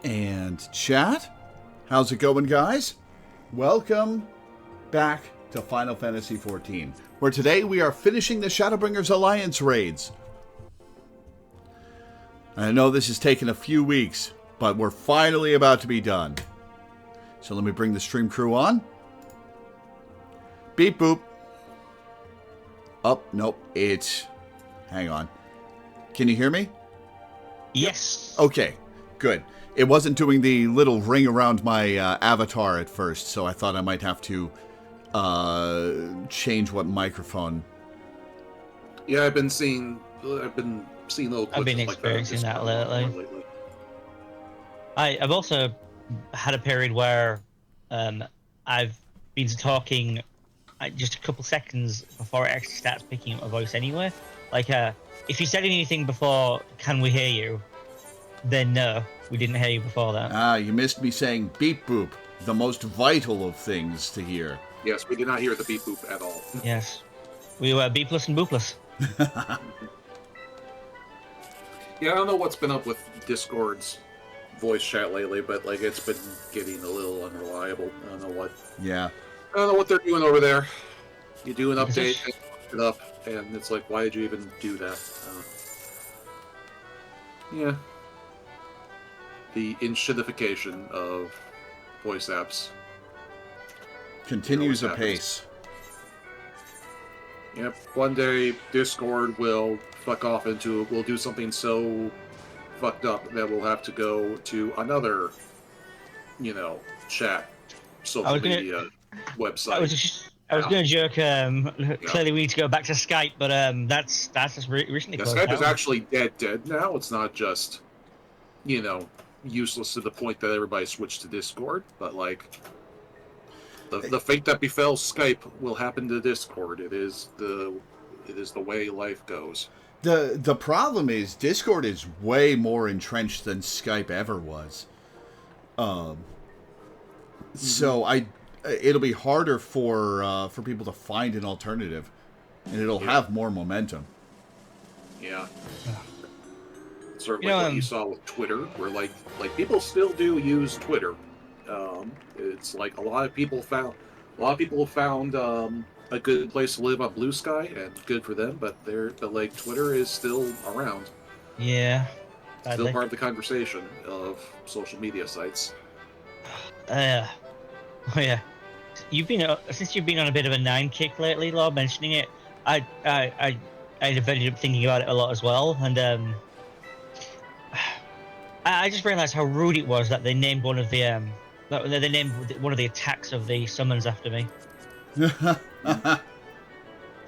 And chat, how's it going, guys? Welcome back to Final Fantasy XIV, where today we are finishing the Shadowbringers Alliance raids. I know this has taken a few weeks, but we're finally about to be done. So let me bring the stream crew on. Beep boop. Oh, nope, it's... Hang on. Can you hear me? Yes. Okay, good. It wasn't doing the little ring around my avatar at first, so I thought I might have to change what microphone. Yeah, I've been seeing little clips. I've been experiencing that lately. I've also had a period where I've been talking just a couple seconds before it actually starts picking up my voice anyway. Like, if you said anything before, "Can we hear you?" then no, we didn't hear you before that. Ah, you missed me saying beep boop, the most vital of things to hear. Yes, we did not hear the beep boop at all. Yes. We were B-plus and boo-plus. Yeah, I don't know what's been up with Discord's voice chat lately, but like it's been getting a little unreliable. I don't know what. Yeah. I don't know what they're doing over there. You do an update, and it up, and it's like, why did you even do that? Yeah. The inshitification of voice apps Continues apace. Yep. One day, Discord will fuck off into... We'll do something so fucked up that we'll have to go to another, chat, social media website. I was going to joke, clearly we need to go back to Skype, but that's just recently closed Skype down. is actually dead now. It's not just, useless to the point that everybody switched to Discord, but like... The fate that befell Skype will happen to Discord. It is the way life goes. The problem is Discord is way more entrenched than Skype ever was. So it'll be harder for people to find an alternative, and it'll have more momentum. Yeah. Sort of like what you saw with Twitter, where like people still do use Twitter. It's like a lot of people found a good place to live on Blue Sky, and good for them. But Twitter is still around. Yeah, badly. Still part of the conversation of social media sites. Oh yeah. Since you've been on a bit of a 9 kick lately, Lord, mentioning it, I ended up thinking about it a lot as well, and I just realised how rude it was that they named one of the they named one of the attacks of the summons after me.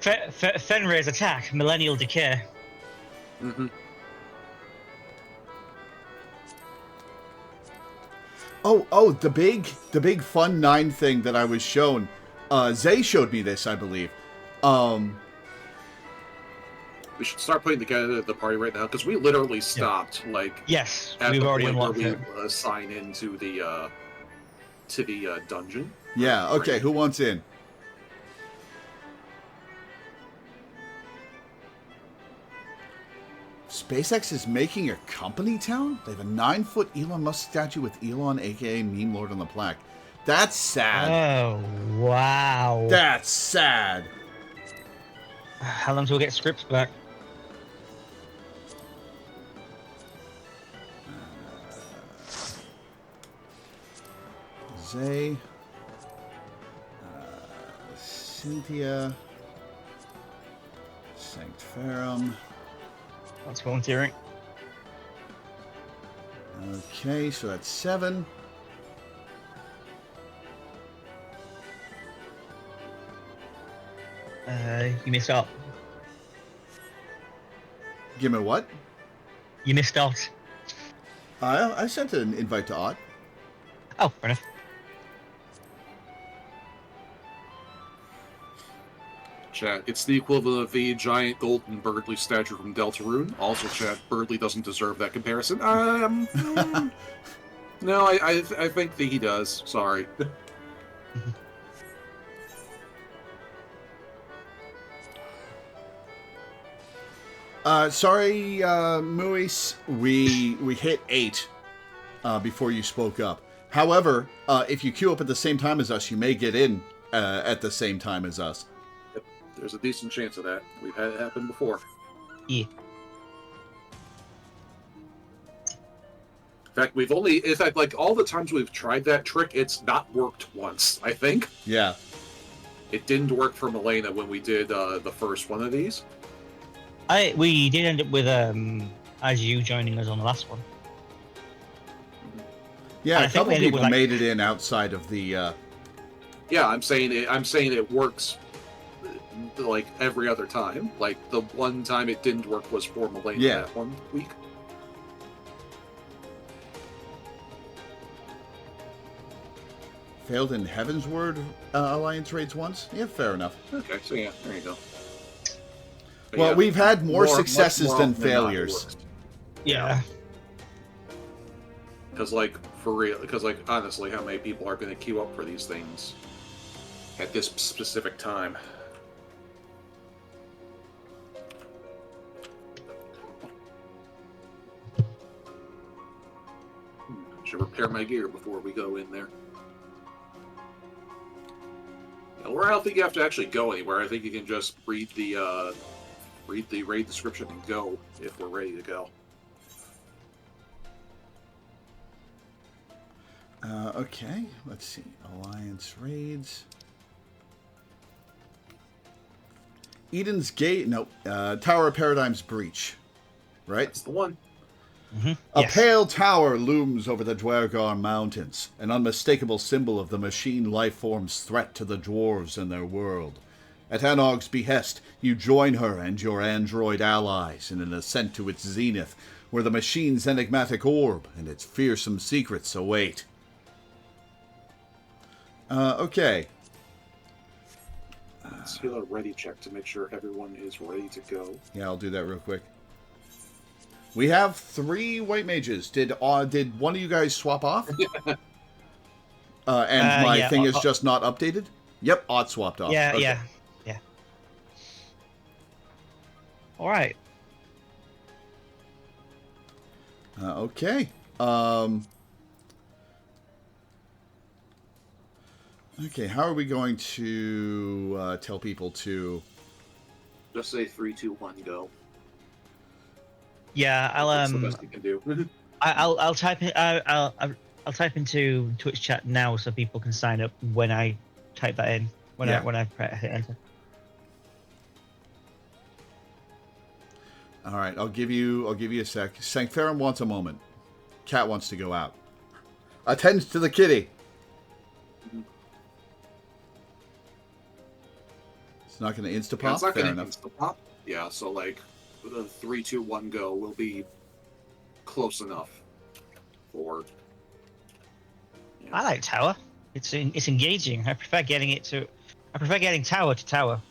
Fenrir's attack, Millennial Decay. Mm-hmm. Oh, the big fun 9 thing that I was shown. Zay showed me this, I believe. We should start putting together the party right now, because we literally stopped. Yes, at we've the already point unlocked where it. we sign into the dungeon. Yeah. Okay. Who wants in? SpaceX is making a company town? They have a 9-foot Elon Musk statue with Elon, aka Meme Lord, on the plaque. That's sad. Oh, wow. That's sad. How long till we get scripts back? Zay. Cynthia. Sanctferum. That's volunteering. Okay, so that's 7. You missed out. Give me what? You missed out. I sent an invite to Ott. Oh, fair enough. Chat, it's the equivalent of the giant golden Birdly statue from Deltarune. Also, chat, Birdly doesn't deserve that comparison. No, I think that he does. Sorry. Sorry, Muis. We hit 8. before you spoke up. However, if you queue up at the same time as us, you may get in at the same time as us. Yep. There's a decent chance of that. We've had it happen before. Yeah. In fact, like all the times we've tried that trick, it's not worked once, I think. Yeah. It didn't work for Milena when we did the first one of these. We did end up with as you joining us on the last one. Yeah, a couple people made it in outside of the. Yeah, I'm saying it works like every other time. Like the one time it didn't work was for Milena that 1 week. Failed in Heaven's Word Alliance raids once? Yeah, fair enough. Okay, so yeah, there you go. But well, yeah, we've had more successes more than often not, failures. Yeah. Because, like, for real, honestly, how many people are going to queue up for these things at this specific time? Should repair my gear before we go in there. Or I don't think you have to actually go anywhere. I think you can just read the raid description and go if we're ready to go. Okay, let's see. Alliance raids. Eden's Gate. No, Tower of Paradigm's Breach. Right? That's the one. Mm-hmm. A pale tower looms over the Dwergar Mountains, an unmistakable symbol of the machine life form's threat to the dwarves and their world. At Anog's behest, you join her and your android allies in an ascent to its zenith, where the machine's enigmatic orb and its fearsome secrets await. Okay. Let's do a ready check to make sure everyone is ready to go. Yeah, I'll do that real quick. We have 3 white mages. Did one of you guys swap off? And my thing is just not updated? Yep, Odd swapped off. Yeah, okay. yeah. All right. Okay. Okay, how are we going to tell people to... Just say 3, 2, 1, go. Yeah, That's the best you can do. I'll type it. I'll type into Twitch chat now so people can sign up when I type that in. When I hit enter. All right, I'll give you a sec. Sancferum wants a moment. Cat wants to go out. Attend to the kitty. It's not going to insta-pop? Yeah, it's not Fair going to enough. insta-pop. Yeah, so like the 3, 2, 1 go will be close enough for. Yeah. I like tower. It's engaging. I prefer getting tower to tower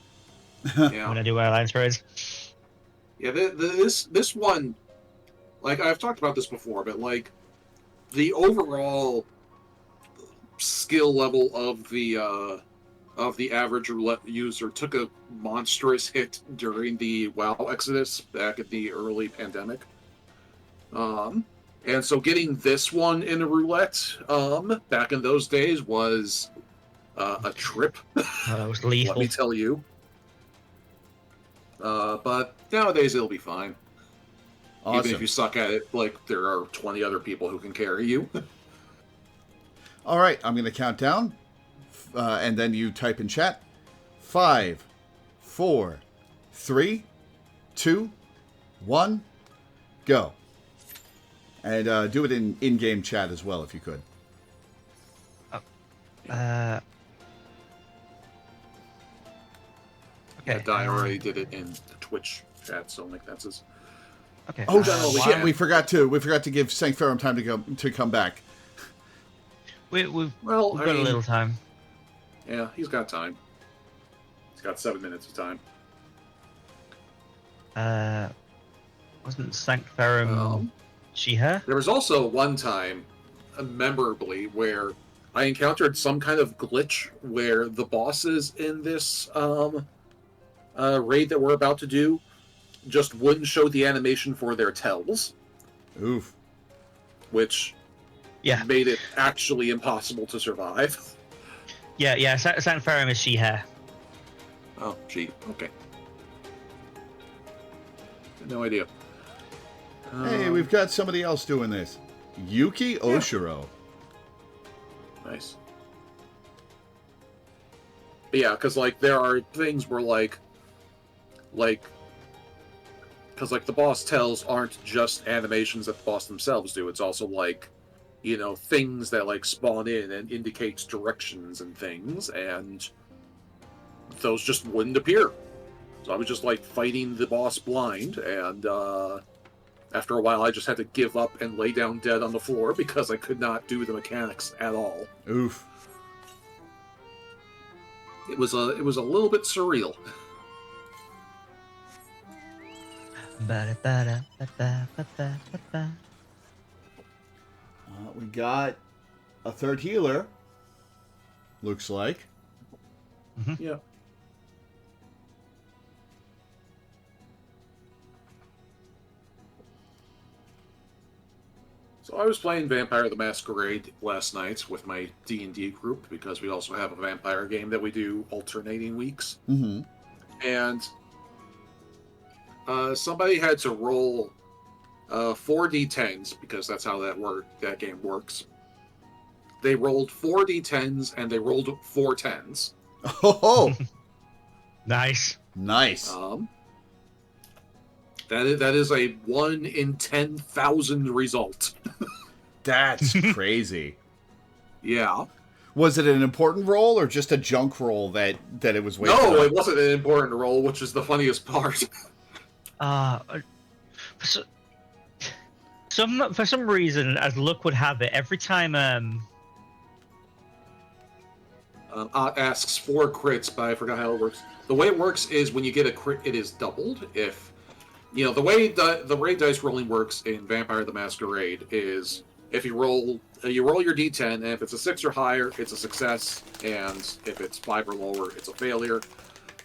Yeah. when I do alliance raids. Yeah, this one, like I've talked about this before, but like the overall skill level of the average roulette user took a monstrous hit during the WoW Exodus back in the early pandemic. And so getting this one in a roulette back in those days was a trip. It was lethal. Let me tell you. But nowadays it'll be fine. Awesome. Even if you suck at it, like there are 20 other people who can carry you. All right, I'm going to count down, and then you type in chat. 5, 4, 3, 2, 1, go. And do it in in-game chat as well, if you could. Okay. Yeah, Di already did it in the Twitch chat, so like that's his. Okay. Oh shit! We forgot to give Sancferum time to come back. We've Well, got a little time. Yeah, he's got time. He's got 7 minutes of time. Wasn't Sancferum she her? There was also one time, memorably, where I encountered some kind of glitch where the bosses in this raid that we're about to do just wouldn't show the animation for their tells. Oof. Which Yeah. made it actually impossible to survive. Yeah. Sanfarum is she hair. Oh, gee. Okay. No idea. Hey, we've got somebody else doing this. Yuki Oshiro. Nice. But yeah, because like there are things where because like the boss tells aren't just animations that the boss themselves do. It's also like, things that like spawn in and indicates directions and things, and those just wouldn't appear. So I was just like fighting the boss blind, and after a while I just had to give up and lay down dead on the floor because I could not do the mechanics at all. Oof. It was a little bit surreal. We got a third healer. Looks like. Mm-hmm. Yeah. So I was playing Vampire the Masquerade last night with my D&D group because we also have a vampire game that we do alternating weeks. Mm-hmm. And somebody had to roll 4d10s because that's how that game works. They rolled 4d10s and they rolled 4 10s. Oh, Nice. nice. That is a 1 in 10,000 result. That's crazy. Yeah. Was it an important role or just a junk role that it was waiting No, on? it wasn't an important role, which is the funniest part. For some reason, as luck would have it, every time Asks 4 crits, but I forgot how it works. The way it works is when you get a crit, it is doubled. If the way the dice rolling works in Vampire the Masquerade is if you roll your d10, and if it's a 6 or higher, it's a success, and if it's 5 or lower, it's a failure.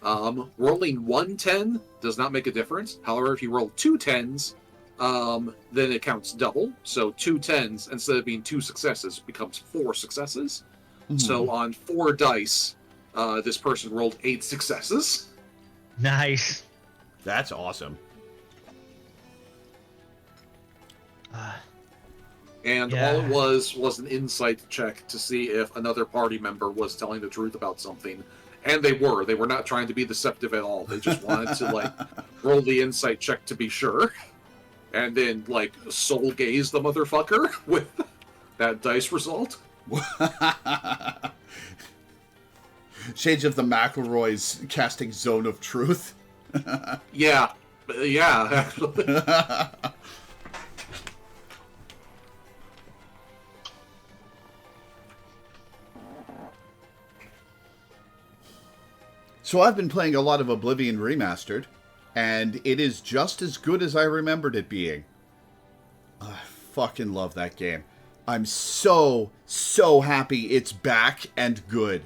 Rolling 1 10 does not make a difference. However, if you roll 2 10s, then it counts double. So 2 10s, instead of being 2 successes, becomes 4 successes. Mhm. So on 4 dice, this person rolled 8 successes. nice. That's awesome. And Yeah. all it was an insight check to see if another party member was telling the truth about something. And they were. They were not trying to be deceptive at all. They just wanted to, roll the insight check to be sure. And then, soul gaze the motherfucker with that dice result. Shades of the McElroys casting Zone of Truth. Yeah. Yeah, actually. So I've been playing a lot of Oblivion Remastered, and it is just as good as I remembered it being. I fucking love that game. I'm so happy it's back and good.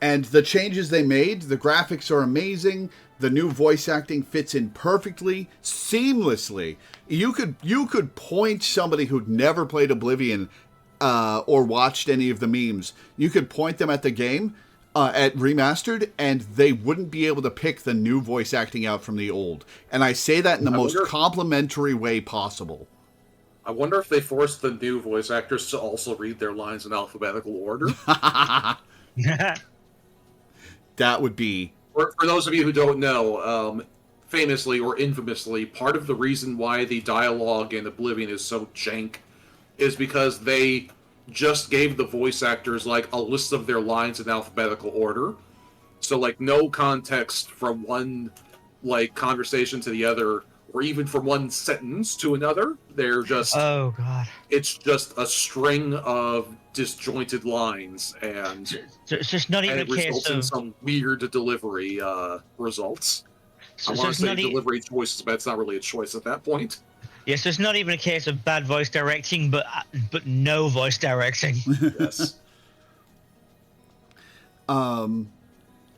And the changes they made, the graphics are amazing, the new voice acting fits in perfectly, seamlessly. You could point somebody who'd never played Oblivion or watched any of the memes, you could point them at the game, at Remastered, and they wouldn't be able to pick the new voice acting out from the old. And I say that in the most complimentary way possible. I wonder if they forced the new voice actors to also read their lines in alphabetical order. That would be... For those of you who don't know, famously or infamously, part of the reason why the dialogue in Oblivion is so jank is because they just gave the voice actors, a list of their lines in alphabetical order. So, no context from one, conversation to the other, or even from one sentence to another. They're just... Oh, God. It's just a string of disjointed lines, and So it's just not even a it case results in of... some weird delivery results. So I want it's to say not delivery choices, but it's not really a choice at that point. Yes, it's not even a case of bad voice directing, but no voice directing. Yes. I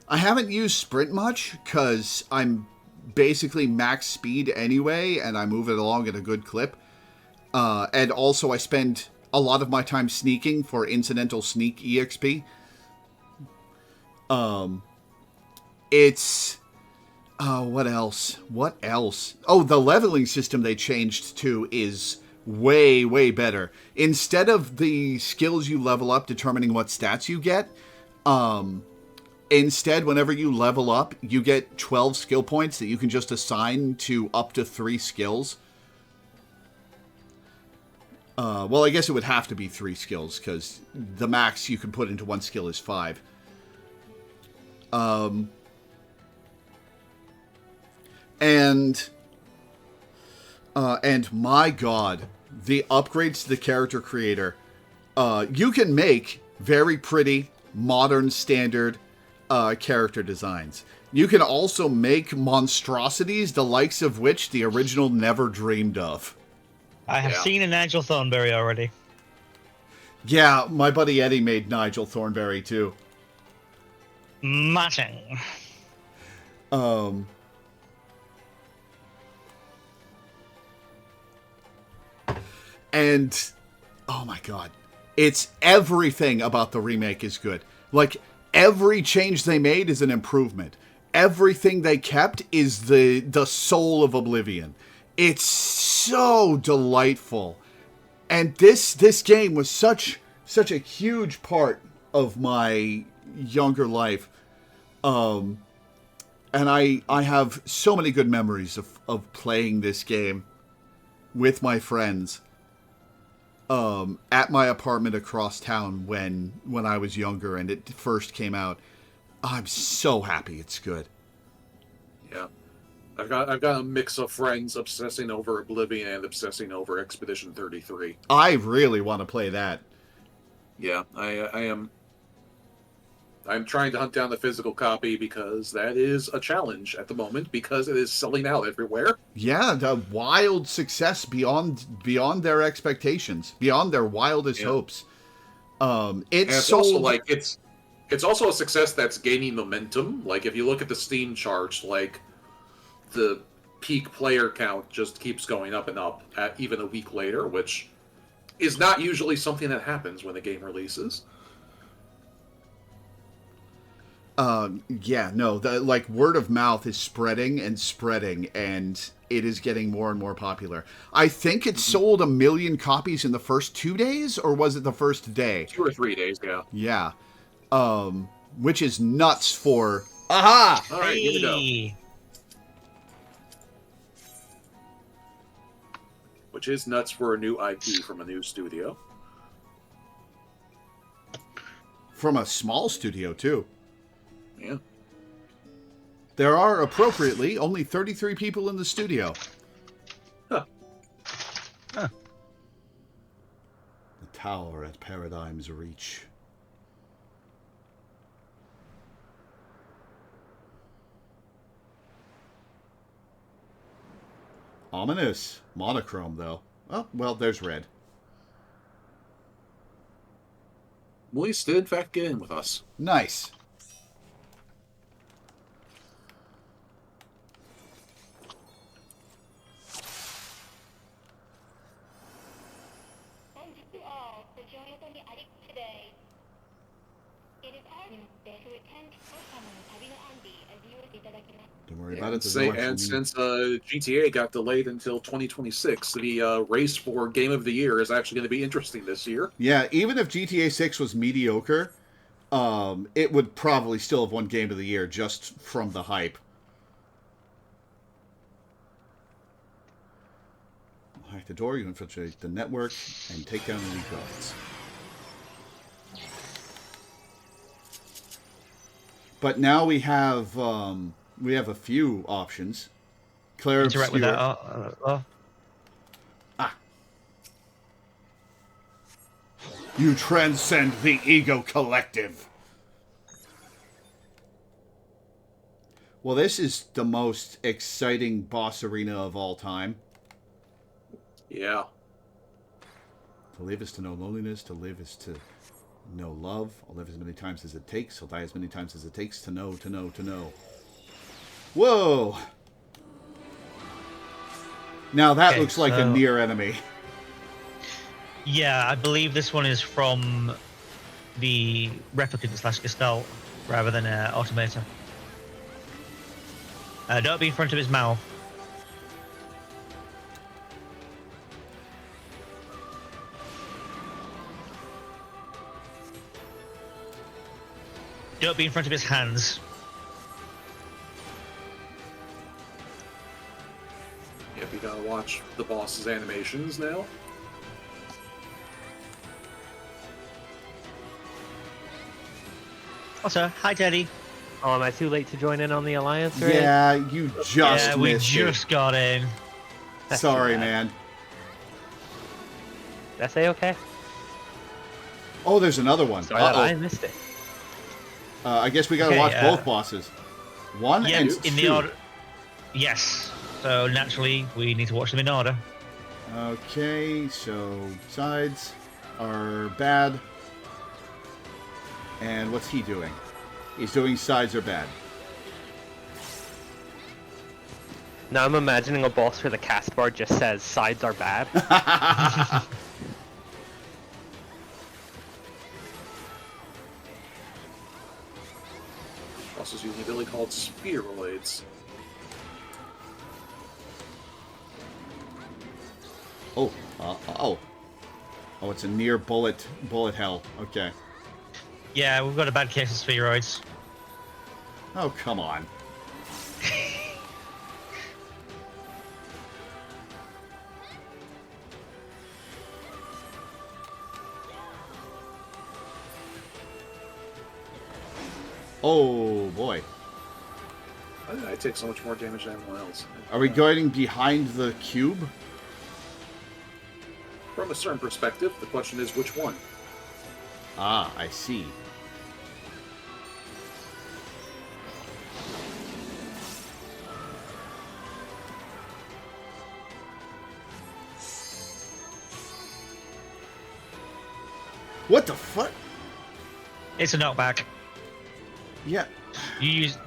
haven't used Sprint much, because I'm basically max speed anyway, and I move it along at a good clip. And also I spend a lot of my time sneaking for incidental sneak EXP. It's... what else? What else? Oh, the leveling system they changed to is way, way better. Instead of the skills you level up determining what stats you get, instead, whenever you level up, you get 12 skill points that you can just assign to up to 3 skills. Well, I guess it would have to be 3 skills, because the max you can put into one skill is 5. And my god, the upgrades to the character creator, you can make very pretty, modern, standard character designs. You can also make monstrosities, the likes of which the original never dreamed of. I have seen a Nigel Thornberry already. Yeah, my buddy Eddie made Nigel Thornberry too. Matching. And, oh my god, it's everything about the remake is good. Like, every change they made is an improvement. Everything they kept is the soul of Oblivion. It's so delightful. And this game was such a huge part of my younger life. And I have so many good memories of playing this game with my friends at my apartment across town when I was younger and it first came out. I'm so happy it's good. Yeah. I've got a mix of friends obsessing over Oblivion and obsessing over Expedition 33. I really want to play that. Yeah, I'm trying to hunt down the physical copy because that is a challenge at the moment because it is selling out everywhere. Yeah, the wild success beyond their expectations, beyond their wildest hopes. It's sold... also like it's also a success that's gaining momentum. Like if you look at the Steam charts, like the peak player count just keeps going up and up at even a week later, which is not usually something that happens when the game releases. Yeah, no, the word of mouth is spreading, and it is getting more and more popular. I think it sold 1 million copies in the first 2 days, or was it the first day? 2 or 3 days, yeah. Yeah. Which is nuts for... Aha! All right, here we go. Which is nuts for a new IP from a new studio. From a small studio, too. Yeah. There are, appropriately, only 33 people in the studio. Huh. The tower at Paradigm's Reach. Ominous. Monochrome, though. Oh, well, there's red. Moist did, in fact, get in with us. Nice. Don't worry about it. And since GTA got delayed until 2026, the race for Game of the Year is actually going to be interesting this year. Yeah, even if GTA 6 was mediocre, it would probably still have won Game of the Year just from the hype. Hack the door, you infiltrate the network, and take down any guards. But now we have a few options. Claire Interact with that. Ah. You transcend the ego collective. Well, this is the most exciting boss arena of all time. Yeah. To live is to know loneliness. To live is to know love. I'll live as many times as it takes. I'll die as many times as it takes to know, to know, to know. Whoa! Now that looks like a Nier enemy. Yeah, I believe this one is from the replicant slash gestalt rather than automator. Don't be in front of his mouth. Don't be in front of his hands. Yep, you gotta watch the boss's animations now. Also, hi, Teddy. Oh, am I too late to join in on the alliance raid? Yeah, you just Yeah, we missed just got in. it. That's Sorry, too bad. man. Did I say okay? Oh, there's another one. Sorry that I Uh-oh. missed it. I guess we gotta Okay, watch both bosses. One Yeah, and in two. the order. Yes. So naturally, we need to watch them in order. Okay, so sides are bad. And what's he doing? He's doing sides are bad. Now I'm imagining a boss where the cast bar just says sides are bad. Also using an ability called Spheroids. Oh, oh. Oh, it's a near bullet hell. Okay. Yeah, we've got a bad case of spheroids. Oh, come on. Oh, boy. Why did I take so much more damage than anyone else? Are we going behind the cube? From a certain perspective, the question is which one? Ah, I see. What the fuck? It's a knockback. Yeah. You use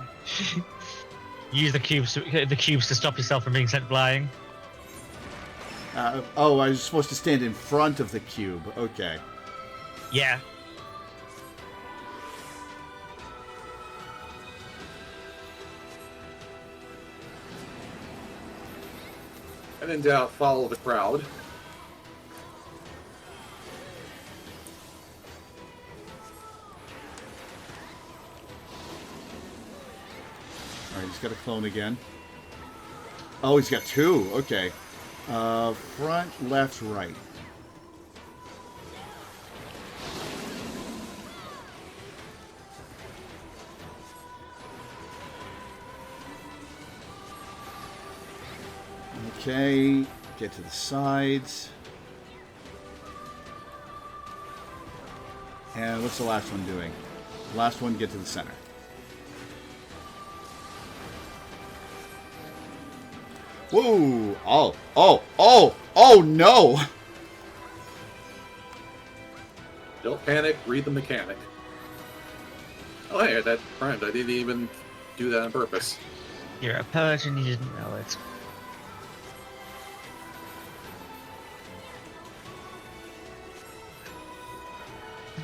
use the cubes to stop yourself from being sent flying. Oh, I was supposed to stand in front of the cube. Okay. Yeah. And in doubt, follow the crowd. Alright, he's got a clone again. Oh, he's got two. Okay. Front, left, right. Okay, get to the sides. And what's the last one doing? Last one, get to the center. Whoa! Oh no! Don't panic, read the mechanic. Oh, hey, that rhymed. I didn't even do that on purpose. You're a Persian, you didn't know it.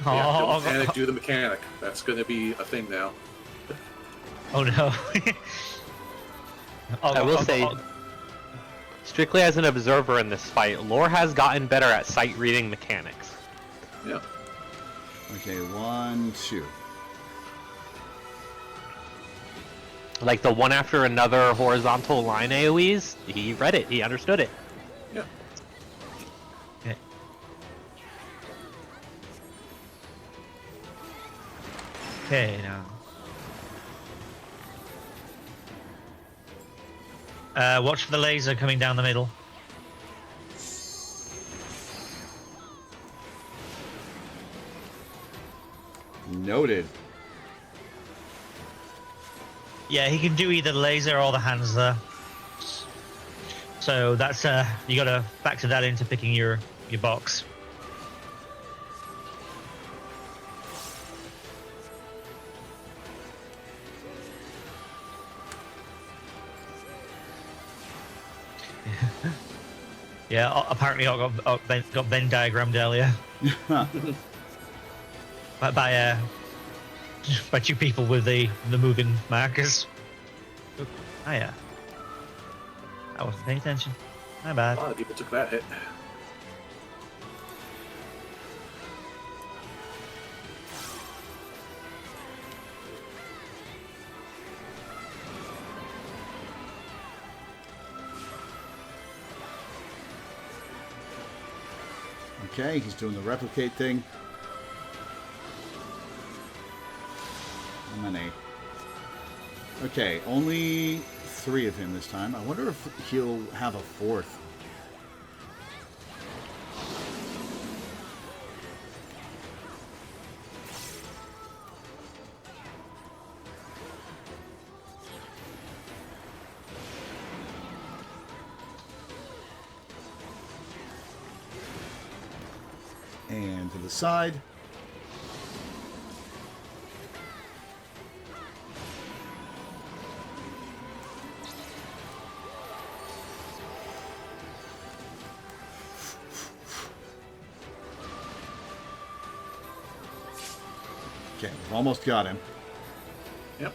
Yeah, Oh, don't panic, do the mechanic. That's going to be a thing now. oh no. I will say, strictly as an observer in this fight, Lore has gotten better at sight reading mechanics. Yeah. Okay, 1, 2. Like the one after another horizontal line AoEs, he read it, he understood it. Yeah. Okay. Okay, now. Watch for the laser coming down the middle. Noted. Yeah, he can do either the laser or the hands there. So that's you gotta factor that into picking your box. Yeah, apparently I got Venn diagrammed earlier by two people with the moving markers. Oh yeah, I wasn't paying attention. My bad. A lot of people took that hit. Okay, he's doing the replicate thing. How many? Okay, only 3 of him this time. I wonder if he'll have a 4th. And to the side. Okay, we've almost got him. Yep.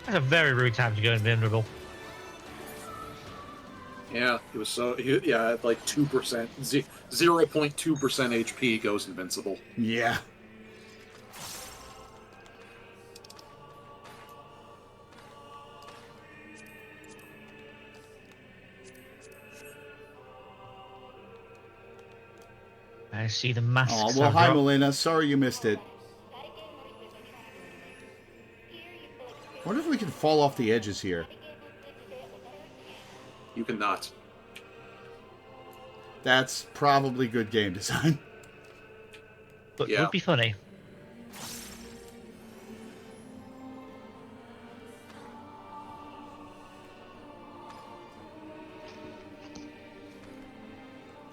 That's a very rude time to go invulnerable. Yeah, he was so... yeah, at like 2%, 0.2% HP goes invincible. Yeah. I see the masks. Oh, well, are hi, dropped. Melina. Sorry you missed it. Wonder if we can fall off the edges here. You cannot. That's probably good game design. But Yeah. would be funny.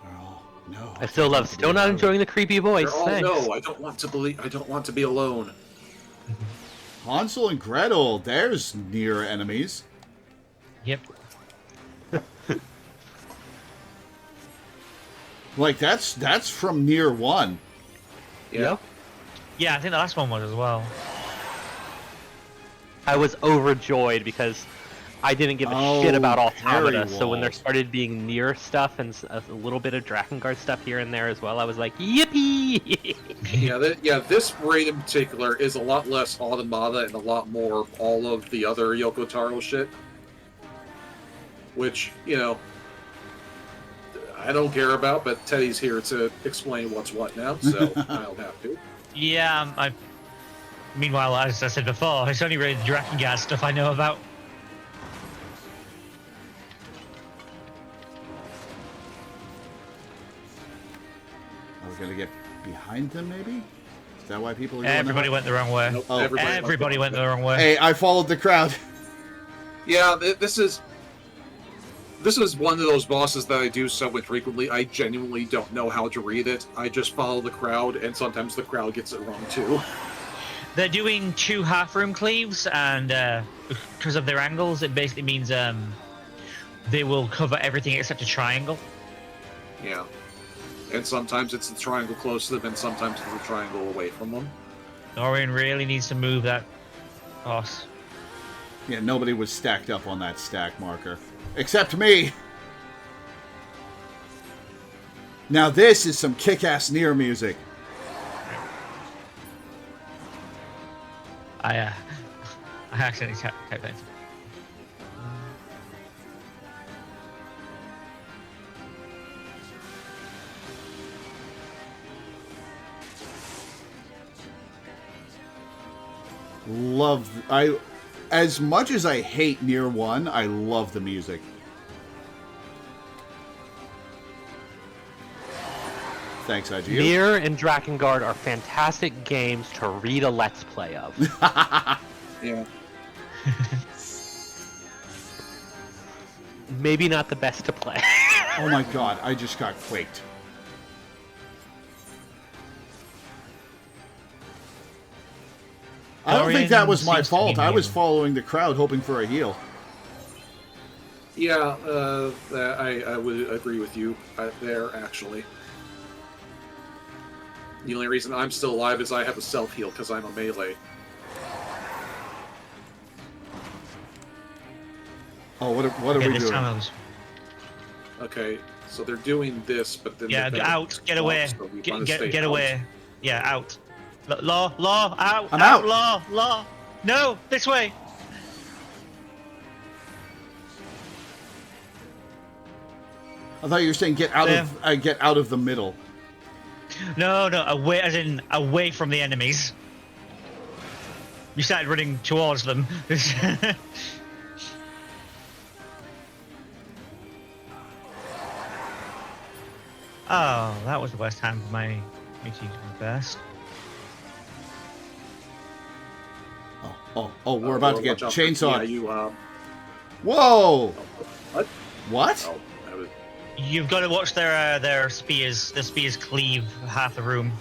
Oh, no. I still love. Still not enjoying the creepy voice. Oh Thanks. no, I don't want to believe. I don't want to be alone. Hansel and Gretel, there's Nier enemies. Yep. Like, that's from Nier 1. Yeah. Yeah, I think the last one was as well. I was overjoyed because I didn't give a Oh, shit about parry Automata, so when there walls. started being Nier stuff and a little bit of Drakengard stuff here and there as well, I was like, yippee! Yeah, this raid in particular is a lot less Automata and a lot more all of the other Yoko Taro shit. Which, you know, I don't care about, but Teddy's here to explain what's what now, so I'll have to. Yeah, meanwhile, as I said before, it's only really the Drakengard stuff I know about. Are we going to get behind them, maybe? Is that why people are going Everybody went the wrong way. Nope, Oh. Everybody went the wrong way. Hey, I followed the crowd. Yeah, this is one of those bosses that I do so infrequently, I genuinely don't know how to read it. I just follow the crowd, and sometimes the crowd gets it wrong too. They're doing 2 half-room cleaves, and because of their angles, it basically means they will cover everything except a triangle. Yeah. And sometimes it's the triangle close to them, and sometimes it's the triangle away from them. Dorian really needs to move that boss. Yeah, nobody was stacked up on that stack marker. Except me! Now this is some kick-ass Nier music. I accidentally typed that. As much as I hate Nier 1, I love the music. Thanks, IGU. Nier and Drakengard are fantastic games to read a Let's Play of. Yeah. Maybe not the best to play. Oh my god, I just got quaked. I don't think that was my fault. I was following the crowd hoping for a heal. Yeah, I would agree with you there, actually. The only reason I'm still alive is I have a self-heal, because I'm a melee. Oh, what are we doing? Okay, so they're doing this, but then... Yeah, out, get away. Get away. Yeah, out. Law, out. I'm out. Law. No, this way. I thought you were saying get out of the middle. No, away, as in away from the enemies. You started running towards them. Oh, that was the worst time for my AT to burst. Oh, we're about to get chainsaw. Yeah, you, Whoa! What? What? Oh, that was... You've got to watch their spears. The spears cleave half the room.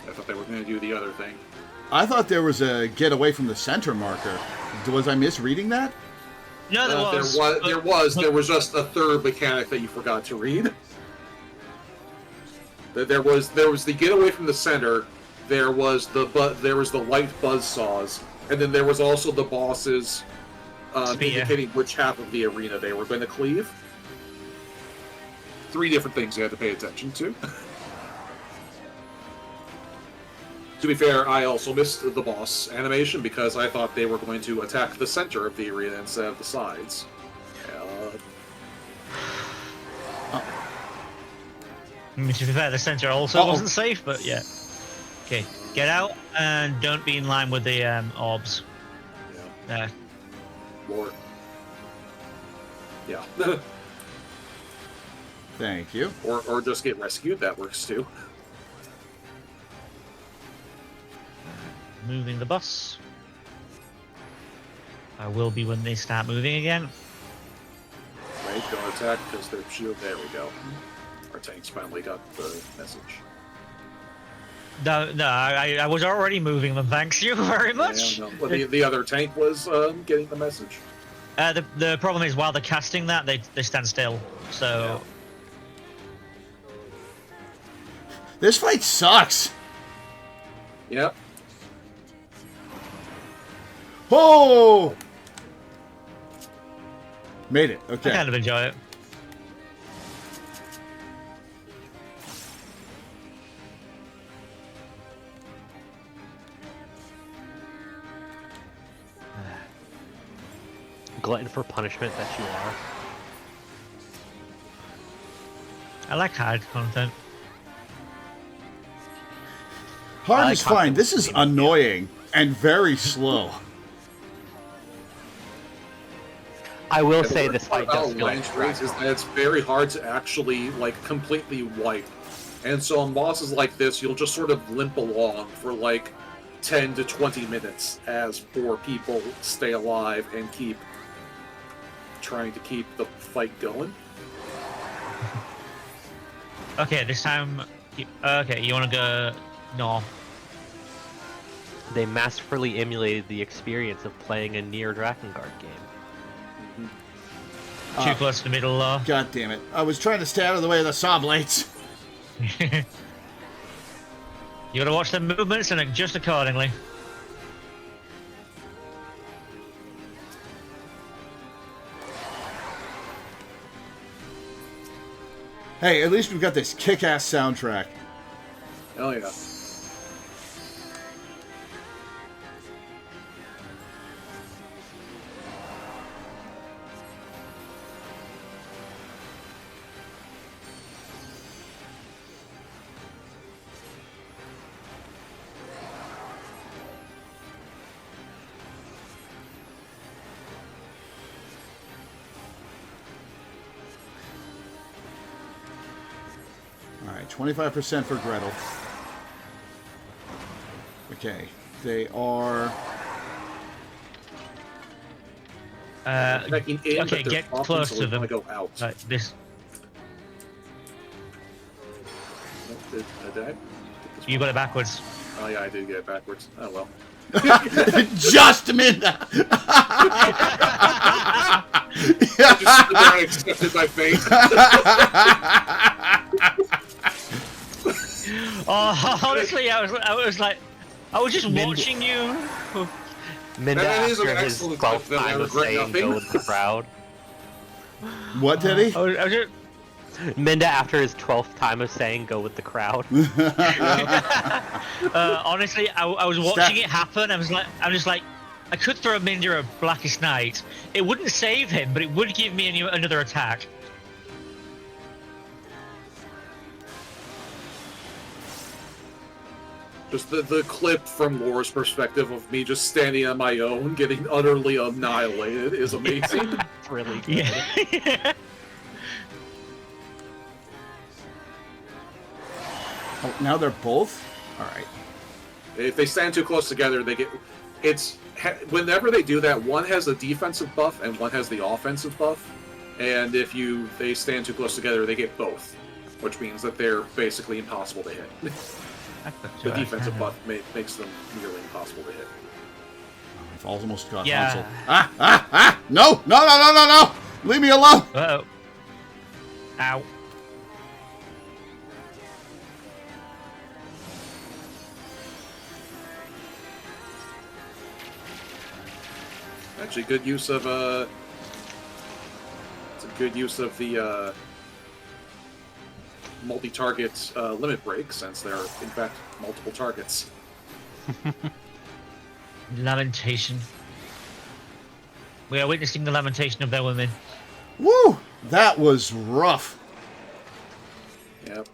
I thought they were going to do the other thing. I thought there was a get away from the center marker. Was I misreading that? No, there was just a third mechanic that you forgot to read. There was the get away from the center. There was the light buzzsaws, and then there was also the bosses indicating which half of the arena they were going to cleave. 3 different things you had to pay attention to. To be fair, I also missed the boss animation because I thought they were going to attack the center of the arena instead of the sides. To be fair, the center also wasn't safe, but yeah. Okay, get out and don't be in line with the orbs. Yeah. Lord. Yeah. Thank you. Or just get rescued. That works too. Moving the bus. I will be when they start moving again. Right, don't attack because they're shield. There we go. Our tanks finally got the message. No, I was already moving them. Thanks you very much. Yeah, no. Well, the other tank was getting the message. The problem is while they're casting that, they stand still. So. Yeah. This fight sucks. Yep. Oh! Made it. Okay. I kind of enjoy it. Glutton for punishment that you are. I like hard content. Hard is fine. This is annoying and very slow. I will say this fight does feel like is that it's very hard to actually like completely wipe, and so on bosses like this, you'll just sort of limp along for like 10 to 20 minutes as 4 people stay alive and keep trying to keep the fight going. Okay, this time. Okay, you want to go north? They masterfully emulated the experience of playing a Nier Drakengard game. Too close to the middle, though. God damn it. I was trying to stay out of the way of the saw blades. You gotta watch the movements and adjust accordingly. Hey, at least we've got this kick-ass soundtrack. Hell yeah. Alright, 25% for Gretel. Okay, they are... Attacking in, okay, but they're get buffing, close so to we them. want to go out. Like this. Did I? You got it backwards. Oh yeah, I did get it backwards. Oh well. Just Minda! I just stood there and accepted my fate. Oh, honestly, I was just Min- watching you. Minda That is an after his excellent 12th clip that I time of regret saying nothing. go with the crowd. What, Teddy? I was just, Minda after his 12th time of saying go with the crowd. honestly, I was watching it happen. I'm just like, I could throw Minder a Blackest Night. It wouldn't save him, but it would give me another attack. Just the clip from Laura's perspective of me just standing on my own, getting utterly annihilated, is amazing. It's really good. Yeah. Oh, now they're both? Alright. If they stand too close together, they get. Whenever they do that, one has a defensive buff and one has the offensive buff. And if they stand too close together, they get both, which means that they're basically impossible to hit. The defensive buff makes them nearly impossible to hit. I've almost got Yeah. Hansel. No! No! Leave me alone! Uh-oh. Ow. Actually, good use of it's a good use of the multi-target limit break, since there are in fact multiple targets. Lamentation. We are witnessing the lamentation of their women. Woo! That was rough. Yep.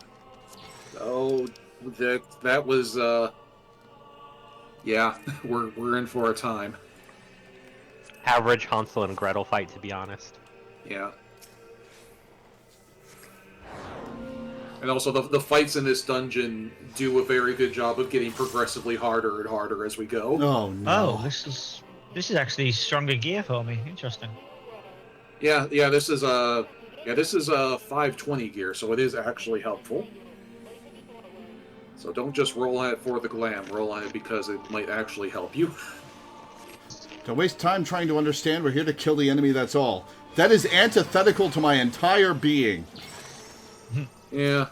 Oh, that was yeah. We're in for a time. Average Hansel and Gretel fight, to be honest. Yeah. And also, the fights in this dungeon do a very good job of getting progressively harder and harder as we go. Oh, no. Oh, this is actually stronger gear for me. Interesting. Yeah, this is a 520 gear, so it is actually helpful. So don't just roll on it for the glam. Roll on it because it might actually help you. Don't waste time trying to understand. We're here to kill the enemy, that's all. That is antithetical to my entire being. Yeah.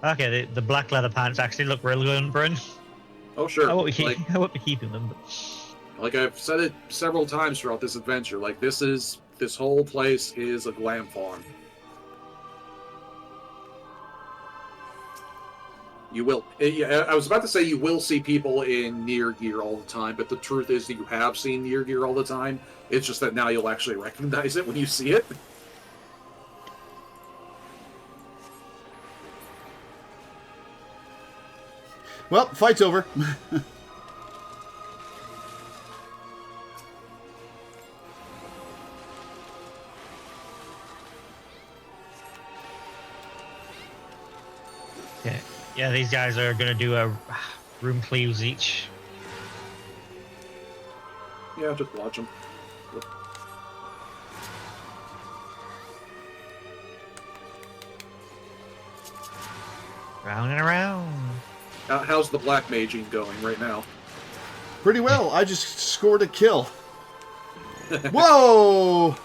Okay, the black leather pants actually look real good on Bryn. Oh, sure. I won't Like, be keeping them. But... like I've said it several times throughout this adventure, like this whole place is a glam farm. You will. I was about to say you will see people in Nier gear all the time, but the truth is that you have seen Nier gear all the time. It's just that now you'll actually recognize it when you see it. Well, fight's over. Yeah, these guys are gonna do a room cleaves each. Yeah, just watch them. Round and around. How's the black maging going right now? Pretty well. I just scored a kill. Whoa!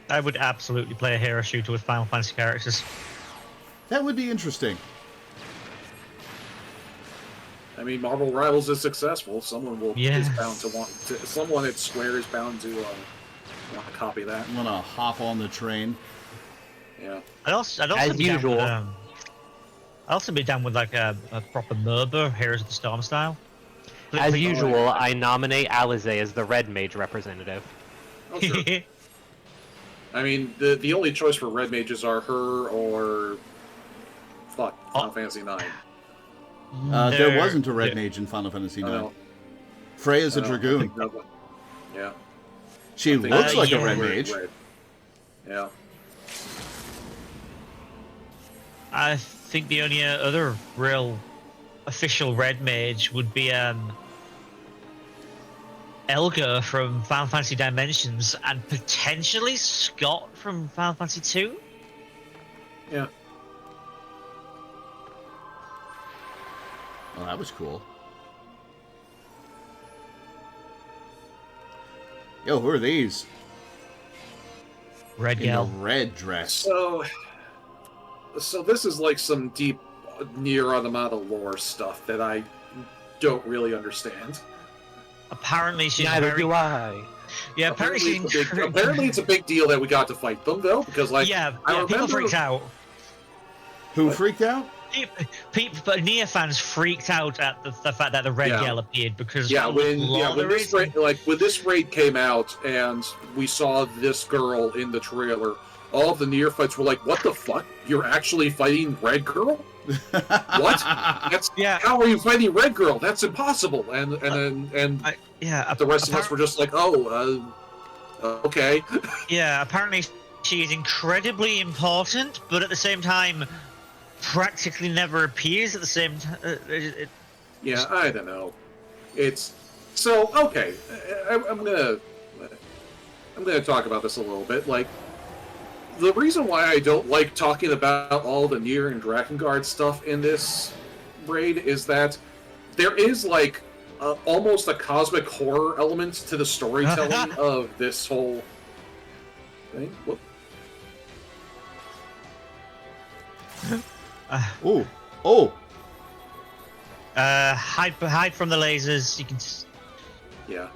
I would absolutely play a hero shooter with Final Fantasy characters. That would be interesting. I mean, Marvel Rivals is successful. Someone Yes. is bound to want to. Someone at Square is bound to want to copy that. I'm gonna hop on the train. Yeah. I'd also As be down usual. with, I'd also be down with like a proper Merber, Heroes of the Storm style. As Please- usual, I nominate Alize as the Red Mage representative. Oh, sure. I mean, the only choice for red mages are her or Final Fantasy IX. There wasn't a red mage in Final Fantasy I IX. know. Freya's a dragoon. Yeah. She I think looks like yeah. a red mage. Yeah. I think the only other real official red mage would be Elgar from Final Fantasy Dimensions and potentially Scott from Final Fantasy II. Yeah. Oh, that was cool. Yo, who are these? Red In Gal. the red dress. So this is like some deep Nier Automata lore stuff that I don't really understand. Apparently she's Neither very... do I. Yeah, apparently Apparently it's a big deal that we got to fight them though, because like people freaked out. Who freaked out? But Nier fans freaked out at the fact that the Red Gal appeared because when this raid came out and we saw this girl in the trailer, all of the Nier fights were like, "What the fuck? You're actually fighting Red Girl? What? How are you fighting Red Girl? That's impossible!" And the rest of us were just like, "Oh, okay." Yeah, apparently she is incredibly important, but at the same time, practically never appears at the same time. Yeah, I don't know. It's so okay. I'm gonna talk about this a little bit. Like, the reason why I don't like talking about all the Nier and Drakengard stuff in this raid is that there is like almost a cosmic horror element to the storytelling of this whole thing. Whoop. Hide from the lasers. You can. Yeah.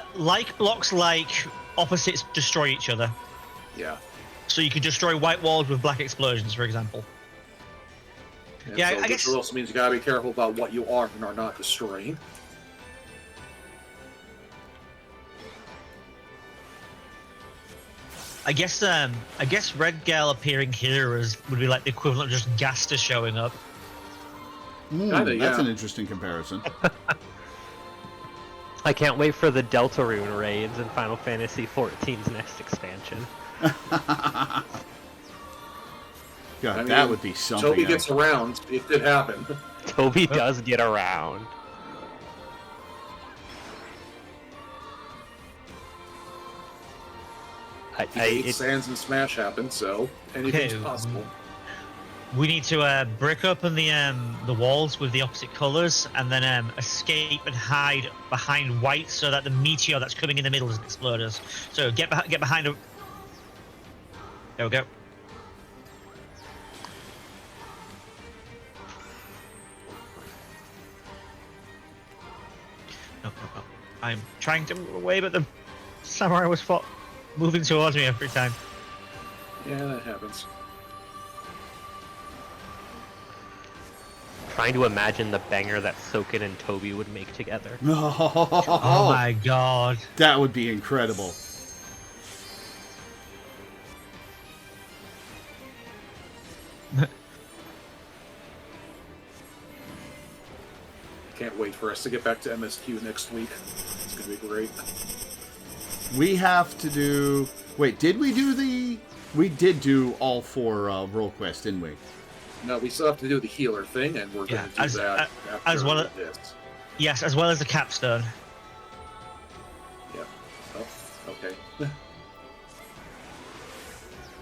Like blocks, like opposites destroy each other. Yeah. So you can destroy white walls with black explosions, for example. And yeah, so I guess. It also means you gotta be careful about what you are and are not destroying. I guess Red Gal appearing here would be like the equivalent of just Gaster showing up. That's an interesting comparison. I can't wait for the Deltarune raids in Final Fantasy XIV's next expansion. God, that would be something. Toby gets around. It could happen. Toby does get around. Sands and Smash happen, so anything's possible. We need to break open the walls with the opposite colors, and then escape and hide behind white, so that the meteor that's coming in the middle doesn't explode us. So get behind a. There we go. No. I'm trying to move away, but the samurai was moving towards me every time. Yeah, that happens. Trying to imagine the banger that Soken and Toby would make together. Oh my god. That would be incredible. Can't wait for us to get back to MSQ next week. It's gonna be great. We have to do... Wait, did we do the... We did do all 4 role quests, didn't we? No, we still have to do the healer thing, and we're going to do that after as well this. Yes, as well as the capstone. Yeah. Oh, okay.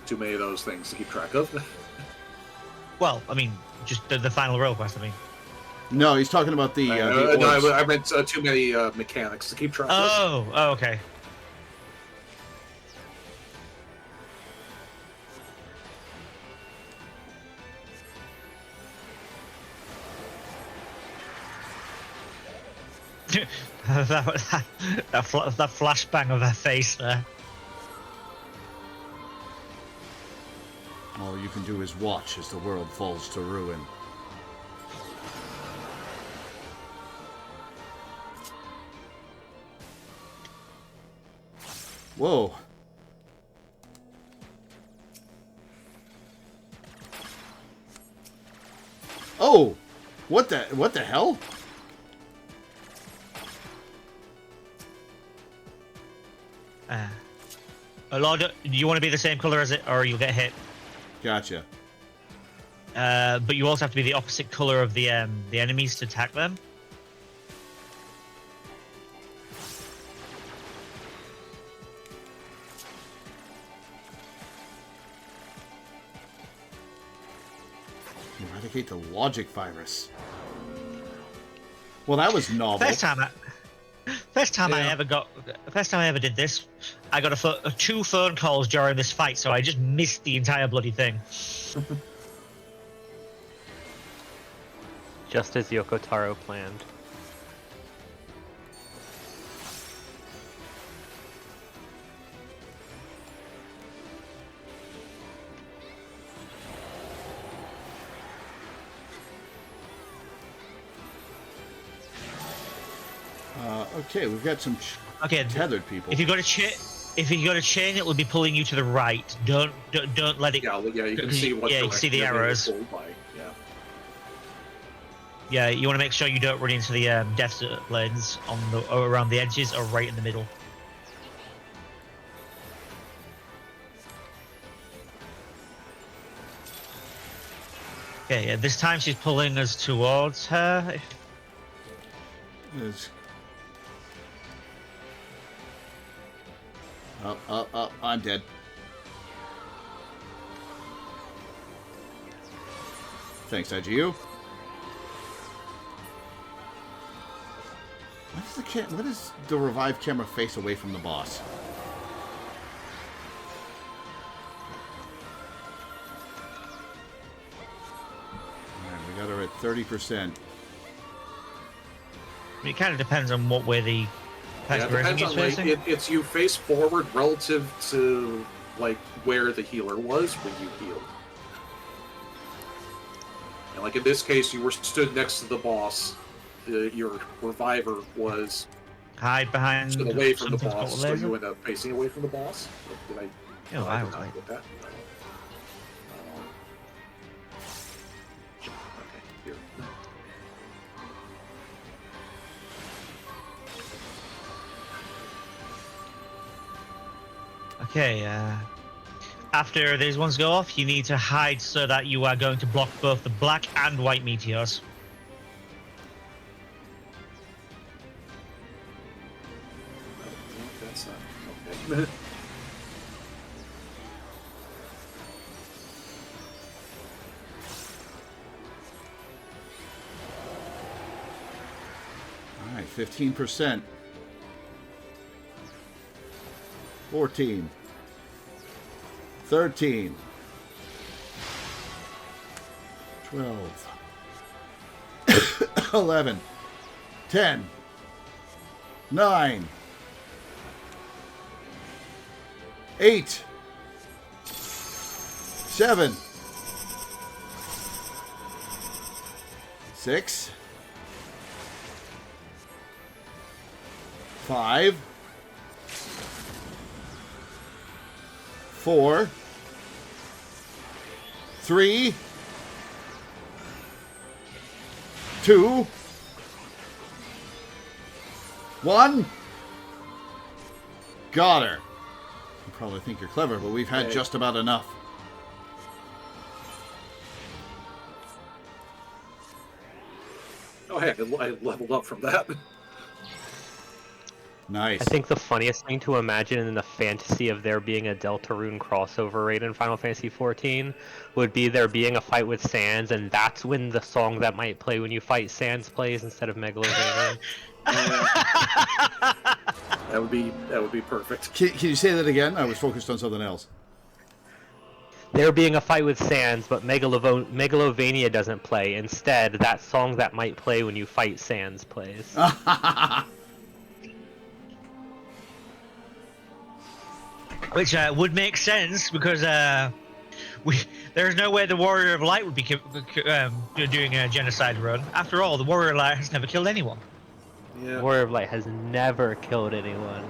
Too many of those things to keep track of. Well, I mean, just the final role quest, I mean. No, he's talking about the no, I meant too many mechanics to keep track of. Oh, okay. that flashbang of her face there. All you can do is watch as the world falls to ruin. Whoa. Oh! What the hell? Lord, do you want to be the same color as it, or you'll get hit? Gotcha. But you also have to be the opposite color of the enemies to attack them. Eradicate the logic virus. Well, that was novel. First time I ever did this, I got two phone calls during this fight, so I just missed the entire bloody thing. Just as Yoko Taro planned. Okay, we've got some tethered people. If you got a chain, it will be pulling you to the right. Don't let it. Yeah, you can see what. Yeah, you see the arrows. Yeah, you want to make sure you don't run into the death lanes or around the edges or right in the middle. Okay, yeah, this time she's pulling us towards her. Oh, I'm dead. Thanks, IGU. Why does the revived camera face away from the boss? Alright, we got her at 30%. It kind of depends on what way the person is facing. It's you face forward relative to like where the healer was when you healed. And like in this case, you were stood next to the boss. Your reviver was hide behind away from the boss, so you end up facing away from the boss. Did I? No, I was get that. Okay, here. Okay, after these ones go off, you need to hide so that you are going to block both the black and white meteors. That's not okay. All right, 15%. 14. 13. 12. 11. 10. 9. 8. 7. 6. 5. 4. 3. 2. 1. Got her. You probably think you're clever, but we've had just about enough. Oh, heck, I leveled up from that. Nice. I think the funniest thing to imagine in the fantasy of there being a Deltarune crossover raid in Final Fantasy XIV would be there being a fight with Sans, and that's when the song that might play when you fight Sans plays instead of Megalovania. That would be perfect. Can you say that again? I was focused on something else. There being a fight with Sans, but Megalovania doesn't play. Instead, that song that might play when you fight Sans plays. Which would make sense because there's no way the Warrior of Light would be doing a genocide run. After all, the Warrior of Light has never killed anyone. Yeah. Warrior of Light has never killed anyone.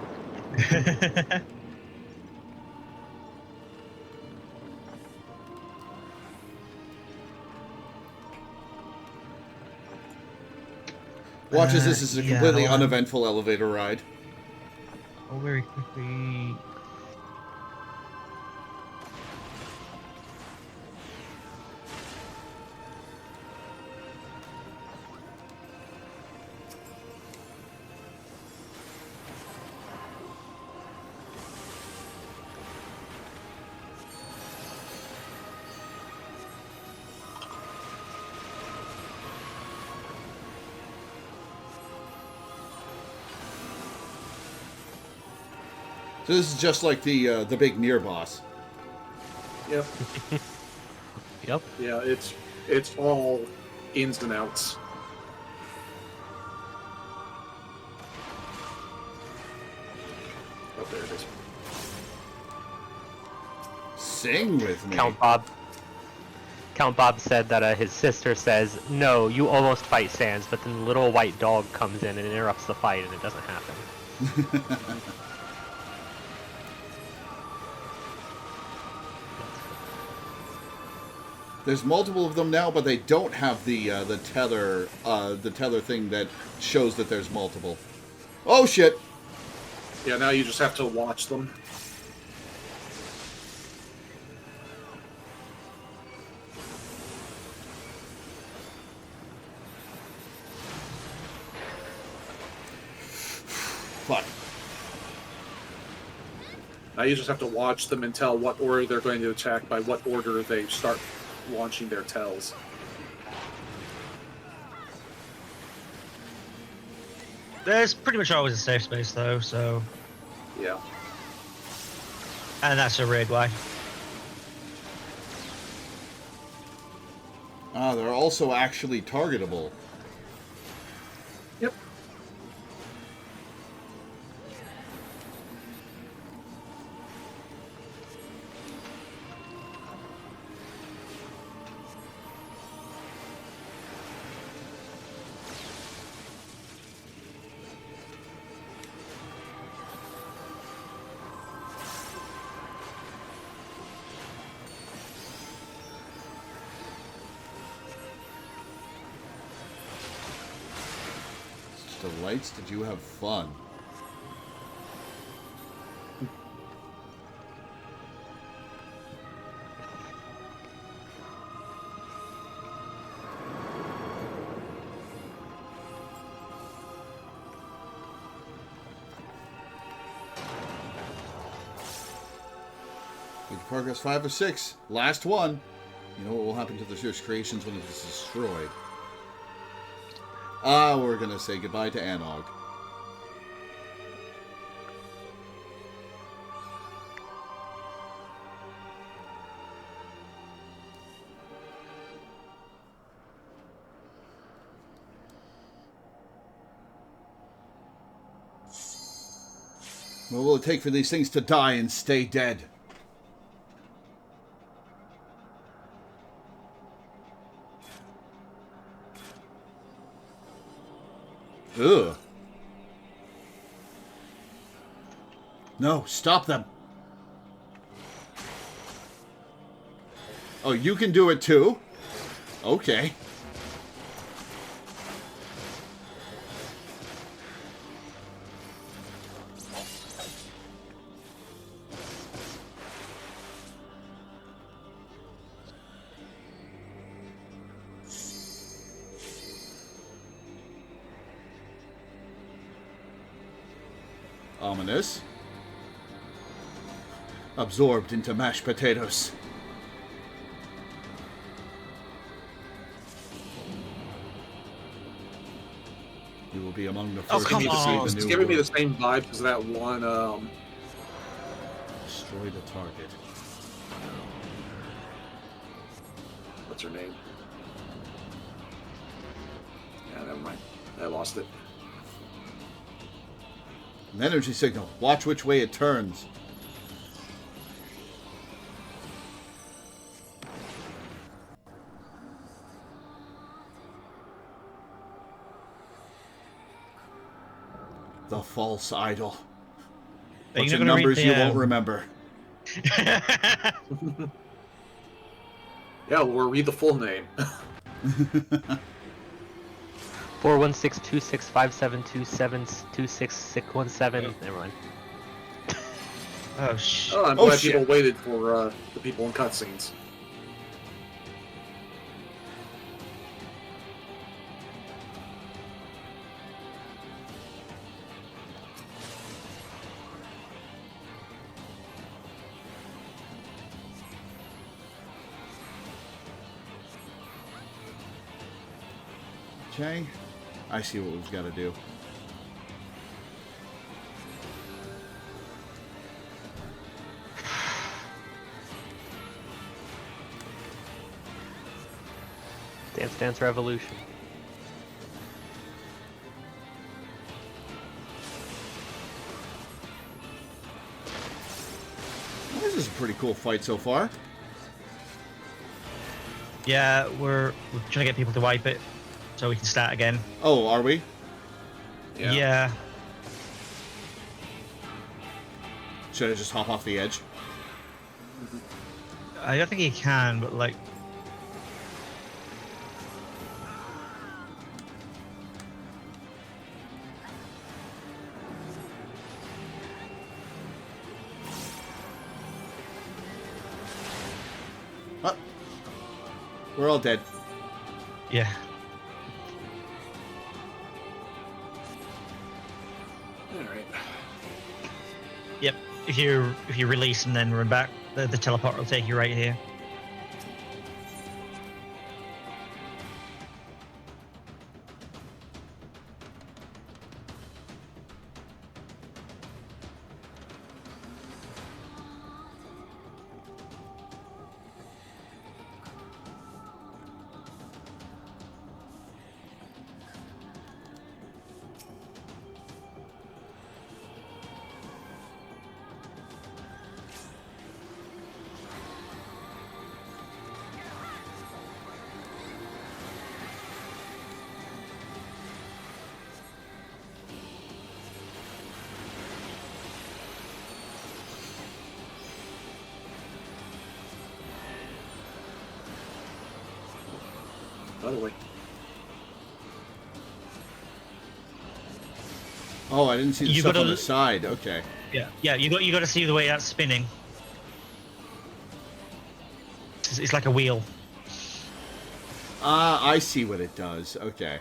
Watch as this is a yeah, completely well, uneventful elevator ride. Oh, very quickly. So this is just like the big Nier boss. Yep. Yep. Yeah, it's all ins and outs. Oh, there it is. Sing with me. Count Bob said that his sister says, "No, you almost fight Sans," but then the little white dog comes in and interrupts the fight, and it doesn't happen. There's multiple of them now, but they don't have the tether thing that shows that there's multiple. Oh shit! Yeah, now you just have to watch them. Fuck. Now you just have to watch them and tell what order they're going to attack by what order they start launching their tells. There's pretty much always a safe space though, so Yeah. and that's a rig way. Ah, they're also actually targetable. Yep. Delights, did you have fun? Make progress 5 or 6. Last one. You know what will happen to the Zeus creations when it is destroyed. Ah, we're gonna say goodbye to Anog. What will it take for these things to die and stay dead? Ugh. No, stop them. Oh, you can do it too? Okay. Ominous. Absorbed into mashed potatoes. You will be among the first come to on. see the It's new giving me the world. same vibe as that one. Destroy the target. What's her name? Yeah, never mind. I lost it. An energy signal. Watch which way it turns. The false idol. Are you Bunch not of gonna read numbers the, you won't remember. Yeah, we'll read the full name. 416-265727-26-617. Never mind. Oh, sh. Oh, I'm Oh, glad shit. people waited for the people in cutscenes. Okay. I see what we've got to do. Dance Dance Revolution. This is a pretty cool fight so far. Yeah, we're trying to get people to wipe it so we can start again. Oh, are we? Yeah. Should I just hop off the edge? I don't think he can, but like. Oh. We're all dead. Yeah. Alright. Yep. If you release and then run back, the teleport will take you right here. By the way. Oh, I didn't see the You stuff gotta- on the side. Okay. Yeah. You got to see the way that's spinning. It's like a wheel. Ah, I see what it does. Okay.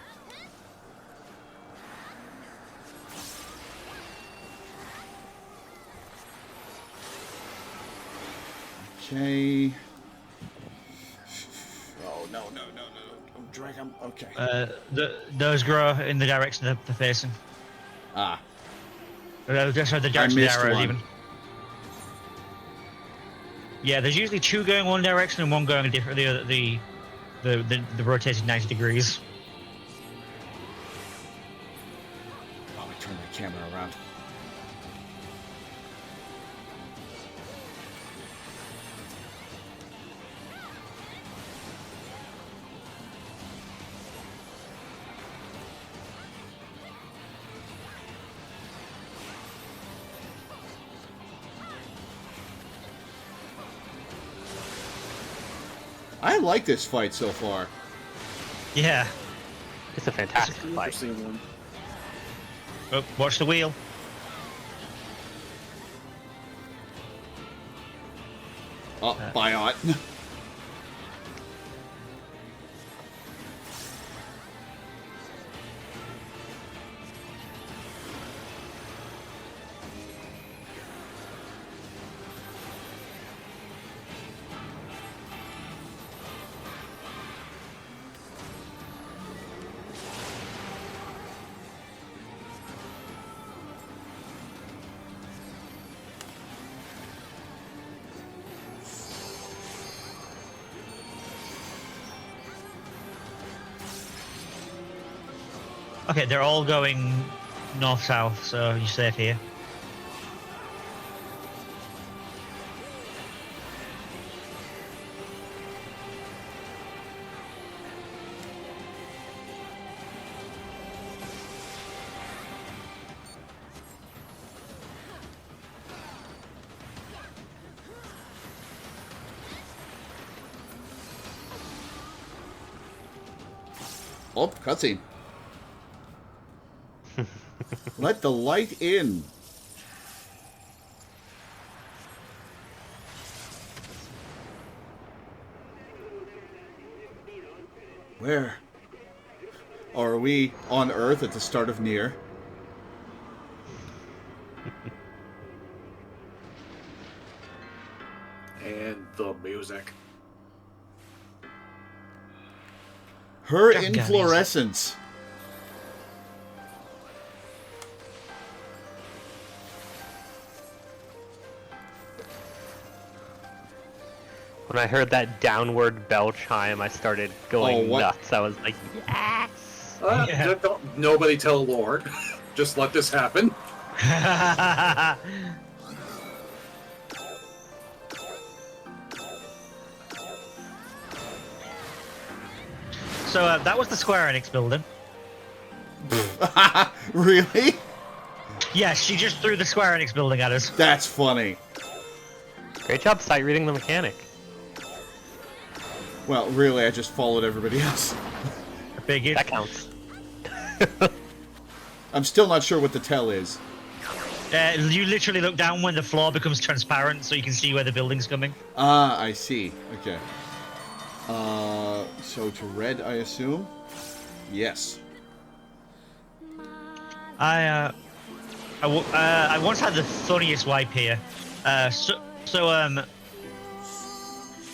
Okay. Oh, no. Don't drag him. Okay. Those grow in the direction that they're facing. Ah. Just the direction the missed arrows one. even. Yeah, there's usually two going one direction and one going a different the rotated 90 degrees. Oh, I turned my camera around. I like this fight so far. Yeah. It's a fantastic fight. Interesting one. Oh, watch the wheel. Oh, Biot. Okay, they're all going north-south, so you're safe here. Oh, cutscene. Let the light in. Where? Are we on Earth at the start of Nier? And the music. Her Damn, inflorescence. When I heard that downward bell chime, I started going what? nuts. I was like, yes! Yeah. Nobody tell Lore. Just let this happen. So that was the Square Enix building. Really? Yes, she just threw the Square Enix building at us. That's funny. Great job sight reading the mechanic. Well, really, I just followed everybody else. I figured. That counts. I'm still not sure what the tell is. You literally look down when the floor becomes transparent, so you can see where the building's coming. Ah, I see. Okay. So to red, I assume? Yes. I once had the funniest wipe here.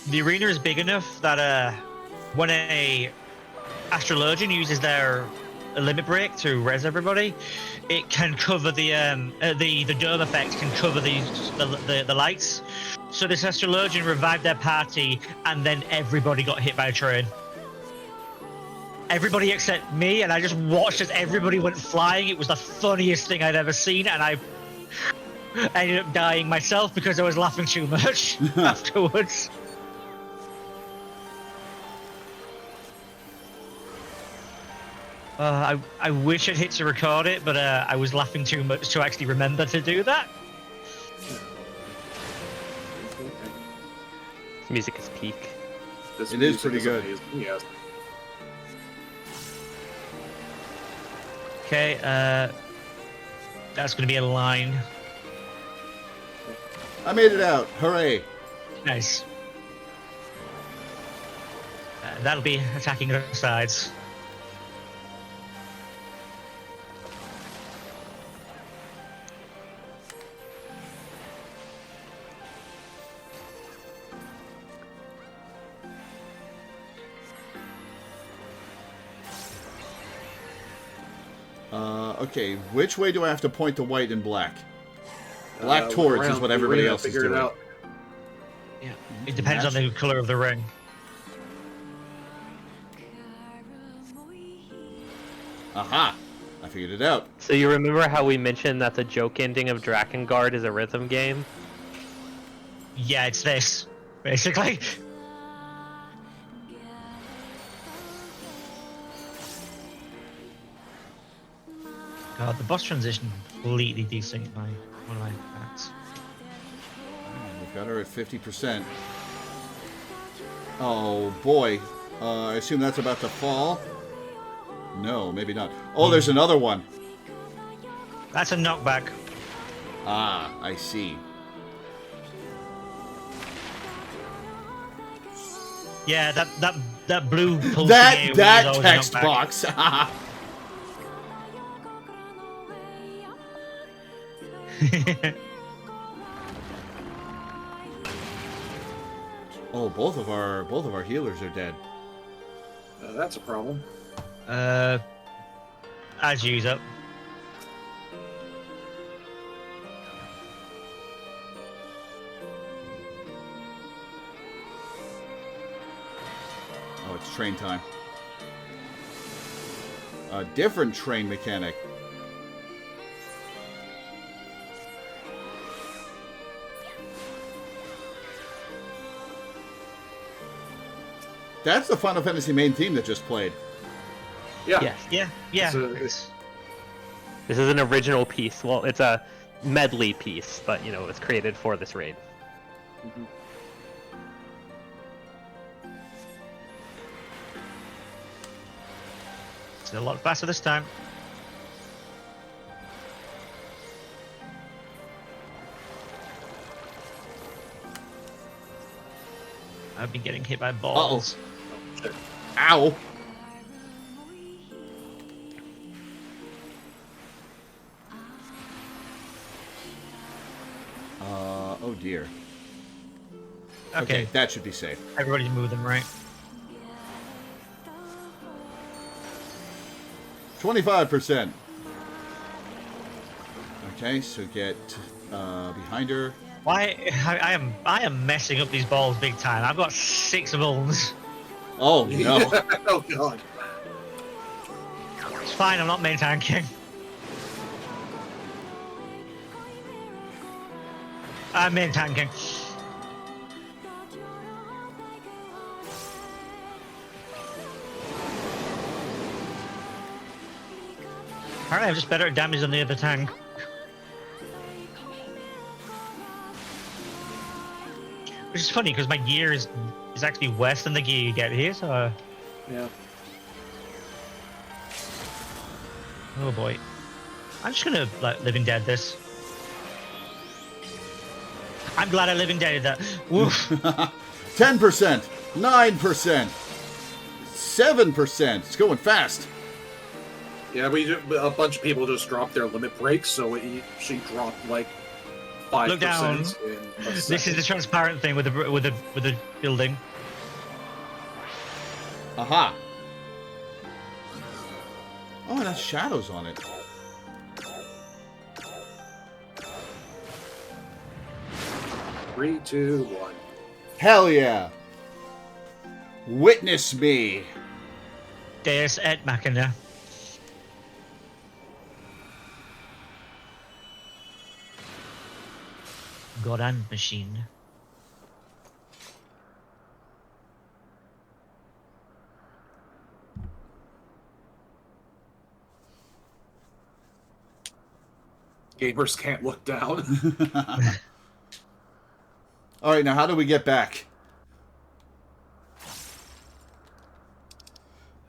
The arena is big enough that when a Astrologian uses their limit break to res everybody, it can cover the dome effect can cover the lights. So this Astrologian revived their party, and then everybody got hit by a train. Everybody except me, and I just watched as everybody went flying. It was the funniest thing I'd ever seen, and I ended up dying myself because I was laughing too much afterwards. I wish I'd hit to record it, but I was laughing too much to actually remember to do that. This music is peak. This It is music pretty good. amazing, yes. Okay, that's going to be a line. I made it out. Hooray. Nice. That'll be attacking the sides. Okay, which way do I have to point the white and black? Black towards is around, what everybody figure it else is figure it doing. out. Yeah. It depends on the color of the ring. Aha! I figured it out. So you remember how we mentioned that the joke ending of Drakengard is a rhythm game? Yeah, it's this, basically. God, the boss transition completely desynced my one of my facts. We've got her at 50%. Oh, boy. I assume that's about to fall? No, maybe not. Oh, there's another one. That's a knockback. Ah, I see. Yeah, that blue pulsing That AoE that is always a text knockback. box. Oh, both of our healers are dead. That's a problem. As use up. Oh, it's train time. A different train mechanic. That's the Final Fantasy main theme that just played. Yeah. Yes. Yeah. It's This is an original piece. Well, it's a medley piece, but you know, it was created for this raid. Mhm. It's a lot faster this time. I've been getting hit by balls. Shit. Ow! Oh dear. Okay, That should be safe. everybody's moving right. 25%. Okay, so get behind her. Why? I am messing up these balls big time. I've got 6 balls. Oh no. Oh god. It's fine. I'm not main tanking. I'm main tanking. Apparently, I'm just better at damage than the other tank. Which is funny because my gear is actually worse than the gear you get here. So, Yeah. oh boy, I'm just gonna like Living Dead this. I'm glad I Living Dead that. Woof. 10%, 9%, 7%. It's going fast. Yeah, a bunch of people just dropped their limit breaks, so she dropped like 5% Look down. in a This is second. the transparent thing with the building. Aha. Oh, it has shadows on it. Three, two, one. Hell yeah. Witness me. Deus et Machina. God and machine. Gamers can't look down. All right, now how do we get back?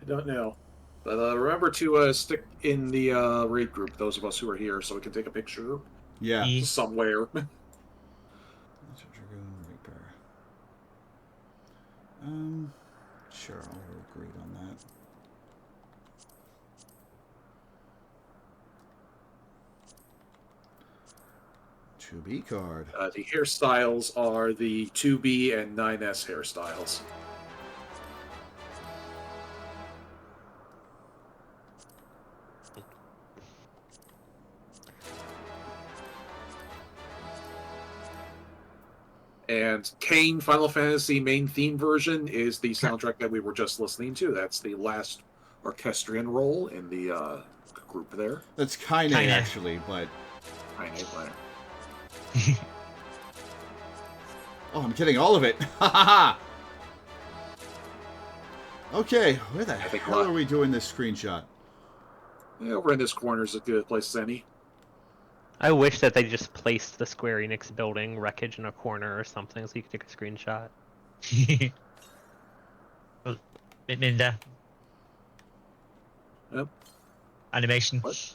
I don't know. But remember to stick in the raid group, those of us who are here, so we can take a picture Yeah. E- somewhere. Dragoon Reaper. Sure, I'll agree on that. To be card. The hairstyles are the 2B and 9S hairstyles. And Kane Final Fantasy main theme version is the soundtrack that we were just listening to. That's the last orchestrion role in the group there. That's Kaine, Kaine. actually, but... I hate that. Oh, I'm getting all of it. Ha ha ha! Okay, where the think hell what? are we doing this screenshot? Yeah, over in this corner is as good a place as any. I wish that they just placed the Square Enix building wreckage in a corner or something so you could take a screenshot. Minda. Yep. Animation. What?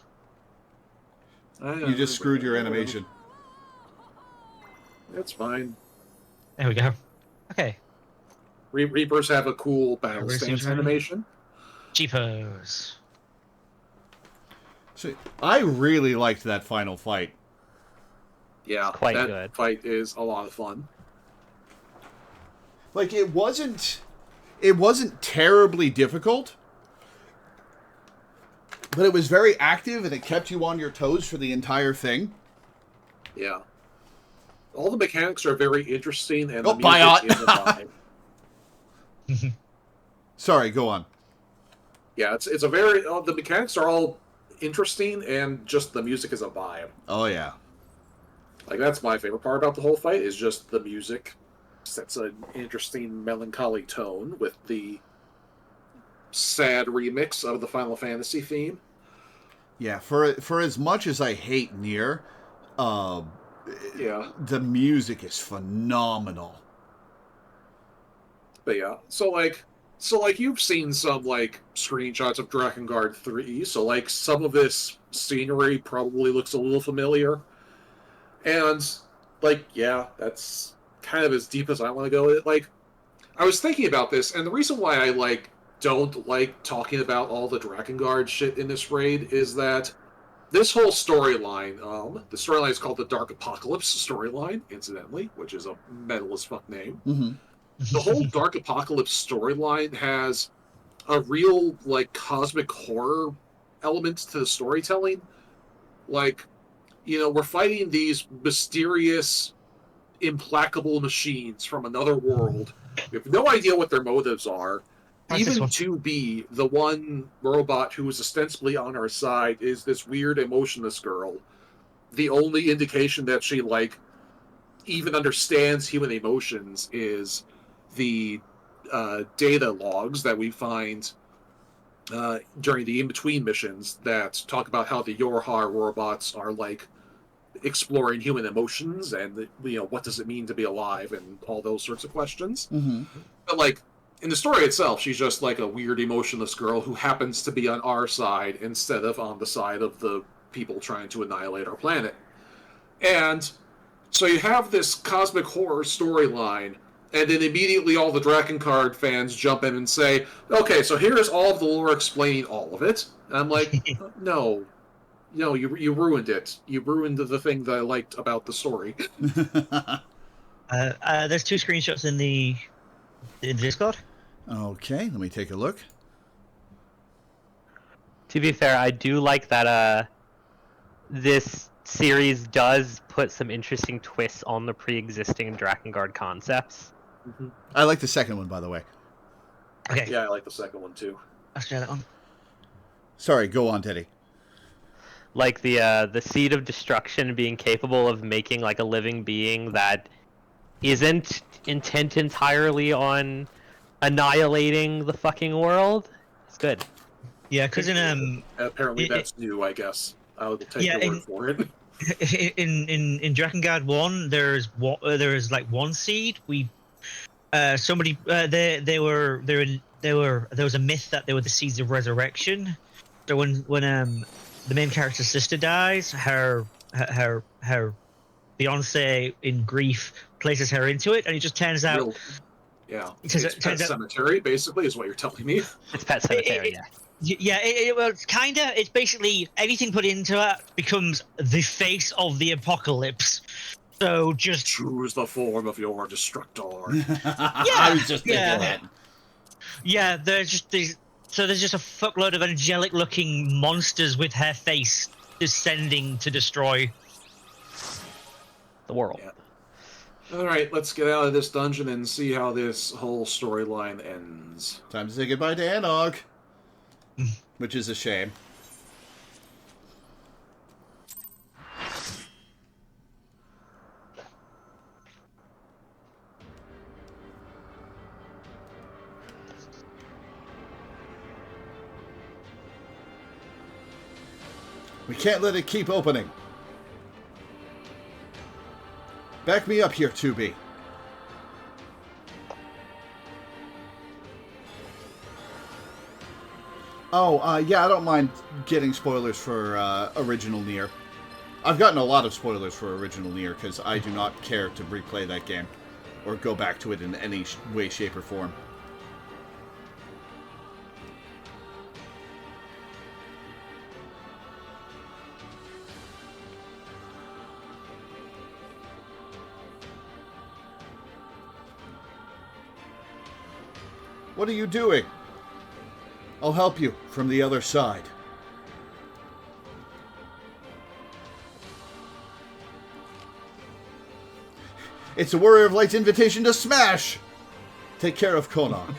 You just screwed your animation. That's fine. There we go. Okay. Reapers have a cool battle Reapers stance seems ready. animation. Cheapos. So, I really liked that final fight. Yeah, Quite that good. fight is a lot of fun. Like, it wasn't terribly difficult, but it was very active and it kept you on your toes for the entire thing. Yeah. All the mechanics are very interesting, and Oh, the music Biot. is a vibe. Sorry, go on. Yeah, it's a very... the mechanics are all interesting, and just the music is a vibe. Oh, yeah. Like, that's my favorite part about the whole fight, is just the music. Sets an interesting, melancholy tone with the sad remix of the Final Fantasy theme. Yeah, for as much as I hate Nier, Yeah. the music is phenomenal. But yeah, so like you've seen some like screenshots of Drakengard 3, so like some of this scenery probably looks a little familiar. And like, yeah, that's kind of as deep as I want to go with it. Like, I was thinking about this, and the reason why I don't like talking about all the Drakengard shit in this raid is that this whole storyline, the storyline is called the Dark Apocalypse storyline, incidentally, which is a metal as fuck name. Mm-hmm. The whole Dark Apocalypse storyline has a real cosmic horror element to the storytelling. We're fighting these mysterious, implacable machines from another world. We have no idea what their motives are. Even 2B, the one robot who is ostensibly on our side, is this weird emotionless girl. The only indication that she even understands human emotions is the data logs that we find during the in-between missions that talk about how the Yorhar robots are exploring human emotions and what does it mean to be alive and all those sorts of questions. Mm-hmm. But in the story itself, she's just a weird emotionless girl who happens to be on our side instead of on the side of the people trying to annihilate our planet. And so you have this cosmic horror storyline, and then immediately all the Drakengard fans jump in and say, okay, so here's all of the lore explaining all of it. And I'm like, no, you ruined it. You ruined the thing that I liked about the story. There's 2 screenshots in the Discord. Okay, let me take a look. To be fair, I do like that this series does put some interesting twists on the pre-existing Drakengard concepts. Mm-hmm. I like the second one, by the way. Okay. Yeah, I like the second one too. Let's try that one. Sorry, go on, Teddy. Like the seed of destruction being capable of making a living being that isn't intent entirely on annihilating the fucking world. It's good. Yeah, because apparently that's new, I guess. I'll take your word for it. In Drakengard 1, there is one seed. There was a myth that they were the seeds of resurrection. So when the main character's sister dies, her fiance in grief places her into it, and it just turns out. It's Pet Cemetery, basically, is what you're telling me. It's Pet Cemetery, yeah. It's basically anything put into it becomes the face of the apocalypse. So just choose the form of your destructor. I was just thinking that. Yeah, there's just these. So there's just a fuckload of angelic-looking monsters with her face descending to destroy the world. Yeah. All right, let's get out of this dungeon and see how this whole storyline ends. Time to say goodbye to Anog. Which is a shame. We can't let it keep opening. Back me up here, 2B. Oh, yeah, I don't mind getting spoilers for original Nier. I've gotten a lot of spoilers for original Nier because I do not care to replay that game or go back to it in any way, shape, or form. What are you doing? I'll help you from the other side. It's a Warrior of Light's invitation to smash! Take care of Konak.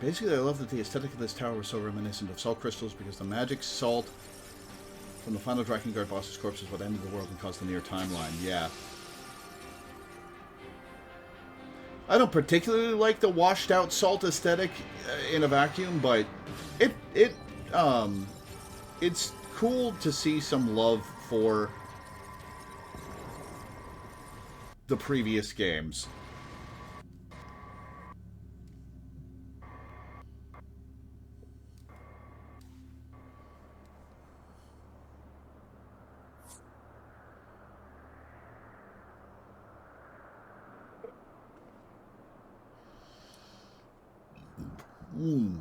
Basically, I love that the aesthetic of this tower was so reminiscent of salt crystals because the magic salt from the final Drakengard boss's corpse is what ended the world and caused the Nier timeline. Yeah. I don't particularly like the washed out salt aesthetic in a vacuum, but it's cool to see some love for the previous games.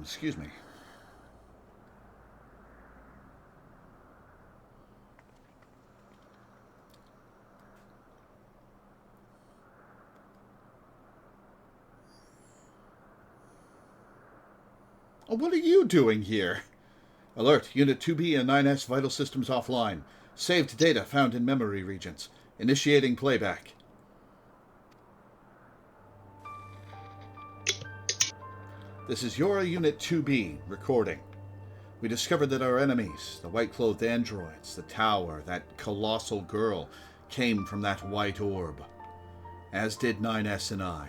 Excuse me. Oh, what are you doing here? Alert, Unit 2B and 9S vital systems offline. Saved data found in memory regions. Initiating playback. This is Yora Unit 2B, recording. We discovered that our enemies, the white-clothed androids, the tower, that colossal girl, came from that white orb. As did 9S and I.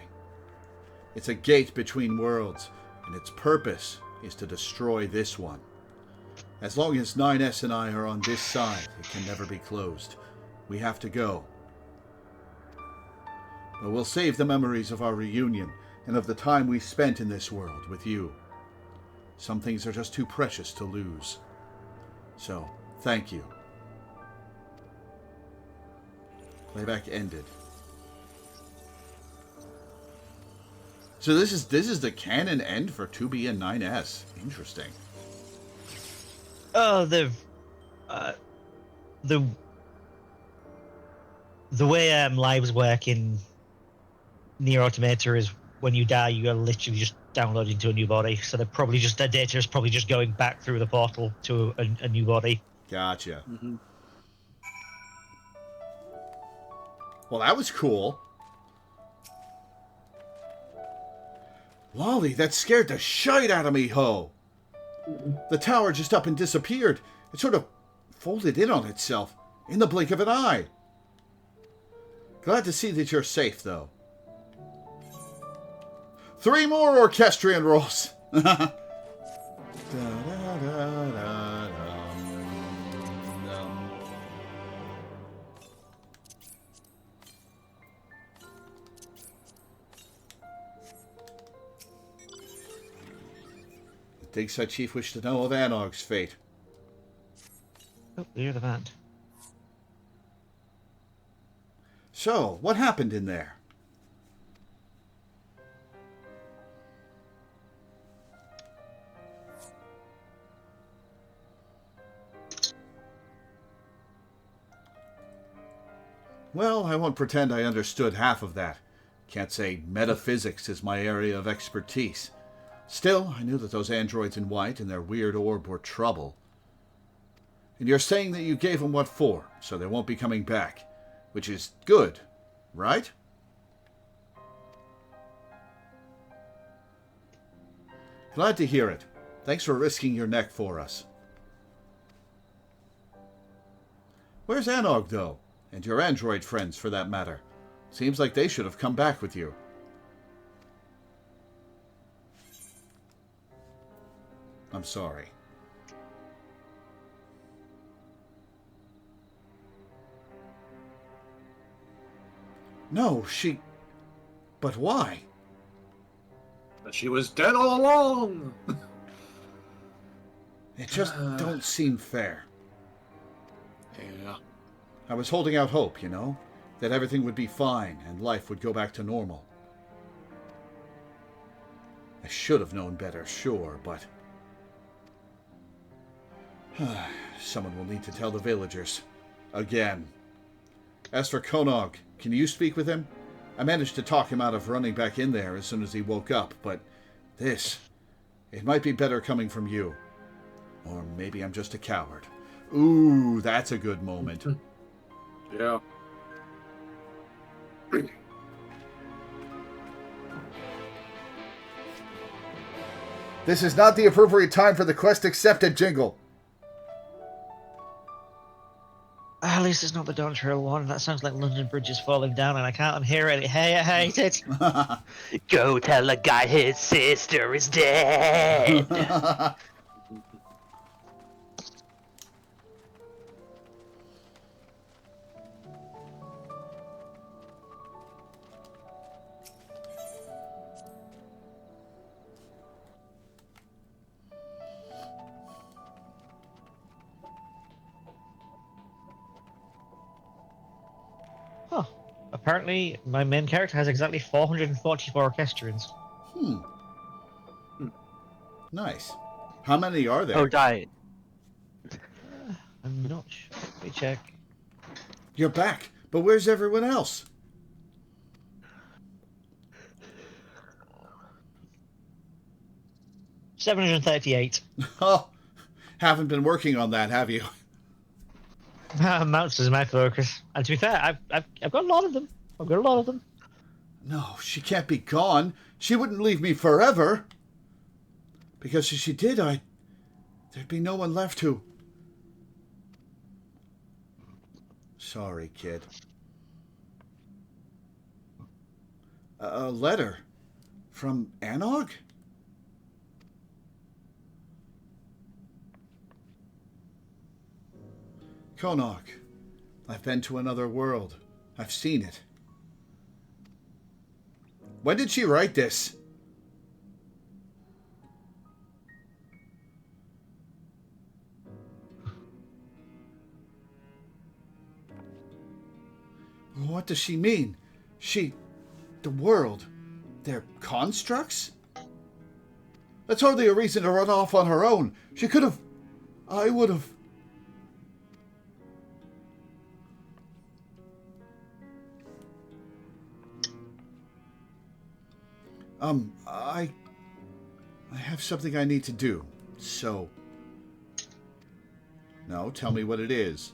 It's a gate between worlds, and its purpose is to destroy this one. As long as 9S and I are on this side, it can never be closed. We have to go. But we'll save the memories of our reunion and of the time we spent in this world with you. Some things are just too precious to lose. So, thank you. Playback ended. So this is the canon end for 2B and 9S. Interesting. Oh, the way lives work in Nier Automata is when you die, you are literally just downloaded into a new body. So they're probably just their data is probably just going back through the portal to a new body. Gotcha. Mm-hmm. Well, that was cool. Lolly, that scared the shite out of me, ho! The tower just up and disappeared. It sort of folded in on itself in the blink of an eye. Glad to see that you're safe, though. 3 more orchestrion rolls! Digside Chief wished to know of Anog's fate. Oh, you're the band. So, what happened in there? Well, I won't pretend I understood half of that. Can't say metaphysics is my area of expertise. Still, I knew that those androids in white and their weird orb were trouble. And you're saying that you gave them what for, so they won't be coming back. Which is good, right? Glad to hear it. Thanks for risking your neck for us. Where's Anog, though? And your android friends, for that matter. Seems like they should have come back with you. I'm sorry. No, she... But why? But she was dead all along! It just don't seem fair. Yeah. I was holding out hope, you know? That everything would be fine and life would go back to normal. I should have known better, sure, but... Someone will need to tell the villagers. Again. As for Konog, can you speak with him? I managed to talk him out of running back in there as soon as he woke up, but this... It might be better coming from you. Or maybe I'm just a coward. Ooh, that's a good moment. Yeah. This is not the appropriate time for the quest accepted jingle. At least it's not the Dawn Trail one. That sounds like London Bridge is falling down and I can't hear it. Hey, I hate it. Go tell a guy his sister is dead. Oh, apparently my main character has exactly 444 orchestrions. Nice. How many are there? Oh, die. I'm not sure. Let me check. You're back, but where's everyone else? $738. Oh, haven't been working on that, have you? Mounts is my focus. And to be fair, I've got a lot of them. I've got a lot of them. No, she can't be gone. She wouldn't leave me forever. Because if she did, there'd be no one left to... Sorry, kid. A letter from Anog? Konog, I've been to another world. I've seen it. When did she write this? What does she mean? The world, they're constructs? That's hardly a reason to run off on her own. She could have... I would have... I have something I need to do, so... No, tell me what it is.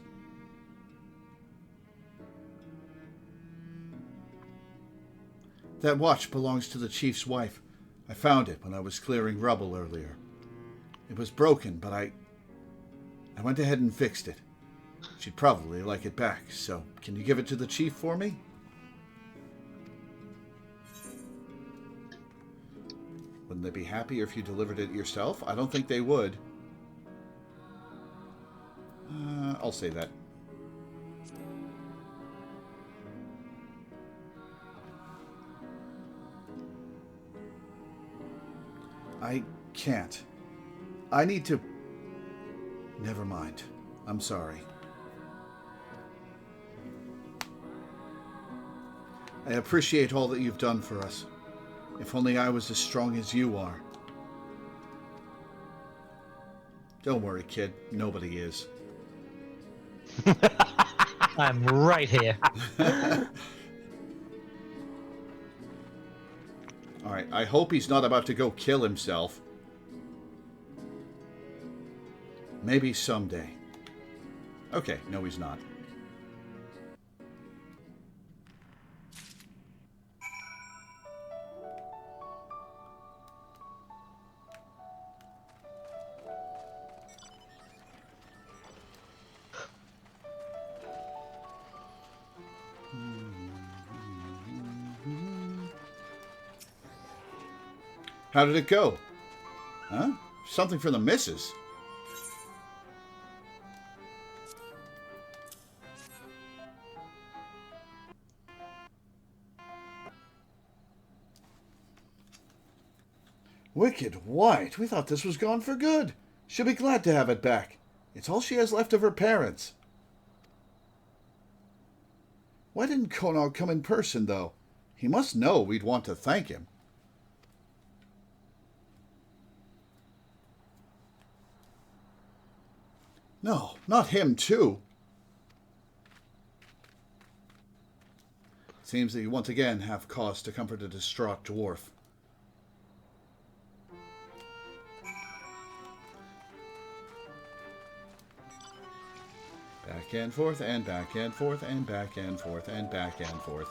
That watch belongs to the chief's wife. I found it when I was clearing rubble earlier. It was broken, but I went ahead and fixed it. She'd probably like it back, so can you give it to the chief for me? Wouldn't they be happier if you delivered it yourself? I don't think they would. I'll say that. I can't. I need to... Never mind. I'm sorry. I appreciate all that you've done for us. If only I was as strong as you are. Don't worry, kid. Nobody is. I'm right here. Alright, I hope he's not about to go kill himself. Maybe someday. Okay, no he's not. How did it go? Huh? Something for the missus. Wicked White. We thought this was gone for good. She'll be glad to have it back. It's all she has left of her parents. Why didn't Konog come in person, though? He must know we'd want to thank him. No, not him, too. Seems that you once again have cause to comfort a distraught dwarf. Back and forth, and back and forth, and back and forth, and back and forth.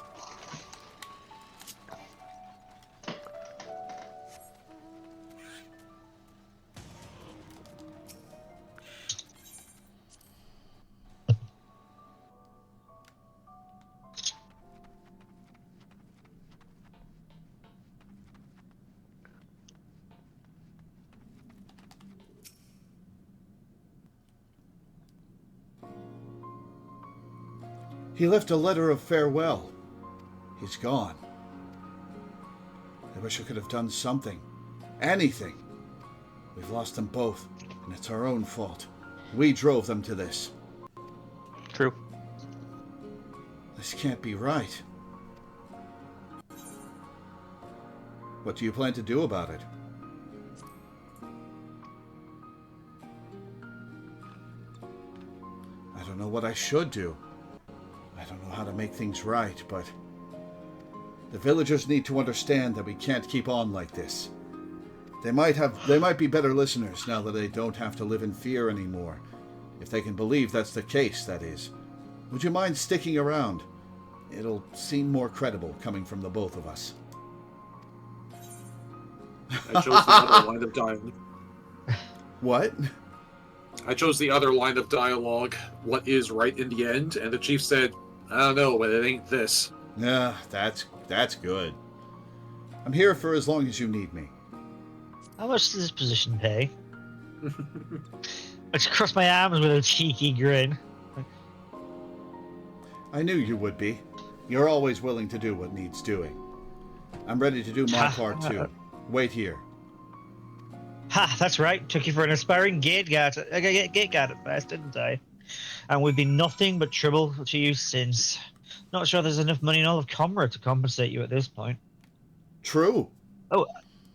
He left a letter of farewell. He's gone. I wish I could have done something. Anything. We've lost them both, and it's our own fault. We drove them to this. True. This can't be right. What do you plan to do about it? don't know what I should do. I don't know how to make things right, but the villagers need to understand that we can't keep on like this. They might be better listeners now that they don't have to live in fear anymore. If they can believe that's the case, that is. Would you mind sticking around? It'll seem more credible coming from the both of us. I chose the other line of dialogue. What? I chose the other line of dialogue, what is right in the end, and the chief said, I don't know, but it ain't this. Yeah, that's good. I'm here for as long as you need me. How much does this position pay? I just crossed my arms with a cheeky grin. I knew you would be. You're always willing to do what needs doing. I'm ready to do my part too. Wait here. Ha, that's right. Took you for an aspiring gate guard at first, didn't I? And we've been nothing but trouble to you since. Not sure there's enough money in all of Comrade to compensate you at this point. True. Oh,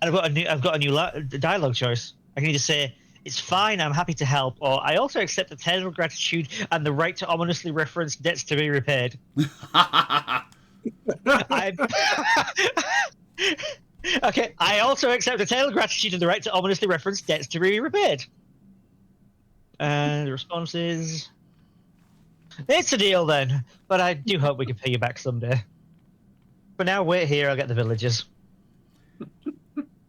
and I've got a new dialogue choice. I can either say, "It's fine, I'm happy to help," or "I also accept the eternal gratitude and the right to ominously reference debts to be repaid." Okay, I also accept eternal gratitude and the right to ominously reference debts to be repaid. And the response is, "It's a deal then, but I do hope we can pay you back someday. For now, wait here, I'll get the villagers."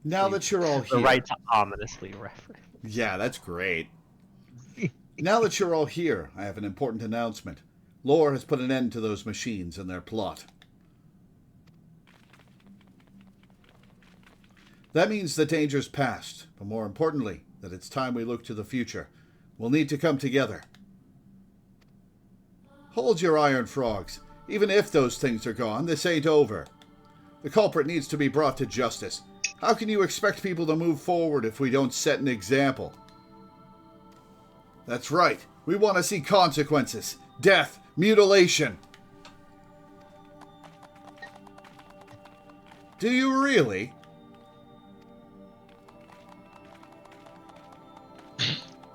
Now that you're all here... The right to ominously reference. Yeah, that's great. Now that you're all here, I have an important announcement. Lore has put an end to those machines and their plot. That means the danger's past, but more importantly, that it's time we look to the future. We'll need to come together. Hold your iron frogs. Even if those things are gone, this ain't over. The culprit needs to be brought to justice. How can you expect people to move forward if we don't set an example? That's right. We want to see consequences. Death. Mutilation. Do you really?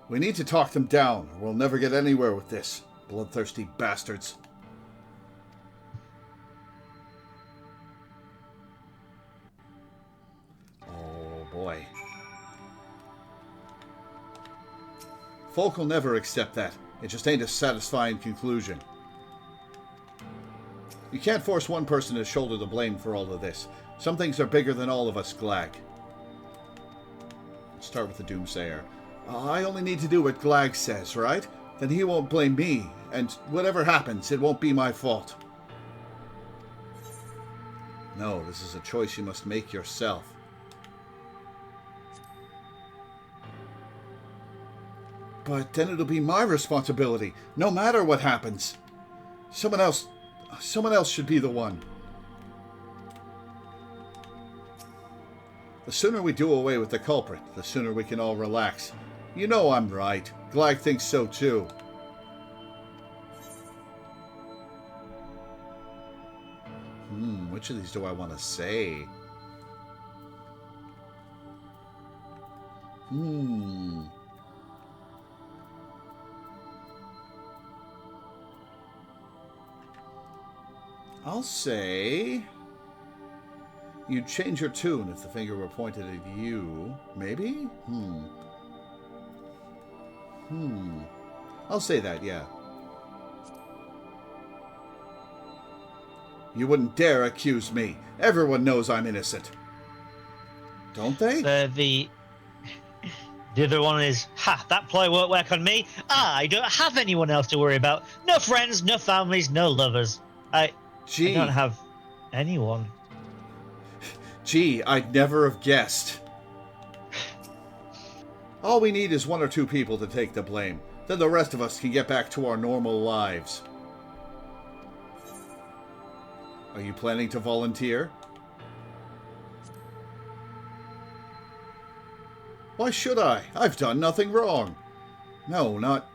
We need to talk them down, or we'll never get anywhere with this. Bloodthirsty bastards. Oh, boy. Folk will never accept that. It just ain't a satisfying conclusion. You can't force one person to shoulder the blame for all of this. Some things are bigger than all of us, Glag. Let's start with the Doomsayer. I only need to do what Glag says, right? Then he won't blame me, and whatever happens, it won't be my fault. No, this is a choice you must make yourself. But then it'll be my responsibility, no matter what happens. Someone else should be the one. The sooner we do away with the culprit, the sooner we can all relax. You know I'm right. Glag thinks so too. Which of these do I want to say? I'll say... You'd change your tune if the finger were pointed at you. Maybe? I'll say that, yeah. You wouldn't dare accuse me. Everyone knows I'm innocent. Don't they? The other one is, that ploy won't work on me. I don't have anyone else to worry about. No friends, no families, no lovers. I don't have anyone. Gee, I'd never have guessed. All we need is one or two people to take the blame. Then the rest of us can get back to our normal lives. Are you planning to volunteer? Why should I? I've done nothing wrong. No, not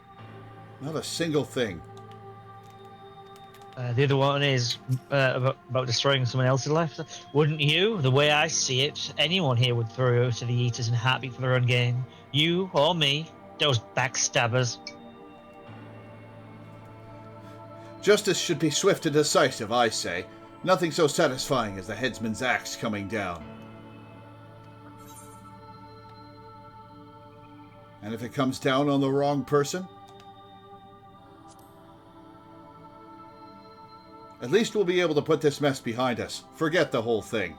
a single thing. The other one is about destroying someone else's life. Wouldn't you? The way I see it, anyone here would throw to the eaters in a heartbeat for their own gain. You or me, those backstabbers. Justice should be swift and decisive, I say. Nothing so satisfying as the headsman's axe coming down. And if it comes down on the wrong person? At least we'll be able to put this mess behind us. Forget the whole thing.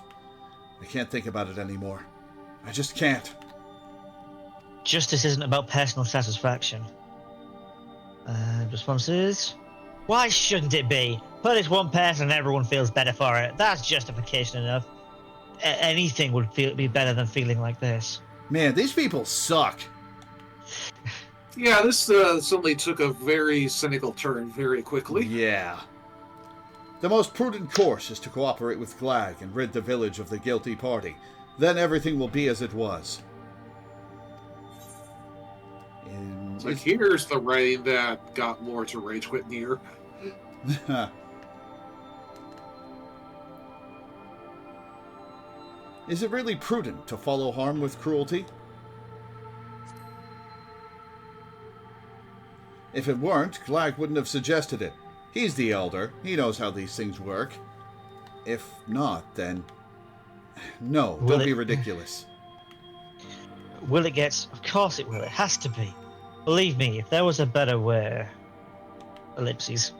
I can't think about it anymore. I just can't. Justice isn't about personal satisfaction. Response is, why shouldn't it be? Punish one person and everyone feels better for it. That's justification enough. Anything would be better than feeling like this. Man, these people suck. Yeah, this suddenly took a very cynical turn very quickly. Yeah. The most prudent course is to cooperate with Glag and rid the village of the guilty party. Then everything will be as it was. It's like, here's the rain that got Lore to rage quit Nier. Is it really prudent to follow harm with cruelty? If it weren't, Glag wouldn't have suggested it. He's the elder. He knows how these things work. If not, then... No, don't be ridiculous. Will it get... Of course it will. It has to be. Believe me, if there was a better way... Ellipses.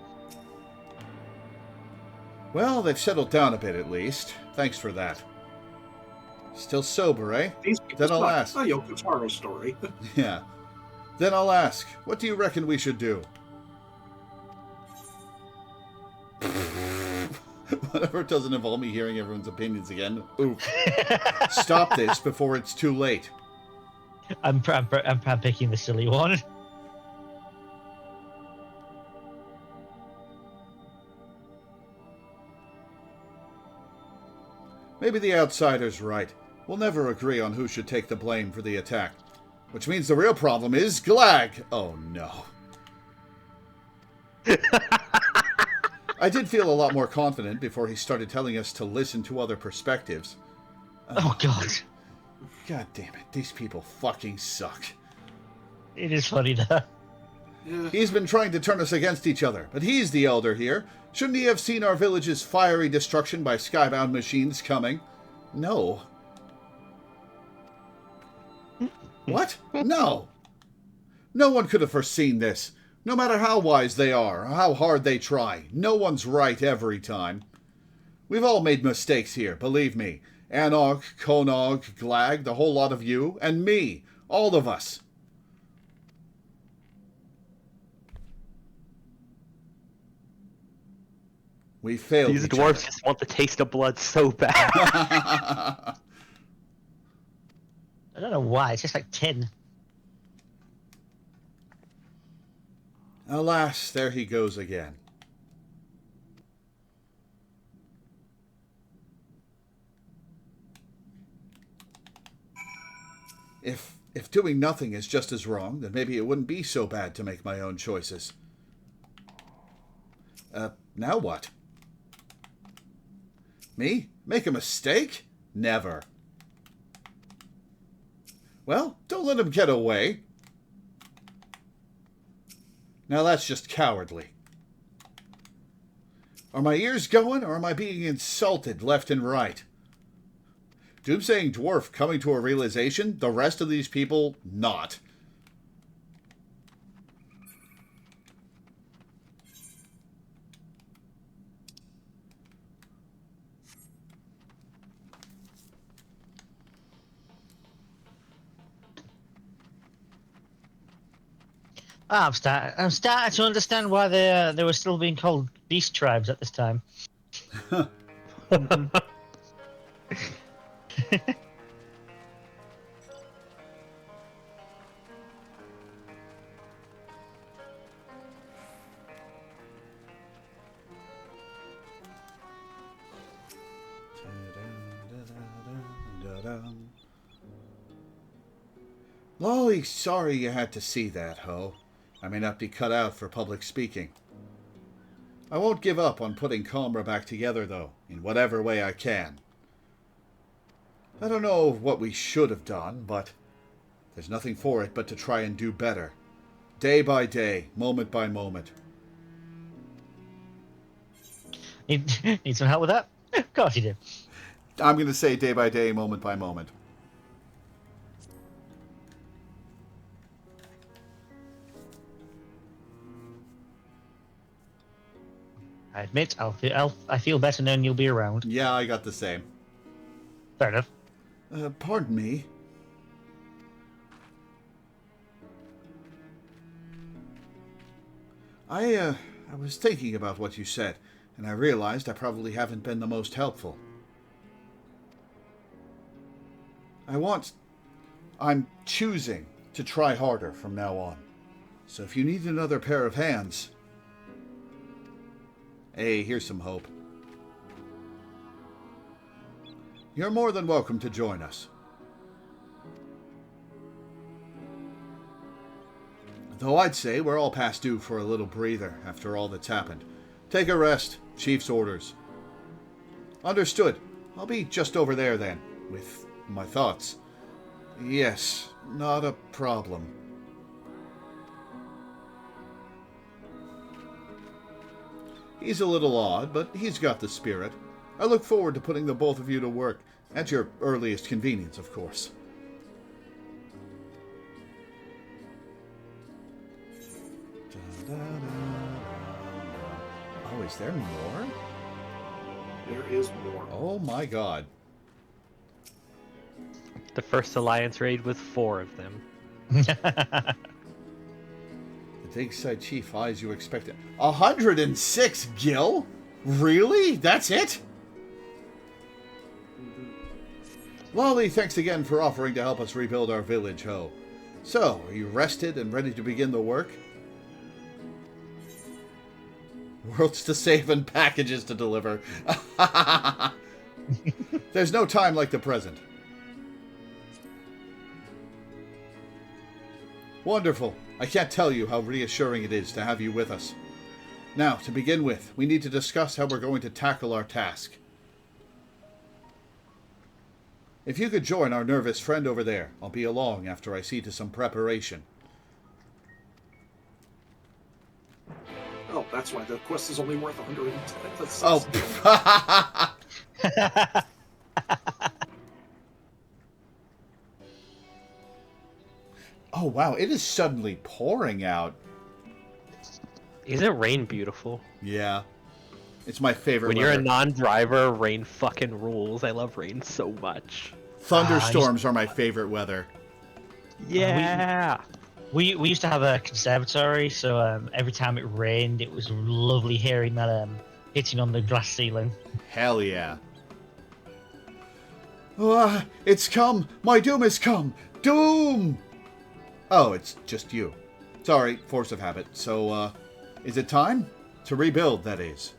Well, they've settled down a bit at least. Thanks for that. Still sober, eh? Then I'll ask. A Yoko Taro story. Yeah. Then I'll ask, what do you reckon we should do? Whatever doesn't involve me hearing everyone's opinions again. Oof. Stop this before it's too late. I'm picking the silly one. Maybe the outsider's right. We'll never agree on who should take the blame for the attack. Which means the real problem is Glag. Oh no. I did feel a lot more confident before he started telling us to listen to other perspectives. Oh god. God damn it, these people fucking suck. It is funny though. Yeah. He's been trying to turn us against each other, but he's the elder here. Shouldn't he have seen our village's fiery destruction by skybound machines coming? No. What? No. No one could have foreseen this. No matter how wise they are, or how hard they try, no one's right every time. We've all made mistakes here, believe me. Anog, Konog, Glag, the whole lot of you, and me. All of us. We failed. These dwarves just want the taste of blood so bad. I don't know why, it's just like 10. Alas, there he goes again. If doing nothing is just as wrong, then maybe it wouldn't be so bad to make my own choices. Now what? Me? Make a mistake? Never. Well, don't let him get away. Now that's just cowardly. Are my ears going, or am I being insulted left and right? Doomsaying dwarf coming to a realization, the rest of these people not. I'm starting to understand why they were still being called beast tribes at this time. Lolly, sorry you had to see that, Ho. I may not be cut out for public speaking. I won't give up on putting Comra back together, though, in whatever way I can. I don't know what we should have done, but there's nothing for it but to try and do better. Day by day, moment by moment. Need some help with that? Of course you do. I'm going to say day by day, moment by moment. I admit, I feel better knowing you'll be around. Yeah, I got the same. Fair enough. Pardon me. I was thinking about what you said, and I realized I probably haven't been the most helpful. I'm choosing to try harder from now on. So if you need another pair of hands, hey, here's some hope. You're more than welcome to join us. Though I'd say we're all past due for a little breather after all that's happened. Take a rest. Chief's orders. Understood. I'll be just over there then, with my thoughts. Yes, not a problem. He's a little odd, but he's got the spirit. I look forward to putting the both of you to work, at your earliest convenience, of course. Oh, is there more? There is more. Oh my god. The first Alliance raid with 4 of them. The Dig-side Chief eyes you expected. 106 gil? Really? That's it? Lolly, thanks again for offering to help us rebuild our village, Ho. So, are you rested and ready to begin the work? Worlds to save and packages to deliver. There's no time like the present. Wonderful. I can't tell you how reassuring it is to have you with us. Now, to begin with, we need to discuss how we're going to tackle our task. If you could join our nervous friend over there, I'll be along after I see to some preparation. Oh, that's why the quest is only worth 110. That's Oh, wow. It is suddenly pouring out. Isn't rain beautiful? Yeah. It's my favorite When weather. you're a non-driver, rain fucking rules. I love rain so much. Thunderstorms are my favorite weather. Yeah. We used to have a conservatory, so every time it rained, it was lovely hearing that hitting on the glass ceiling. Hell yeah. It's come! My doom has come! Doom! Oh, it's just you. Sorry, force of habit. So, is it time? To rebuild, that is.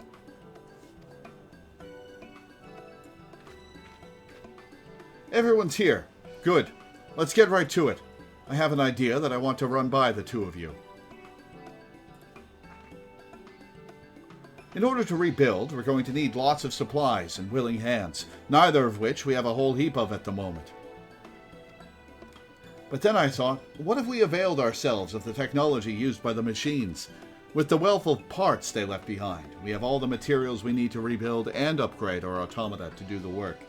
Everyone's here. Good. Let's get right to it. I have an idea that I want to run by the two of you. In order to rebuild, we're going to need lots of supplies and willing hands, neither of which we have a whole heap of at the moment. But then I thought, what if we availed ourselves of the technology used by the machines? With the wealth of parts they left behind, we have all the materials we need to rebuild and upgrade our automata to do the work.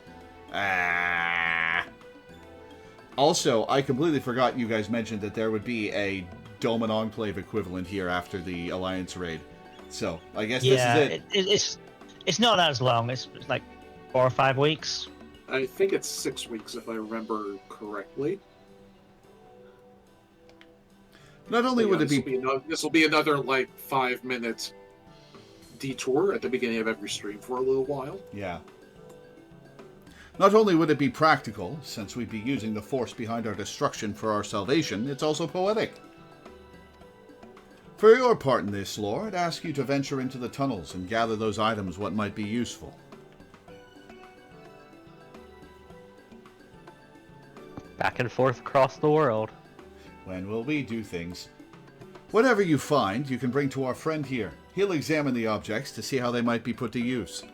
Also, I completely forgot you guys mentioned that there would be a Dome and Enclave equivalent here after the Alliance raid. So, I guess this is it. It's not as long. It's like 4 or 5 weeks. I think it's 6 weeks if I remember correctly. Not only would it be... This will be another, like, 5-minute detour at the beginning of every stream for a little while. Yeah. Not only would it be practical, since we'd be using the force behind our destruction for our salvation, it's also poetic. For your part in this lore, I'd ask you to venture into the tunnels and gather those items what might be useful. Back and forth across the world. When will we do things? Whatever you find, you can bring to our friend here. He'll examine the objects to see how they might be put to use.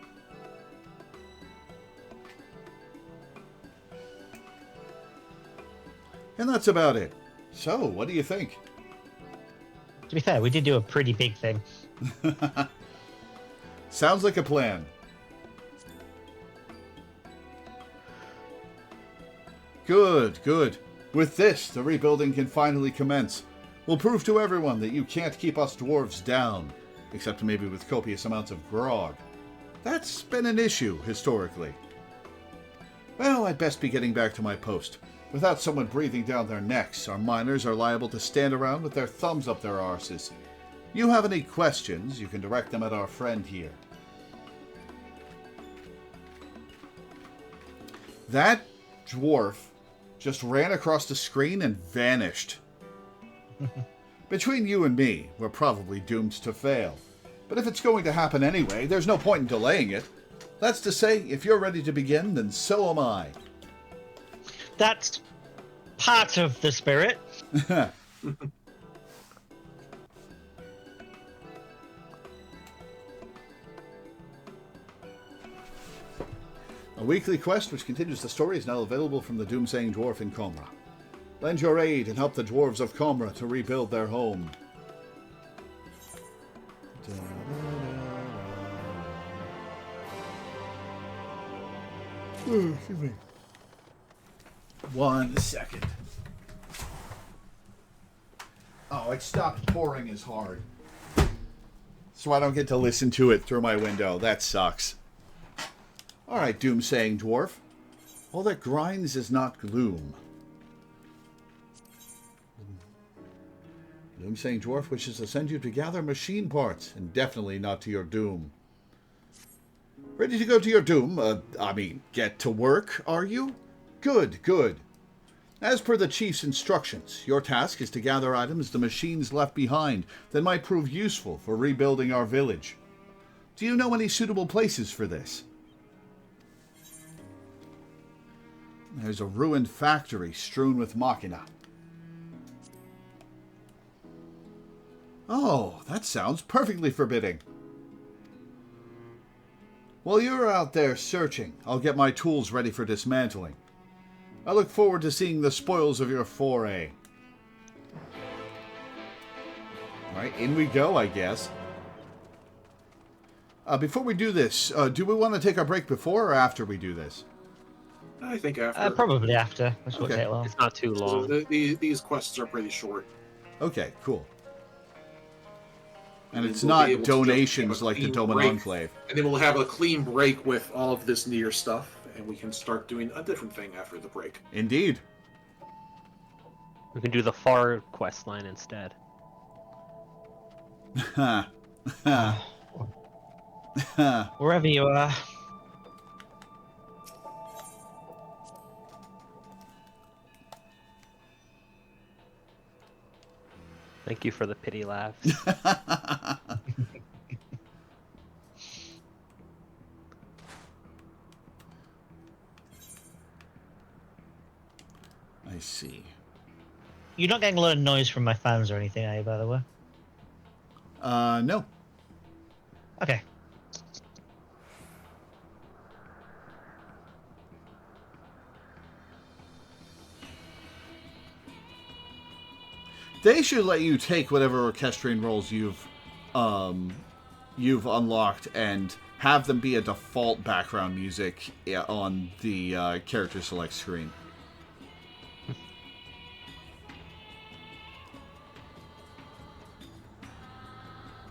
And that's about it. So, what do you think? To be fair, we did do a pretty big thing. Sounds like a plan. Good, good. With this, the rebuilding can finally commence. We'll prove to everyone that you can't keep us dwarves down, except maybe with copious amounts of grog. That's been an issue, historically. Well, I'd best be getting back to my post. Without someone breathing down their necks, our miners are liable to stand around with their thumbs up their arses. You have any questions, you can direct them at our friend here. That dwarf just ran across the screen and vanished. Between you and me, we're probably doomed to fail. But if it's going to happen anyway, there's no point in delaying it. That's to say, if you're ready to begin, then so am I. That's part of the spirit. A weekly quest which continues the story is now available from the Doomsaying Dwarf in Comra. Lend your aid and help the dwarves of Comra to rebuild their home. Excuse me. 1 second. Oh, it stopped pouring as hard. So I don't get to listen to it through my window. That sucks. Alright, Doomsaying Dwarf. All that grinds is not gloom. Doomsaying Dwarf wishes to send you to gather machine parts, and definitely not to your doom. Ready to go to your doom? Get to work, are you? Good, good. As per the Chief's instructions, your task is to gather items the machines left behind that might prove useful for rebuilding our village. Do you know any suitable places for this? There's a ruined factory strewn with machina. Oh, that sounds perfectly forbidding. While you're out there searching, I'll get my tools ready for dismantling. I look forward to seeing the spoils of your foray. Alright, in we go, I guess. Before we do this, do we want to take our break before or after we do this? I think after. Probably after. This won't Okay. take long. It's not too long. So these quests are pretty short. Okay, cool. And it's we'll be able not to just donations have a like the clean Doman break, Enclave. And then we'll have a clean break with all of this Nier stuff, and we can start doing a different thing after the break. Indeed. We can do the far quest line instead. Ha. Ha. Ha. Wherever you are. Thank you for the pity laughs. I see. You're not getting a lot of noise from my fans or anything, are you, by the way? No. Okay. They should let you take whatever orchestrion roles you've unlocked and have them be a default background music on the character select screen.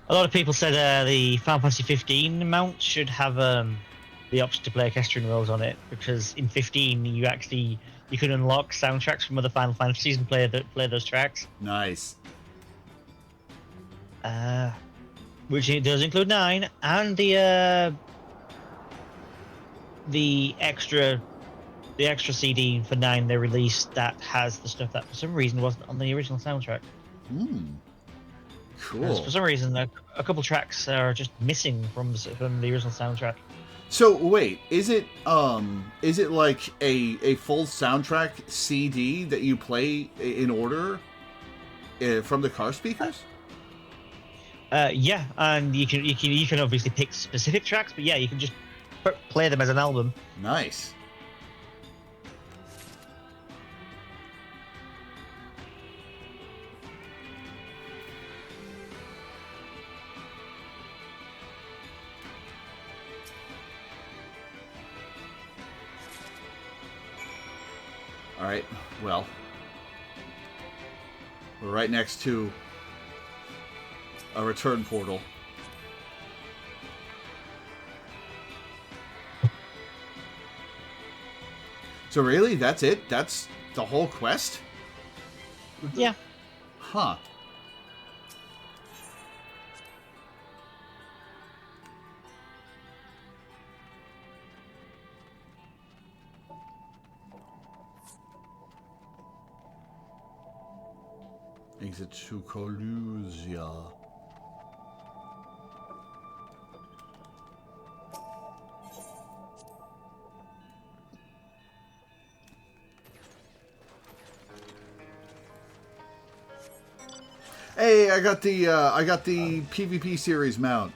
A lot of people said the Final Fantasy XV mount should have the option to play orchestrion roles on it, because in 15 you could unlock soundtracks from other Final Fantasies and play those tracks. Nice. Which it does include 9 and the extra CD for 9 they released that has the stuff that for some reason wasn't on the original soundtrack. Cool. For some reason, a couple tracks are just missing from the original soundtrack. So wait, is it like a full soundtrack CD that you play in order from the car speakers? Yeah, and you can obviously pick specific tracks, but yeah, you can just play them as an album. Nice. Alright, well. We're right next to a return portal. So really, that's it? That's the whole quest? Yeah. Huh. Exit to Colusia. Hey, I got the PvP series mount.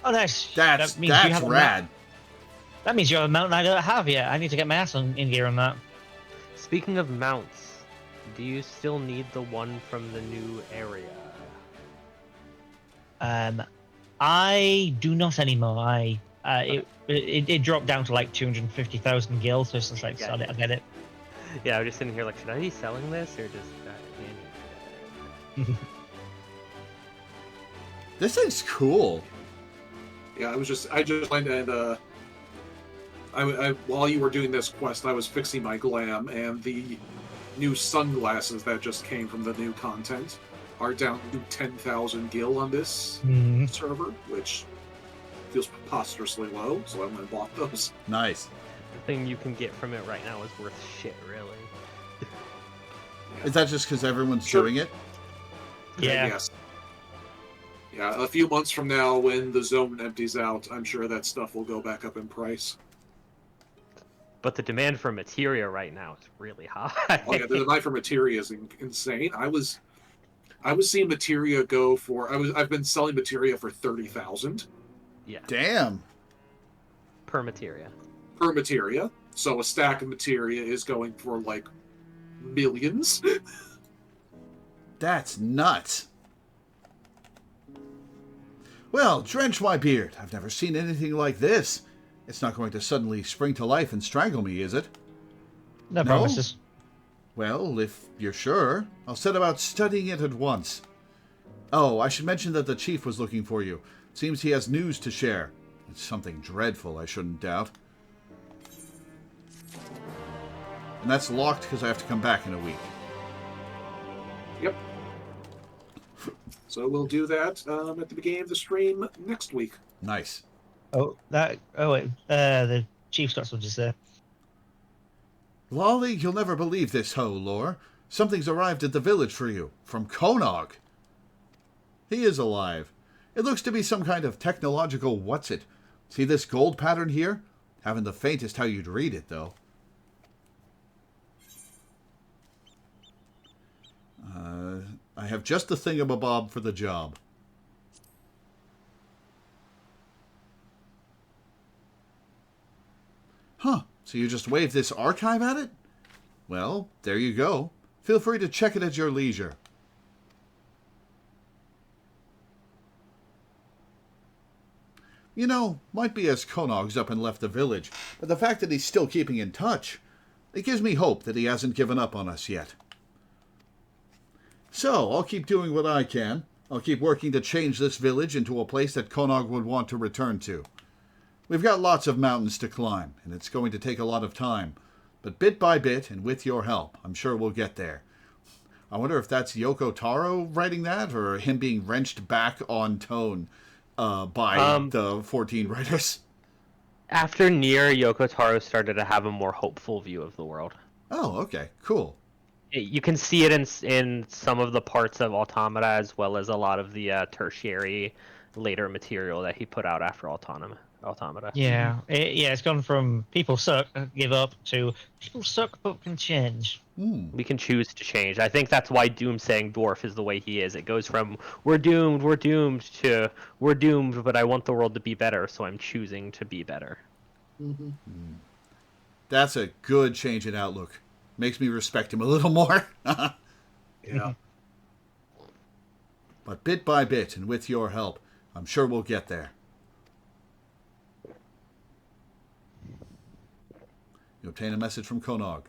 Oh, nice. That's you have a rad. That means you have a mount I don't have yet. I need to get my ass in gear on that. Speaking of mounts, do you still need the one from the new area? I do not anymore. It dropped down to like 250,000 gil, so it's just like, Yeah. I get it. Yeah, I'm just sitting here like, should I be selling this or just This thing's cool. Yeah, I just went and I while you were doing this quest, I was fixing my glam, and the new sunglasses that just came from the new content are down to 10,000 gil on this server, which feels preposterously low. So I went and bought those. Nice. The thing you can get from it right now is worth shit, really. Is that just because everyone's Sure. doing it? Yeah. Yes. Yeah, a few months from now, when the zone empties out, I'm sure that stuff will go back up in price. But the demand for materia right now is really high. Oh yeah, the demand for materia is insane. I was seeing materia go for. I've been selling materia for 30,000 Yeah, Damn. per materia. per materia. So a stack of materia is going for like millions. That's nuts. Well, drench my beard. I've never seen anything like this. It's not going to suddenly spring to life and strangle me, is it? No promises. Well, if you're sure, I'll set about studying it at once. Oh, I should mention that the chief was looking for you. Seems he has news to share. It's something dreadful, I shouldn't doubt. And that's locked because I have to come back in a week. Yep. So we'll do that at the beginning of the stream next week. Nice. The chief's got something to say. Lolly, you'll never believe this, Ho, Lore. Something's arrived at the village for you, from Konog. He is alive. It looks to be some kind of technological what's-it. See this gold pattern here? Haven't the faintest how you'd read it, though. I have just the thingamabob for the job. Huh, so you just wave this archive at it? Well, there you go. Feel free to check it at your leisure. You know, might be as Konog's up and left the village, but the fact that he's still keeping in touch, it gives me hope that he hasn't given up on us yet. So, I'll keep doing what I can. I'll keep working to change this village into a place that Konog would want to return to. We've got lots of mountains to climb, and it's going to take a lot of time. But bit by bit, and with your help, I'm sure we'll get there. I wonder if that's Yoko Taro writing that, or him being wrenched back on tone by the 14 writers. After Nier, Yoko Taro started to have a more hopeful view of the world. Oh, okay, cool. You can see it in some of the parts of Automata, as well as a lot of the tertiary later material that he put out after Automata. Yeah, it's gone from people suck, give up, to people suck but can change. We can choose to change. I think that's why Doom saying dwarf is the way he is. It goes from we're doomed to we're doomed, but I want the world to be better, so I'm choosing to be better. Mm-hmm. That's a good change in outlook. Makes me respect him a little more. Yeah. But bit by bit, and with your help, I'm sure we'll get there. You obtain a message from Konog.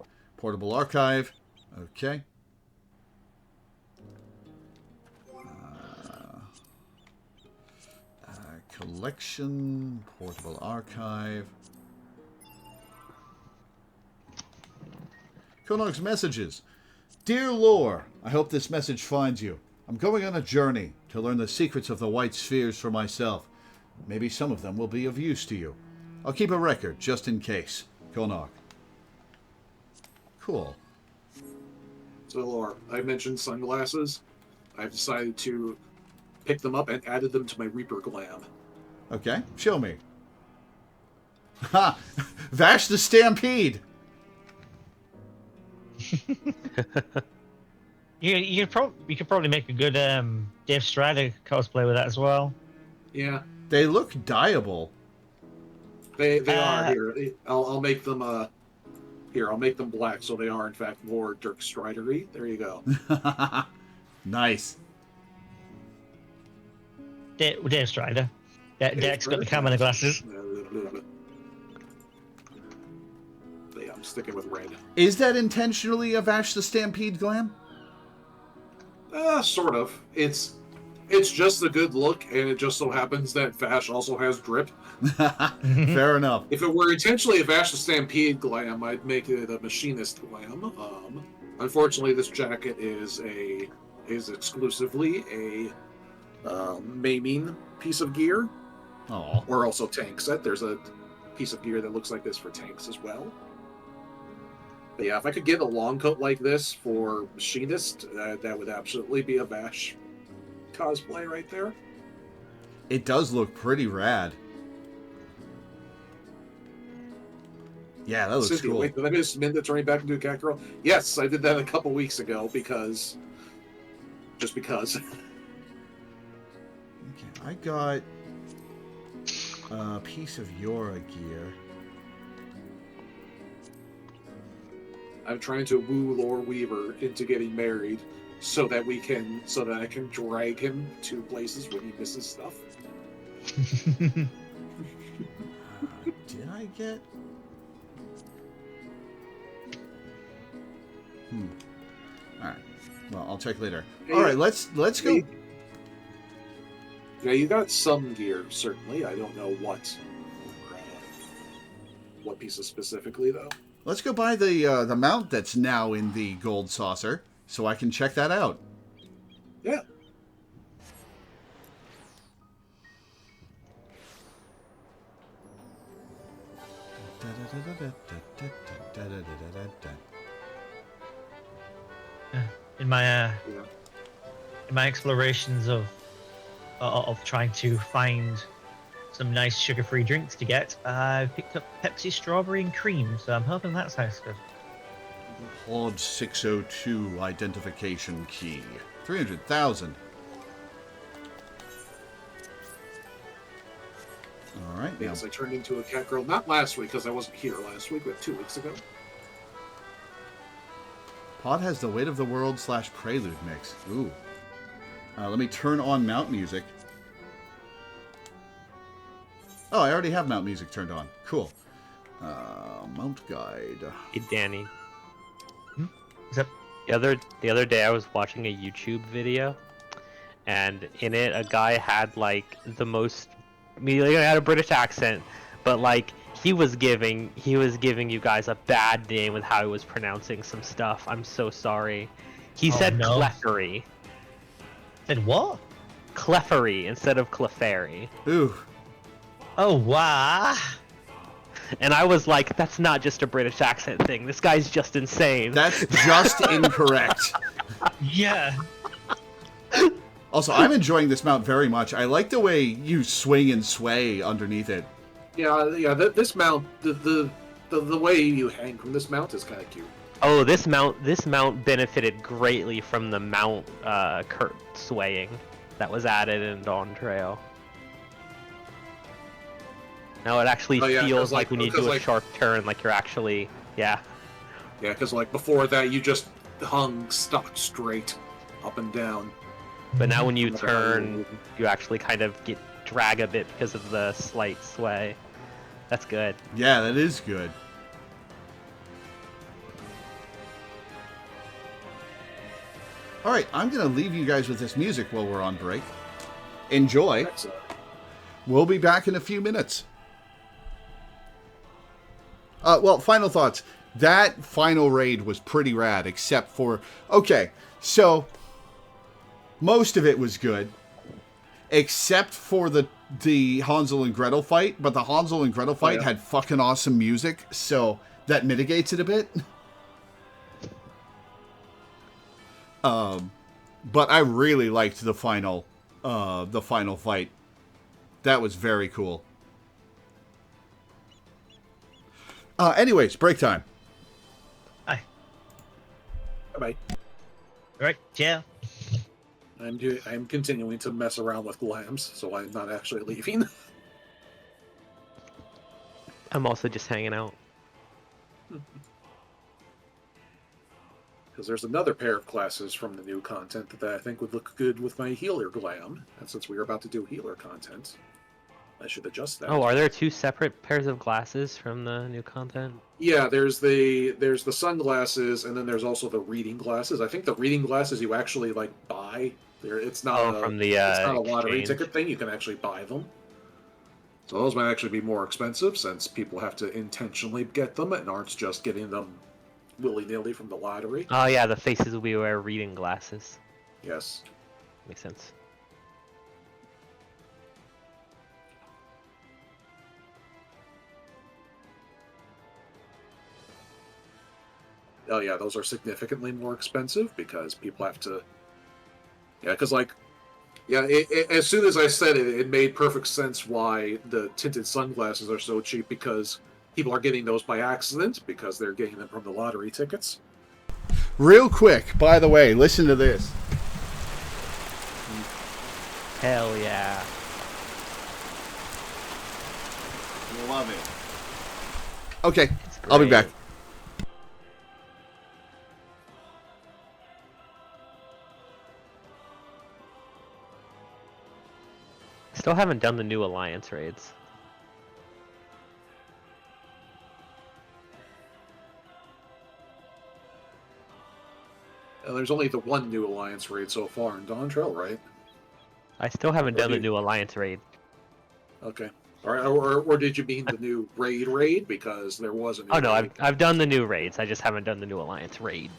portable archive. Okay. Collection, portable archive. Konog's messages. Dear Lore, I hope this message finds you. I'm going on a journey to learn the secrets of the White Spheres for myself. Maybe some of them will be of use to you. I'll keep a record, just in case. Konog. Cool. So, Laura, I mentioned sunglasses. I've decided to pick them up and added them to my Reaper glam. Okay, show me. Ha! Vash the Stampede! You could probably make a good Dave Strider cosplay with that as well. Yeah, They look dyeable. they are here. I'll make them here. I'll make them black, so they are in fact more Dirk Strider-y. There you go. Nice. Dave Strider. Dex got the camera glasses. Yeah, I'm sticking with red. Is that intentionally a Vash the Stampede glam? Sort of. It's just a good look, and it just so happens that Vash also has drip. Fair enough. If it were intentionally a Vash the Stampede glam, I'd make it a machinist glam. Unfortunately, this jacket is exclusively a maiming piece of gear, Oh, or also tank set. There's a piece of gear that looks like this for tanks as well. But yeah, if I could get a long coat like this for machinist, that would absolutely be a Vash cosplay right there. it does look pretty rad. Yeah, that looks Cynthia, cool. wait, did I miss Minda turning back into a cat girl? Yes, I did that a couple weeks ago because... just because. Okay, I got a piece of Yora gear. I'm trying to woo Loreweaver into getting married so that I can drag him to places when he misses stuff. Did I get? All right. Well, I'll check later. Hey, All right, let's go. Yeah, you got some gear, certainly. I don't know what pieces specifically, though. Let's go buy the mount that's now in the gold saucer, so I can check that out. Yeah. In my Yeah. in my explorations of trying to find some nice sugar-free drinks to get, I picked up Pepsi Strawberry and Cream, so I'm hoping that sounds good. Pod 602 identification key. 300,000. All right. Now, Yes, I turned into a cat girl. Not last week, because I wasn't here last week, but 2 weeks ago. Pod has the weight of the world / prelude mix. Ooh. Let me turn on mount music. Oh, I already have mount music turned on. Cool. Mount guide. Hey, Danny. Is that The other day I was watching a YouTube video, and in it a guy had like the most, I mean, he had a British accent, but like he was giving you guys a bad name with how he was pronouncing some stuff. I'm so sorry. He said no. Clefairy. said what? Clefairy instead of Clefairy. Ooh. Oh wow! And I was like, that's not just a British accent thing. This guy's just insane. That's just incorrect. Yeah. Also, I'm enjoying this mount very much. I like the way you swing and sway underneath it. Yeah. This mount, the way you hang from this mount is kind of cute. Oh, this mount benefited greatly from the mount Kurt swaying that was added in Dawn Trail. Now it actually feels like when you do a sharp turn, like you're actually, yeah. Yeah, because like before that, you just hung stock straight, up and down. But now when you turn, you actually kind of drag a bit because of the slight sway. That's good. Yeah, that is good. All right, I'm going to leave you guys with this music while we're on break. Enjoy. Excellent. We'll be back in a few minutes. Well, final thoughts. That final raid was pretty rad, except for... Okay, so most of it was good, except for the Hansel and Gretel fight. But the Hansel and Gretel fight had fucking awesome music, so that mitigates it a bit. But I really liked the final fight. That was very cool. Anyways, break time. Hi. Bye. All right, yeah. I'm continuing to mess around with glams, so I'm not actually leaving. I'm also just hanging out. Because there's another pair of classes from the new content that I think would look good with my healer glam. And since we are about to do healer content, I should adjust that. Oh, are there two separate pairs of glasses from the new content? Yeah, there's the sunglasses, and then there's also the reading glasses. I think the reading glasses you actually like buy. It's not from the it's not a lottery exchange. ticket thing. You can actually buy them. So those might actually be more expensive since people have to intentionally get them and aren't just getting them willy-nilly from the lottery. Oh yeah, the faces will be wear reading glasses. Yes. Makes sense. Oh yeah, those are significantly more expensive because people have to... Yeah, because as soon as I said it, it made perfect sense why the tinted sunglasses are so cheap, because people are getting those by accident because they're getting them from the lottery tickets. Real quick, by the way, listen to this. Hell yeah. Love it. Okay, I'll be back. Still haven't done the new Alliance raids. There's only the one new Alliance raid so far in Dawntrail, right? I still haven't done the you- new Alliance raid. Okay. Or did you mean the new raid? Because there was a new Oh no, raid. I've done the new raids. I just haven't done the new Alliance raid.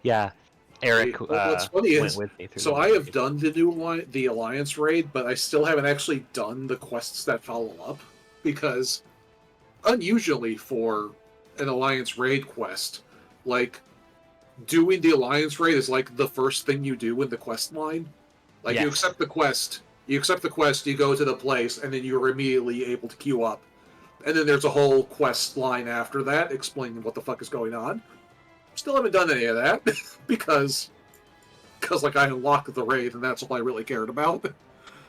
Yeah, Eric What's funny went is, with me through so the I new have raid. done the Alliance raid, but I still haven't actually done the quests that follow up, because unusually for an Alliance raid quest, like, doing the Alliance raid is like the first thing you do in the quest line. Like, you Yes. accept the quest, you go to the place, and then you're immediately able to queue up. And then there's a whole quest line after that explaining what the fuck is going on. Still haven't done any of that because like I unlocked the raid and that's all I really cared about.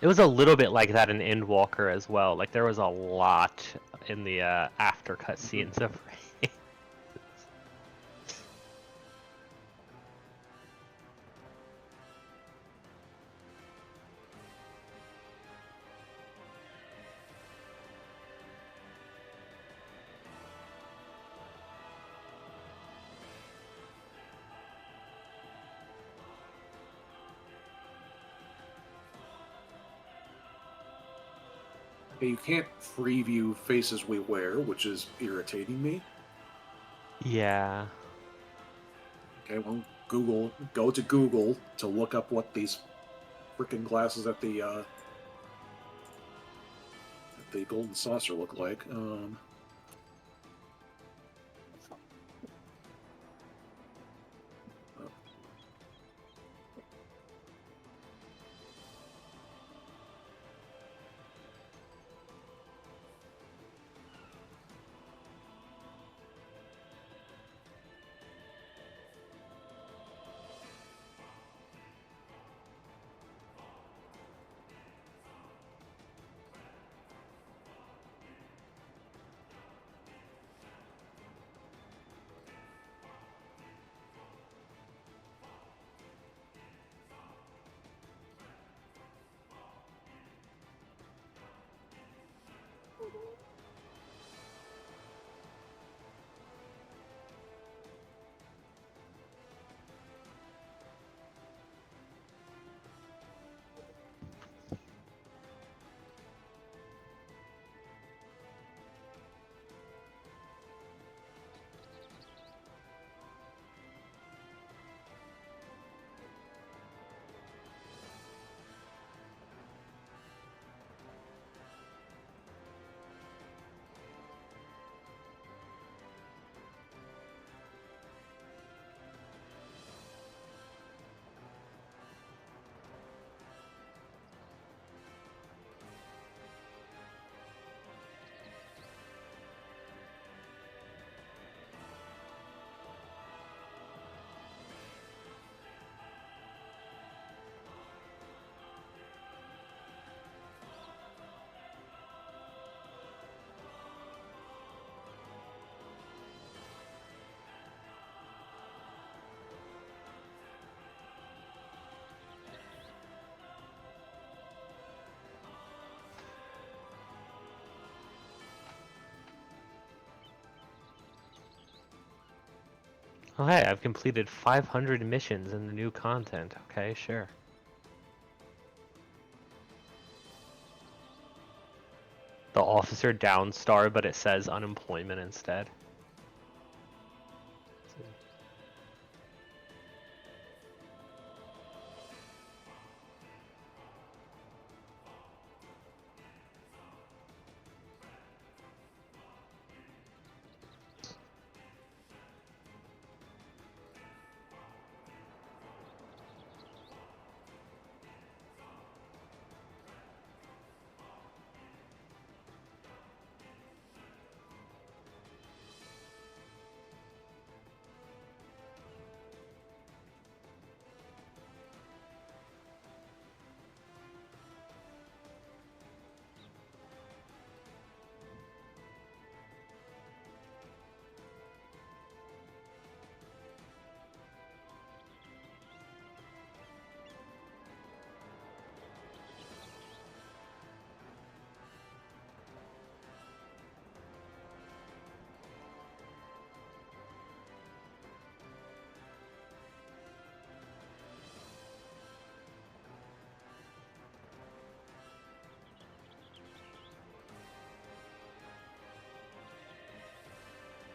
It was a little bit like that in Endwalker as well. Like there was a lot in the after cutscenes of raid. You can't preview faces we wear, which is irritating me. Yeah. Okay, well, go to Google to look up what these freaking glasses at the Golden Saucer look like. Oh, hey, I've completed 500 missions in the new content. Okay, sure. The officer down star, but it says unemployment instead.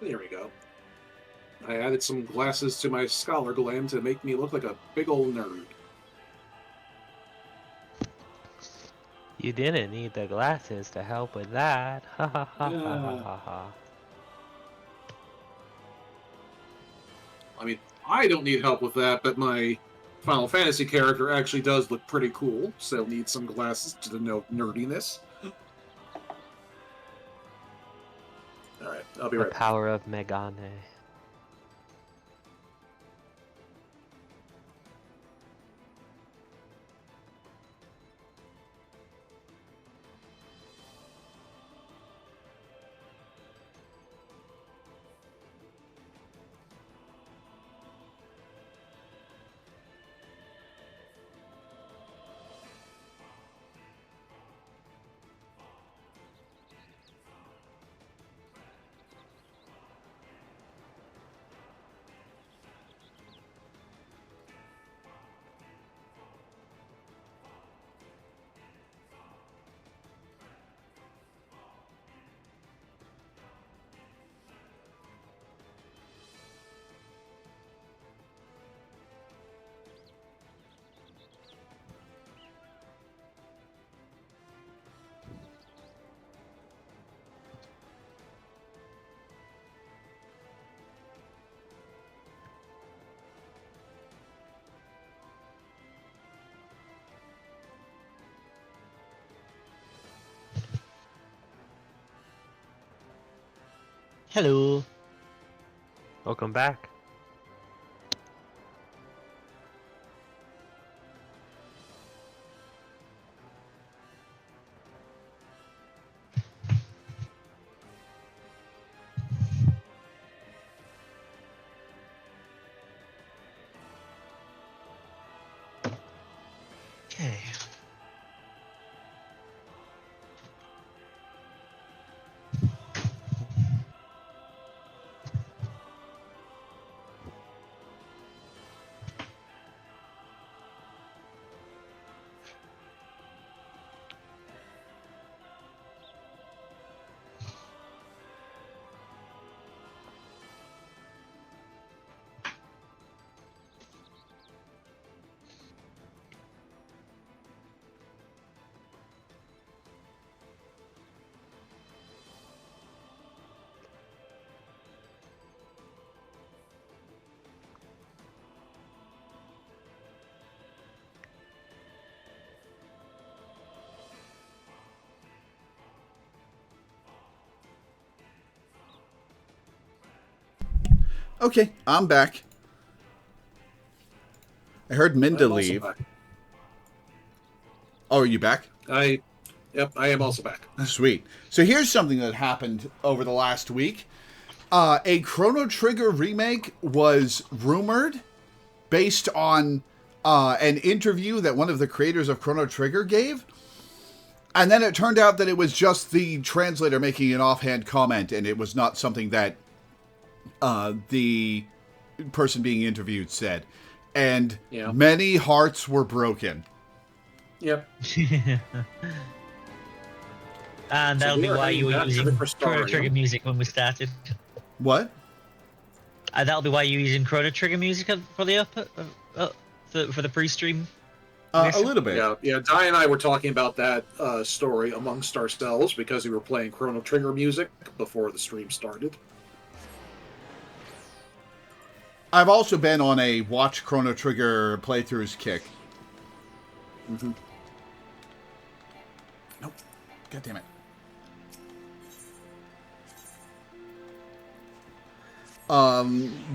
There we go. I added some glasses to my scholar gland to make me look like a big old nerd. You didn't need the glasses to help with that. Ha ha ha ha ha ha ha. I mean, I don't need help with that, but my Final Fantasy character actually does look pretty cool, so need some glasses to denote nerdiness. Alright, I'll be The right back. power of Megane. Hello. Welcome back. Okay. Okay, I'm back. I heard Minda I'm also leave. back. Oh, are you back? Yep, I am also back. Sweet. So here's something that happened over the last week. A Chrono Trigger remake was rumored based on an interview that one of the creators of Chrono Trigger gave. And then it turned out that it was just the translator making an offhand comment, and it was not something that the person being interviewed said, and Yeah. many hearts were broken. Yep. And So that'll we be are why you were heading back to using the Chrono Crystarium. Trigger music when we started. What? That'll be why you're using Chrono Trigger music for the for the pre-stream. A little bit. Yeah. Di and I were talking about that story amongst ourselves because we were playing Chrono Trigger music before the stream started. I've also been on a watch Chrono Trigger playthroughs kick. Mm-hmm. Nope. God damn it.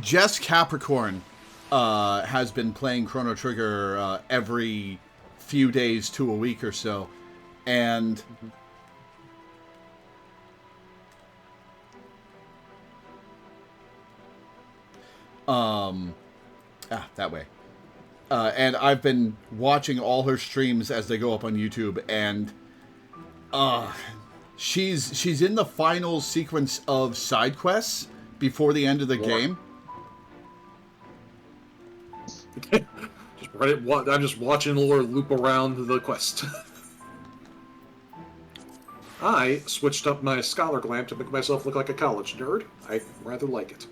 Jess Capricorn has been playing Chrono Trigger every few days to a week or so, and that way. And I've been watching all her streams as they go up on YouTube, and she's in the final sequence of side quests before the end of the game. I'm just watching Lore loop around the quest. I switched up my scholar glam to make myself look like a college nerd. I rather like it.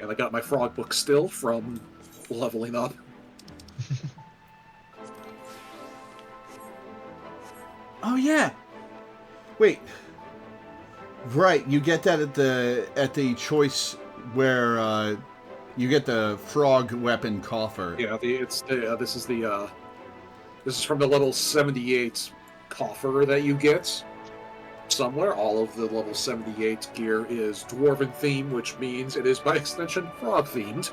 And I got my frog book still from leveling up. Oh yeah. Wait. Right, you get that at the choice where you get the frog weapon coffer. Yeah, this is from the level 78 coffer that you get somewhere. All of the level 78 gear is dwarven theme, which means it is by extension frog themed.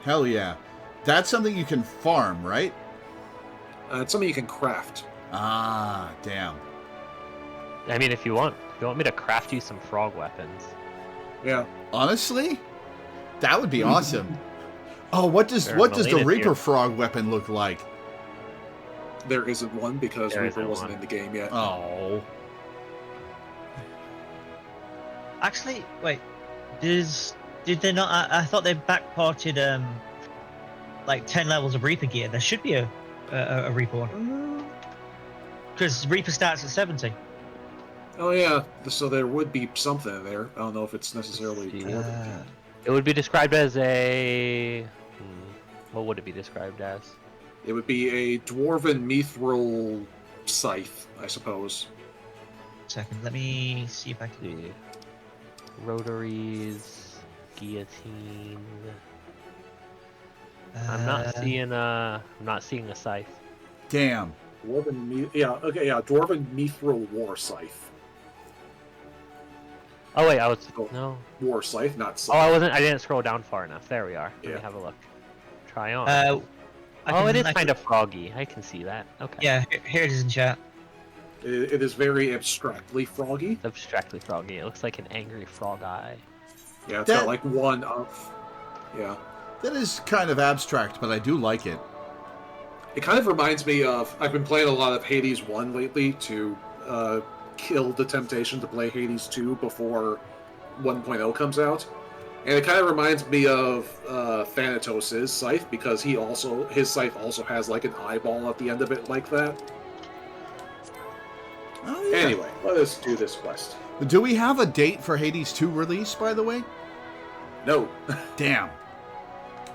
Hell yeah. That's something you can farm, right? It's something you can craft. Ah, damn. I mean, if you want me to craft you some frog weapons. Yeah. Honestly, that would be awesome. Oh, what does the Reaper frog weapon look like? There isn't one because There Reaper isn't wasn't one. in the game yet. Oh. Actually, wait. Did they not? I thought they backported like 10 levels of Reaper gear. There should be a Reaper one because Reaper starts at 70. Oh yeah, so there would be something in there. I don't know if it's necessarily See. dwarven. It would be described as a... What would it be described as? It would be a dwarven mithril scythe, I suppose. Second, let me see if I can. The rotaries, guillotine. I'm not seeing a scythe. Damn. Dwarven mithril war scythe. Oh wait, Oh. no. War scythe, not Oh, scythe. I didn't scroll down far enough. There we are. Let Yeah. me have a look. Try on. It is kind of froggy. I can see that. Okay. Yeah, here it is in chat. It is very abstractly froggy. Abstractly froggy. It looks like an angry frog eye. Yeah, it's That- got like one of. Yeah. That is kind of abstract, but I do like it. It kind of reminds me of. I've been playing a lot of Hades 1 lately to kill the temptation to play Hades 2 before 1.0 comes out. And it kind of reminds me of Thanatos' scythe because his scythe also has like an eyeball at the end of it like that. Oh, yeah. Anyway, let us do this quest. Do we have a date for Hades 2 release, by the way? No, Damn.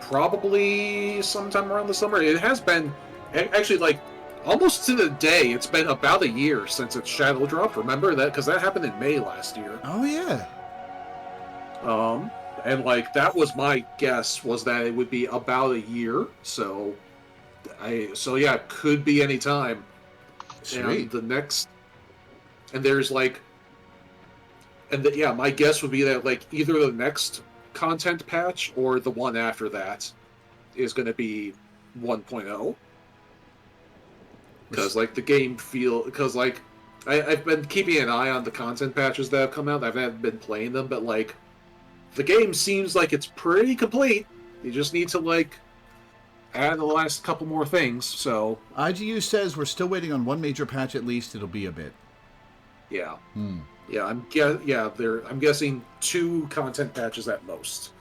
probably sometime around the summer. It has been actually like almost to the day. It's been about a year since its shadow dropped. Remember that because that happened in May last year. Oh, yeah. And like that was my guess was that it would be about a year. So yeah, it could be any time. Sweet. And there's like, my guess would be that like either the next content patch or the one after that is going to be 1.0. Because like the game because like I've been keeping an eye on the content patches that have come out. I haven't been playing them, but like the game seems like it's pretty complete. You just need to like add the last couple more things, so... IGU says we're still waiting on one major patch at least. It'll be a bit. Yeah. Hmm. Yeah, I'm guessing 2 content patches at most.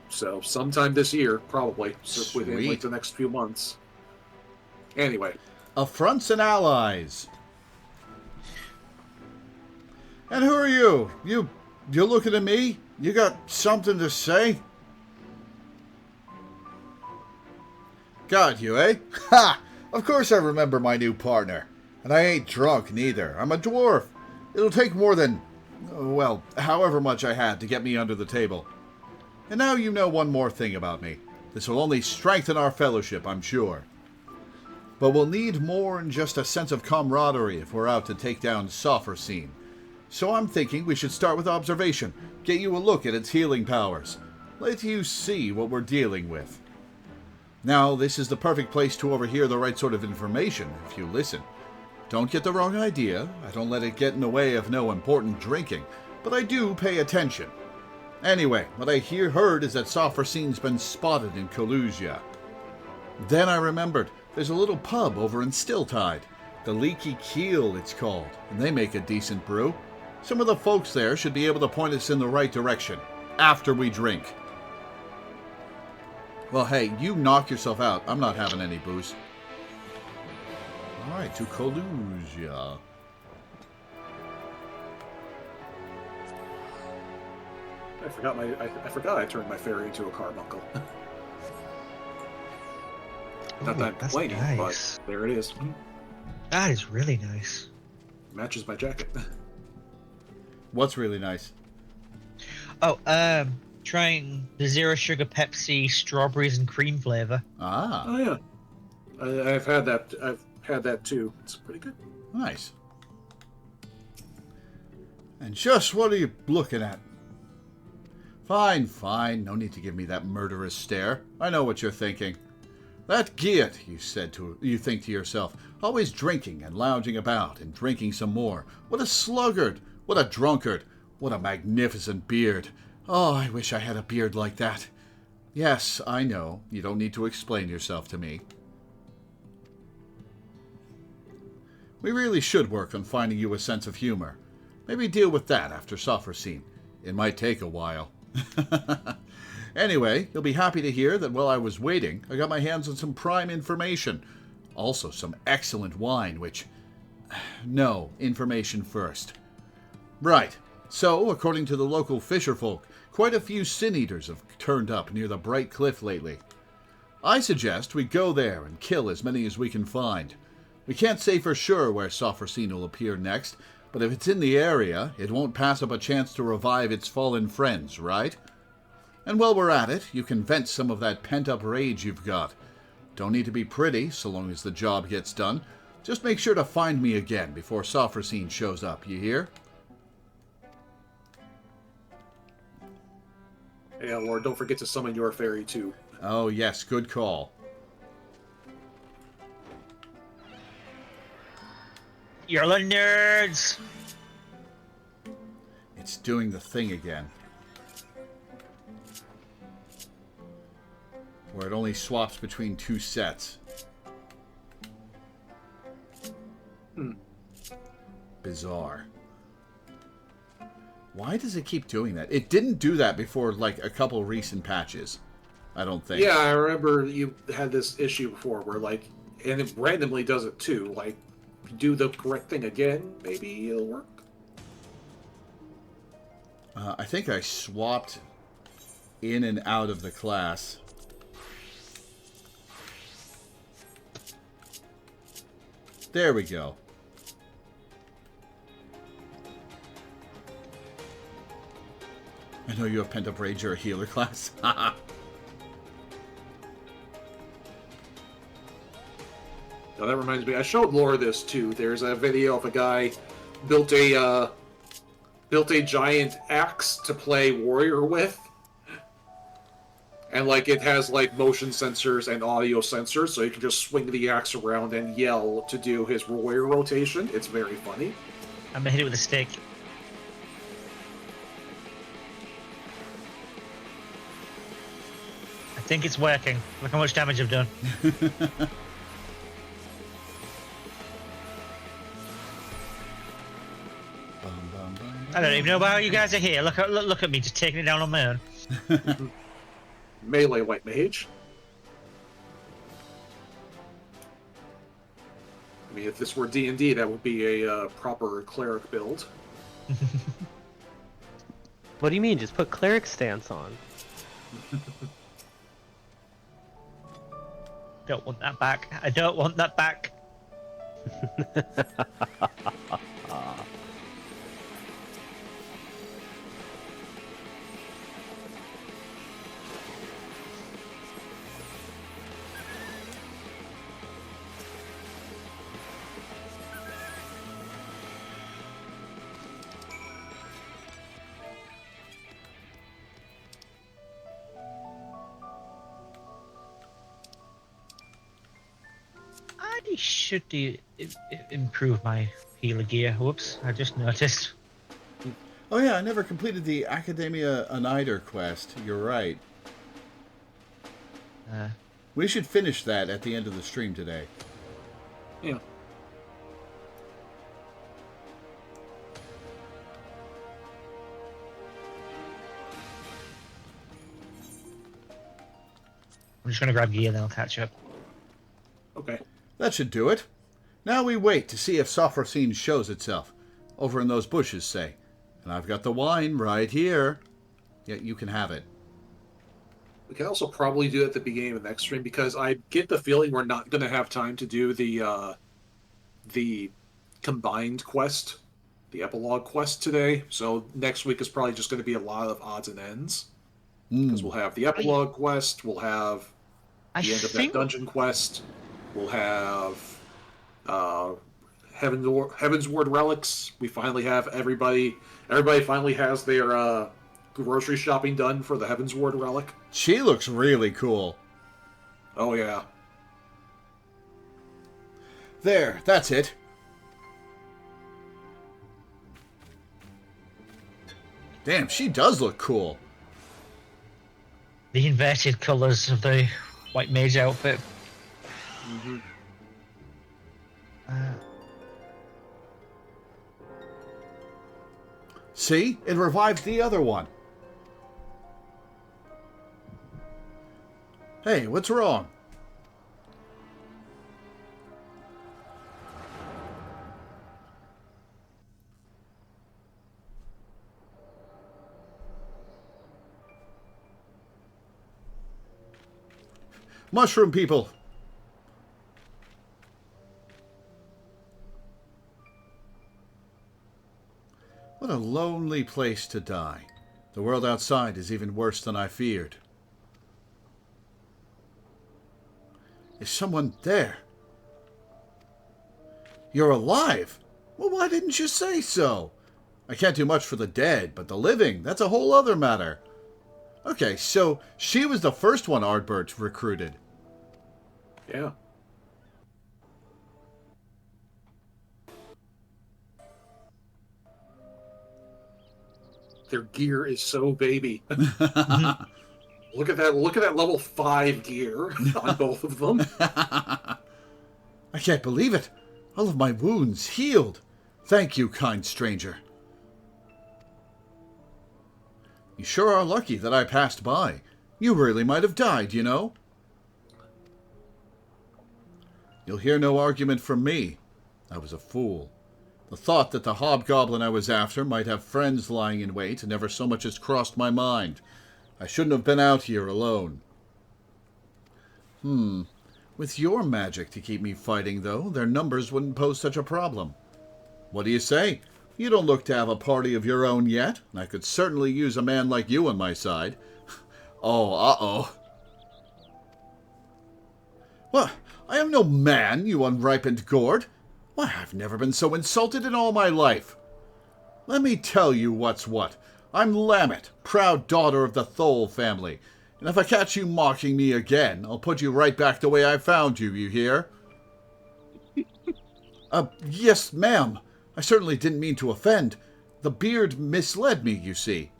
So sometime this year, probably. So within like the next few months. Anyway. Affronts and allies. And who are you? You're looking at me? You got something to say? Got you, eh? Ha! Of course I remember my new partner. And I ain't drunk, neither. I'm a dwarf. It'll take more than, well, however much I had to get me under the table. And now you know one more thing about me. This will only strengthen our fellowship, I'm sure. But we'll need more than just a sense of camaraderie if we're out to take down Sophrosine. So I'm thinking we should start with observation, get you a look at its healing powers. Let you see what we're dealing with. Now, this is the perfect place to overhear the right sort of information, if you listen. Don't get the wrong idea, I don't let it get in the way of no important drinking, but I do pay attention. Anyway, what I heard is that Sophrosine's been spotted in Kalusia. Then I remembered, there's a little pub over in Stilltide. The Leaky Keel, it's called, and they make a decent brew. Some of the folks there should be able to point us in the right direction, after we drink. Well, hey, you knock yourself out. I'm not having any booze. Alright, to Kalusia. I forgot I turned my fairy into a carbuncle. Not that I'm complaining, nice. but there it is. That is really nice. Matches my jacket. What's really nice? Oh, trying the zero sugar Pepsi strawberries and cream flavor. Ah. Oh yeah, I've had that. I've had that too. It's pretty good. Nice. And just what are you looking at? Fine, fine. No need to give me that murderous stare. I know what you're thinking. That Giat, you think to yourself, always drinking and lounging about and drinking some more. What a sluggard! What a drunkard! What a magnificent beard! Oh, I wish I had a beard like that. Yes, I know. You don't need to explain yourself to me. We really should work on finding you a sense of humor. Maybe deal with that after Sophrosine. It might take a while. Anyway, you'll be happy to hear that while I was waiting, I got my hands on some prime information. Also some excellent wine, which... No, information first. Right. So, according to the local fisherfolk, quite a few sin-eaters have turned up near the Bright Cliff lately. I suggest we go there and kill as many as we can find. We can't say for sure where Sophrosine will appear next, but if it's in the area, it won't pass up a chance to revive its fallen friends, right? And while we're at it, you can vent some of that pent-up rage you've got. Don't need to be pretty, so long as the job gets done. Just make sure to find me again before Sophrosine shows up, you hear? Yeah, Lord, don't forget to summon your fairy too. Oh yes, good call. You're the nerds! It's doing the thing again. Where it only swaps between 2 sets. Bizarre. Why does it keep doing that? It didn't do that before, like, a couple recent patches. I don't think. Yeah, I remember you had this issue before where, like, and it randomly does it too. Like, if you do the correct thing again, maybe it'll work. I think I swapped in and out of the class. There we go. I know you have pent-up rage, you're a healer class. Now that reminds me, I showed Laura this too. There's a video of a guy built a giant axe to play warrior with. And, like, it has, like, motion sensors and audio sensors, so you can just swing the axe around and yell to do his warrior rotation. It's very funny. I'm gonna hit it with a stick. think it's working. Look how much damage I've done. I don't even know how you guys are here. Look at me, just taking it down on my own. Melee white mage. I mean, if this were D&D, that would be a proper cleric build. What do you mean? Just put cleric stance on. Don't want that back. I don't want that back. I should improve my healer gear. Whoops, I just noticed. Oh yeah, I never completed the Academia Anider quest. You're right. We should finish that at the end of the stream today. Yeah. I'm just gonna grab gear, then I'll catch up. Okay. That should do it. Now we wait to see if Sophrosine shows itself. Over in those bushes, say. And I've got the wine right here. Yeah, you can have it. We can also probably do it at the beginning of the next stream, because I get the feeling we're not going to have time to do the combined quest, the epilogue quest today. So next week is probably just going to be a lot of odds and ends. Because we'll have the epilogue quest, we'll have the end of that dungeon quest, we'll have Heavensward relics. We finally have everybody finally has their grocery shopping done for the Heavensward relic. She looks really cool. Oh yeah. There, that's it. Damn, she does look cool. The inverted colours of the white mage outfit. Mm-hmm. See? It revived the other one. Hey, what's wrong? Mushroom people! What a lonely place to die. The world outside is even worse than I feared. Is someone there? You're alive? Well, why didn't you say so? I can't do much for the dead, but the living, that's a whole other matter. Okay, so she was the first one Ardbert recruited. Yeah. Their gear is so baby. Look at that level 5 gear on both of them. I can't believe it. All of my wounds healed. Thank you, kind stranger. You sure are lucky that I passed by. You really might have died, you know. You'll hear no argument from me. I was a fool. The thought that the hobgoblin I was after might have friends lying in wait never so much as crossed my mind. I shouldn't have been out here alone. With your magic to keep me fighting, though, their numbers wouldn't pose such a problem. What do you say? You don't look to have a party of your own yet, and I could certainly use a man like you on my side. Oh, uh-oh. What? I am no man, you unripened gourd. Why, I've never been so insulted in all my life. Let me tell you what's what. I'm Lammet, proud daughter of the Thole family, and if I catch you mocking me again, I'll put you right back the way I found you, you hear? Yes, ma'am. I certainly didn't mean to offend. The beard misled me, you see.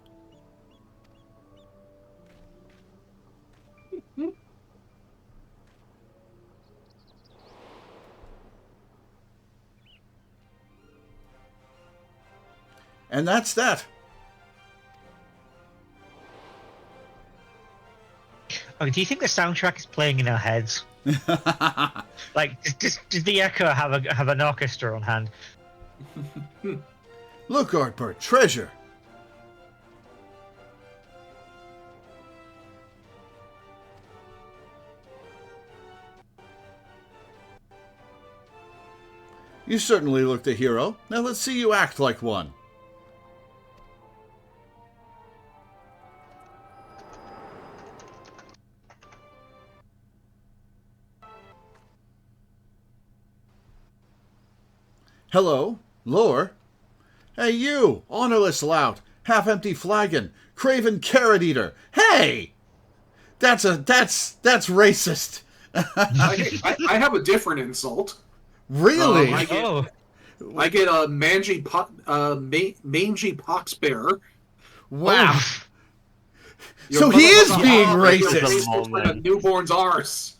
And that's that. Oh, do you think the soundtrack is playing in our heads? Like, does the Echo have an orchestra on hand? Look, Artbert, treasure. You certainly look the hero. Now let's see you act like one. Hello, Lore. Hey you, honorless lout, half-empty flagon, craven carrot eater. Hey! That's racist. I have a different insult. Really? I get a mangy pox bearer. Wow. Oh. So he is being racist. It's like a newborn's arse.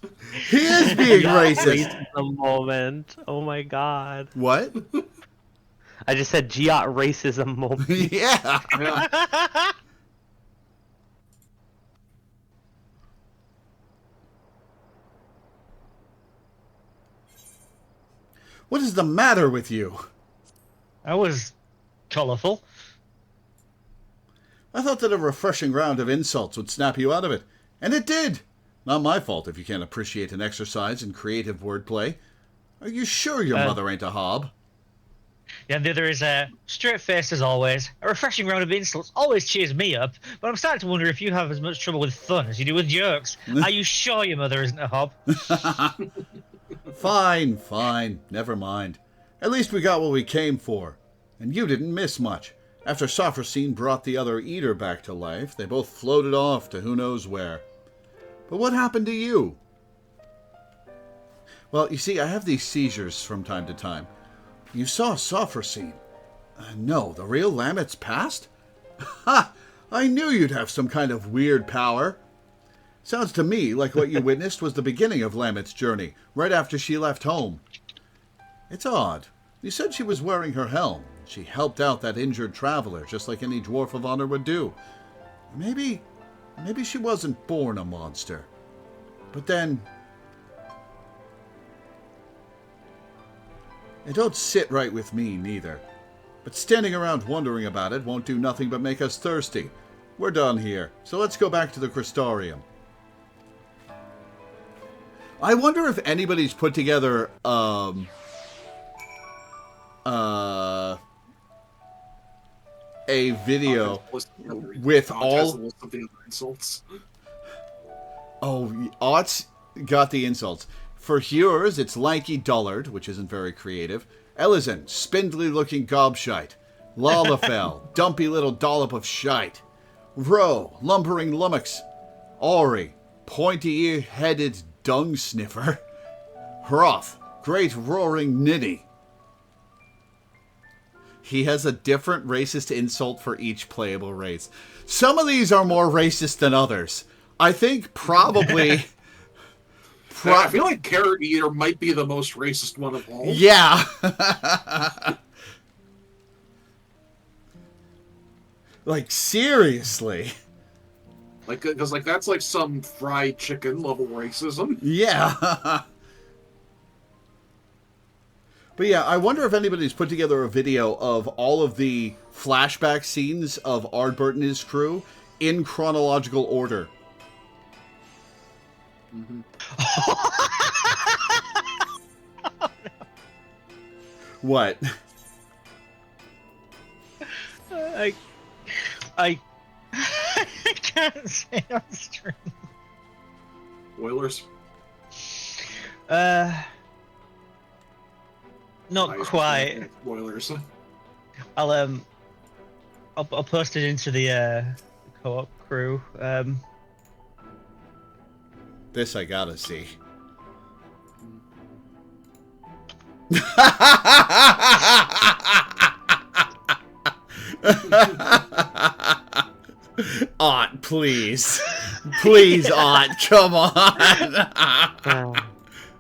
He is being racist. Racism moment. Oh my god. What? I just said Giot racism moment. Yeah. Yeah. What is the matter with you? That was colourful. I thought that a refreshing round of insults would snap you out of it. And it did. Not my fault if you can't appreciate an exercise in creative wordplay. Are you sure your mother ain't a hob? Yeah, and the other is straight face as always. A refreshing round of insults always cheers me up, but I'm starting to wonder if you have as much trouble with fun as you do with jokes. Are you sure your mother isn't a hob? Fine, fine. Never mind. At least we got what we came for. And you didn't miss much. After Sophrosine brought the other eater back to life, they both floated off to who knows where. But what happened to you? Well, you see, I have these seizures from time to time. You saw Sophrosine. No, the real Lammet's passed? Ha! I knew you'd have some kind of weird power. Sounds to me like what you witnessed was the beginning of Lammet's journey, right after she left home. It's odd. You said she was wearing her helm. She helped out that injured traveler, just like any dwarf of honor would do. Maybe she wasn't born a monster. But then... it don't sit right with me, neither. But standing around wondering about it won't do nothing but make us thirsty. We're done here, so let's go back to the Crystarium. I wonder if anybody's put together, a video with all... insults. Oh, Ott's got the insults. For Hures, it's lanky dullard, which isn't very creative. Ellison, spindly-looking gobshite. Lalafell, dumpy little dollop of shite. Ro, lumbering lummox. Ori, pointy-headed dung sniffer. Hroth, great roaring ninny. He has a different racist insult for each playable race. Some of these are more racist than others. I think probably... I feel like Carrot Eater might be the most racist one of all. Yeah. Like, seriously. Like, because like that's like some fried chicken level racism. Yeah. But yeah, I wonder if anybody's put together a video of all of the flashback scenes of Ardbert and his crew in chronological order. Mm-hmm. Oh, no. What? I can't say on stream. Oilers. Not quite. Oilers. I'll post it into the co-op crew. This I gotta see. Aunt, please. Please, Aunt, come on.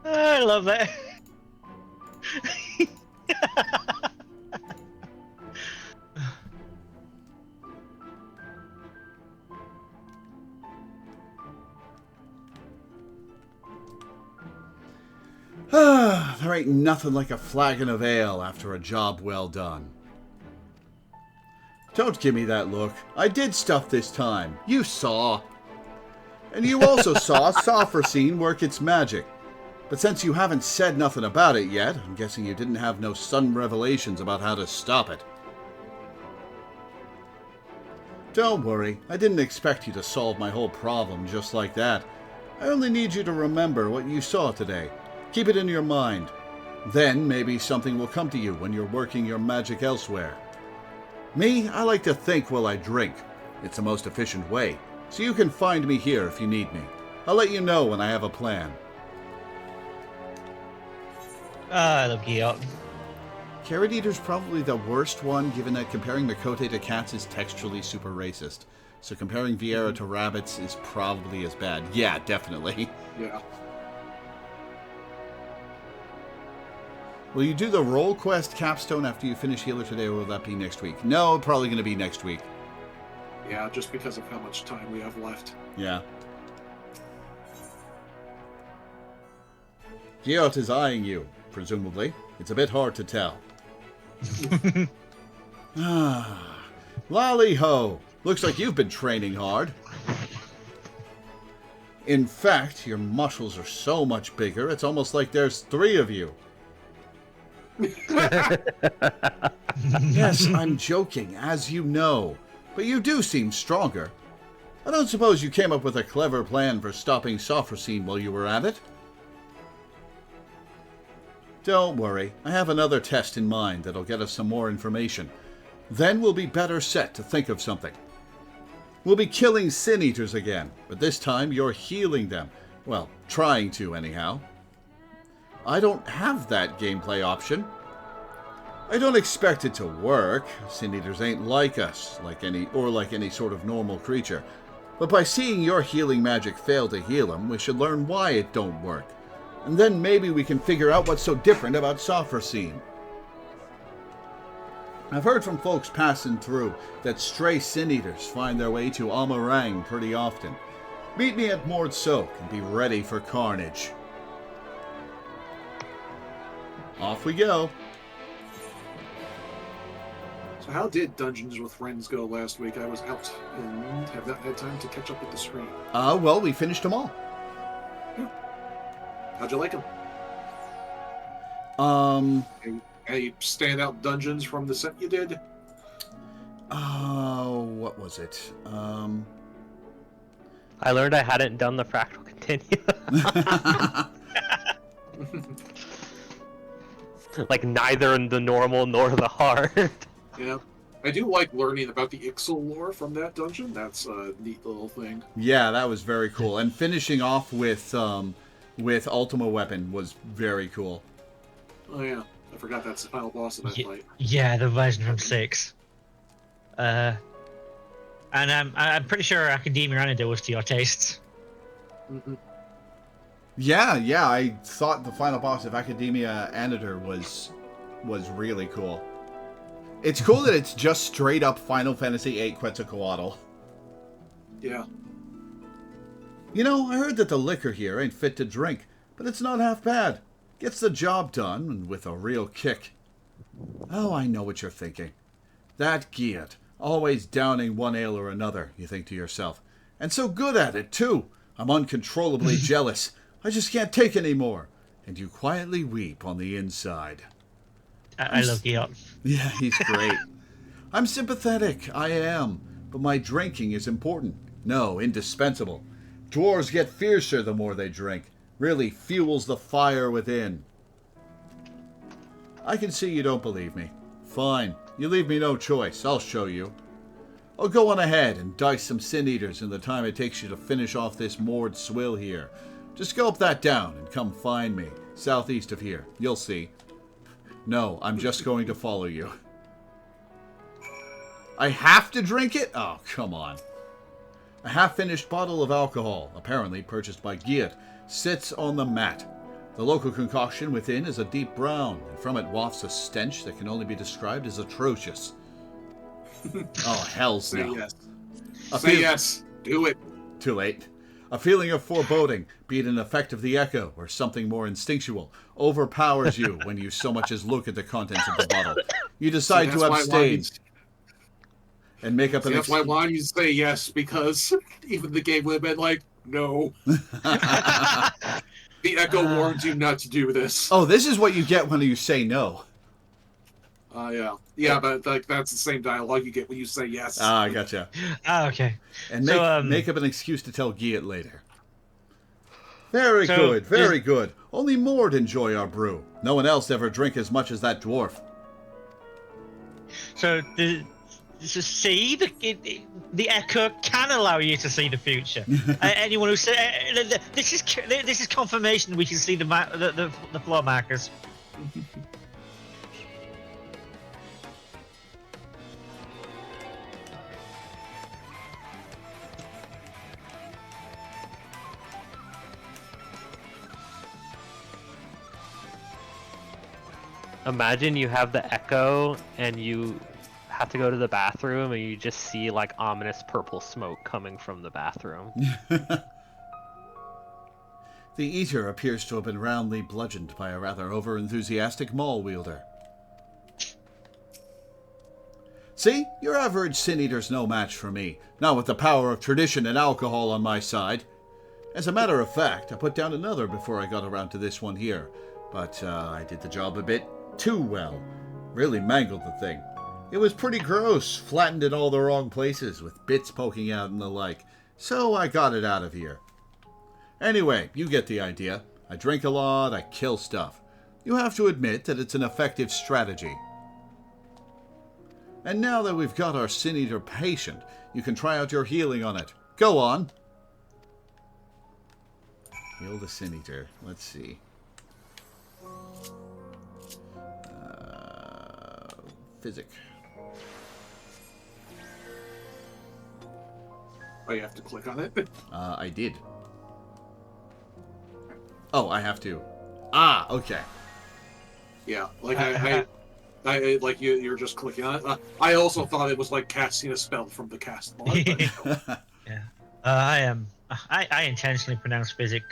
I love it. There ain't nothing like a flagon of ale after a job well done. Don't give me that look. I did stuff this time. You saw. And you also saw Sophrosine work its magic. But since you haven't said nothing about it yet, I'm guessing you didn't have no sudden revelations about how to stop it. Don't worry, I didn't expect you to solve my whole problem just like that. I only need you to remember what you saw today. Keep it in your mind. Then maybe something will come to you when you're working your magic elsewhere. Me, I like to think while I drink. It's the most efficient way, so you can find me here if you need me. I'll let you know when I have a plan. I love Geot. Carrot Eater's probably the worst one, given that comparing Makote to cats is textually super racist. So comparing Viera to rabbits is probably as bad. Yeah, definitely. Yeah. Will you do the role quest capstone after you finish Healer today, or will that be next week? No, probably going to be next week. Yeah, just because of how much time we have left. Yeah. Geot is eyeing you, presumably. It's a bit hard to tell. Lolly ho! Looks like you've been training hard. In fact, your muscles are so much bigger, it's almost like there's 3 of you. Yes, I'm joking, as you know. But you do seem stronger. I don't suppose you came up with a clever plan for stopping Sophrosine while you were at it? Don't worry, I have another test in mind that'll get us some more information. Then we'll be better set to think of something. We'll be killing Sin Eaters again, but this time you're healing them. Well, trying to anyhow. I don't have that gameplay option. I don't expect it to work. Sin Eaters ain't like us, like any sort of normal creature. But by seeing your healing magic fail to heal them, we should learn why it don't work. And then maybe we can figure out what's so different about Sophrosine. I've heard from folks passing through that stray Sin Eaters find their way to Amarang pretty often. Meet me at Mord Soak and be ready for carnage. Off we go. So how did Dungeons with Friends go last week? I was out and have not had time to catch up with the stream. Well, we finished them all. How'd you like them? Any standout dungeons from the set you did? What was it? I learned I hadn't done the fractal continue. Like neither in the normal nor the hard. Yeah. I do like learning about the Ixal lore from that dungeon. That's a neat little thing. Yeah, that was very cool. And finishing off with Ultima Weapon was very cool. Oh yeah, I forgot that's the final boss of that fight. Yeah, the version from 6. And I'm pretty sure Academia Anida was to your tastes. Mm-hmm. Yeah, I thought the final boss of Academia Anida was really cool. It's cool that it's just straight up Final Fantasy VIII Quetzalcoatl. Yeah. You know, I heard that the liquor here ain't fit to drink, but it's not half bad. Gets the job done, and with a real kick. Oh, I know what you're thinking. That Geot, always downing one ale or another, you think to yourself. And so good at it, too. I'm uncontrollably jealous. I just can't take any more. And you quietly weep on the inside. I love Geot. Yeah, he's great. I'm sympathetic, I am. But my drinking is important. No, indispensable. Dwarves get fiercer the more they drink. Really fuels the fire within. I can see you don't believe me. Fine, you leave me no choice. I'll show you. I'll go on ahead and dice some Sin Eaters in the time it takes you to finish off this moored swill here. Just gulp that down and come find me, southeast of here. You'll see. No, I'm just going to follow you. I have to drink it? Oh, come on. A half-finished bottle of alcohol, apparently purchased by Geot, sits on the mat. The local concoction within is a deep brown, and from it wafts a stench that can only be described as atrocious. Oh, hell's Say no. yes. A Say few- yes. Do it. Too late. A feeling of foreboding, be it an effect of the echo or something more instinctual, overpowers you when you so much as look at the contents of the bottle. You decide to abstain and make up an That's why I excuse. wanted you to say yes, because even the game would have been like, no. The echo warns you not to do this. Oh, this is what you get when you say no. Yeah. Yeah, but like that's the same dialogue you get when you say yes. Ah, I gotcha. Okay. And So, make up an excuse to tell Guy it later. Very good, very good. Only Mord enjoy our brew. No one else ever drink as much as that dwarf. So see, the echo can allow you to see the future. Anyone who says this is confirmation we can see the floor markers. Imagine you have the echo and you have to go to the bathroom and you just see like ominous purple smoke coming from the bathroom. The eater appears to have been roundly bludgeoned by a rather over-enthusiastic maul wielder. See? Your average sin eater's no match for me, not with the power of tradition and alcohol on my side. As a matter of fact, I put down another before I got around to this one here, but I did the job a bit too well. Really mangled the thing. It was pretty gross, flattened in all the wrong places, with bits poking out and the like, so I got it out of here. Anyway, you get the idea. I drink a lot, I kill stuff. You have to admit that it's an effective strategy. And now that we've got our Sin Eater patient, you can try out your healing on it. Go on. Heal the Sin Eater. Let's see. Physic. Oh, you have to click on it? I did. Oh, I have to. Ah, okay. Yeah, like I like you're just clicking on it. I also thought it was like casting a spell from the cast mod. But Yeah. I intentionally pronounced physic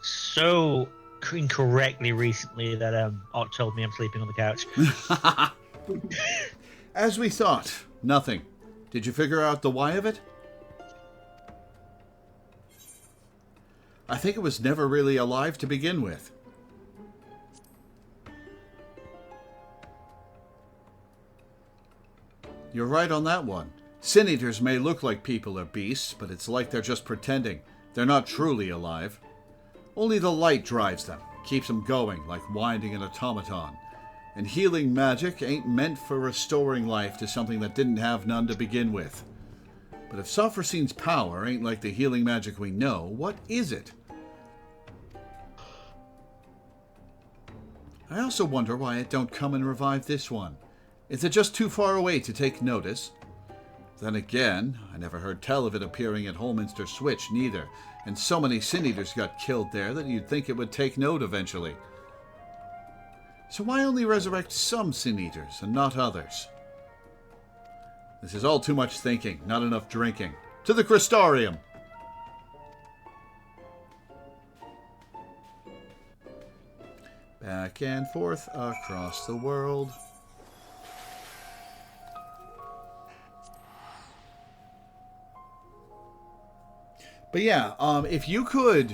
so incorrectly recently that Ott told me I'm sleeping on the couch. As we thought, nothing. Did you figure out the why of it? I think it was never really alive to begin with. You're right on that one. Sin Eaters may look like people or beasts, but it's like they're just pretending. They're not truly alive. Only the light drives them, keeps them going like winding an automaton. And healing magic ain't meant for restoring life to something that didn't have none to begin with. But if Sophrosine's power ain't like the healing magic we know, what is it? I also wonder why it don't come and revive this one. Is it just too far away to take notice? Then again, I never heard tell of it appearing at Holminster Switch, neither, and so many Sin Eaters got killed there that you'd think it would take note eventually. So why only resurrect some Sin Eaters and not others? This is all too much thinking, not enough drinking. To the Crystarium! Back and forth across the world. But yeah, if you could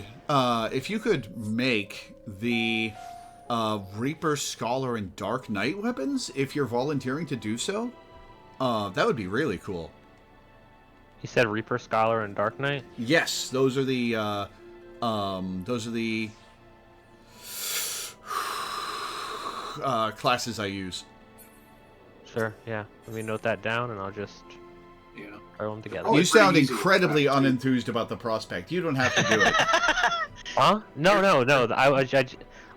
make the Reaper, Scholar, and Dark Knight weapons, if you're volunteering to do so, that would be really cool. You said Reaper, Scholar, and Dark Knight? Yes, those are the classes I use. Sure, yeah. Let me note that down and I'll just throw them together. Oh, You it's pretty sound easy incredibly to craft, too. unenthused about the prospect. You don't have to do it. Huh? No.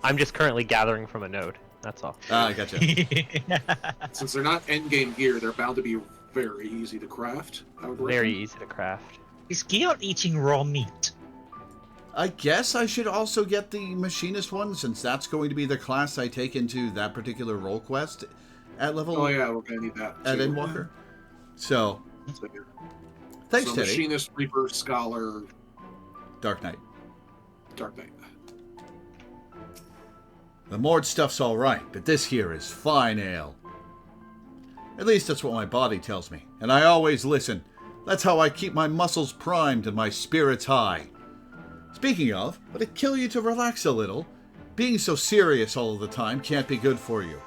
I'm just currently gathering from a node. That's all. Ah, I gotcha. Since they're not endgame gear, they're bound to be very easy to craft. I would Very reckon. easy to craft. Is Gion eating raw meat? I guess I should also get the machinist one, since that's going to be the class I take into that particular role quest at level Oh yeah, we're gonna need that. at too. Endwalker. So, So, thanks, so Teddy. Machinist, Reaper, Scholar, Dark Knight. Dark Knight. The moored stuff's alright, but this here is fine ale. At least that's what my body tells me, and I always listen. That's how I keep my muscles primed and my spirits high. Speaking of, would it kill you to relax a little? Being so serious all of the time can't be good for you,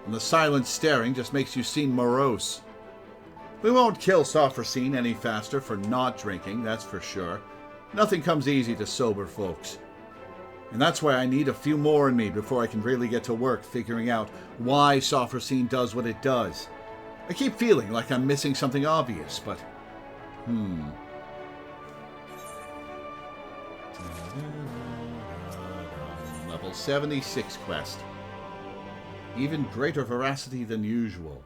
and the silent staring just makes you seem morose. We won't kill Sophrosine any faster for not drinking, that's for sure. Nothing comes easy to sober folks. And that's why I need a few more in me before I can really get to work figuring out why Sophrosine does what it does. I keep feeling like I'm missing something obvious, but... Level 76 quest. Even greater veracity than usual.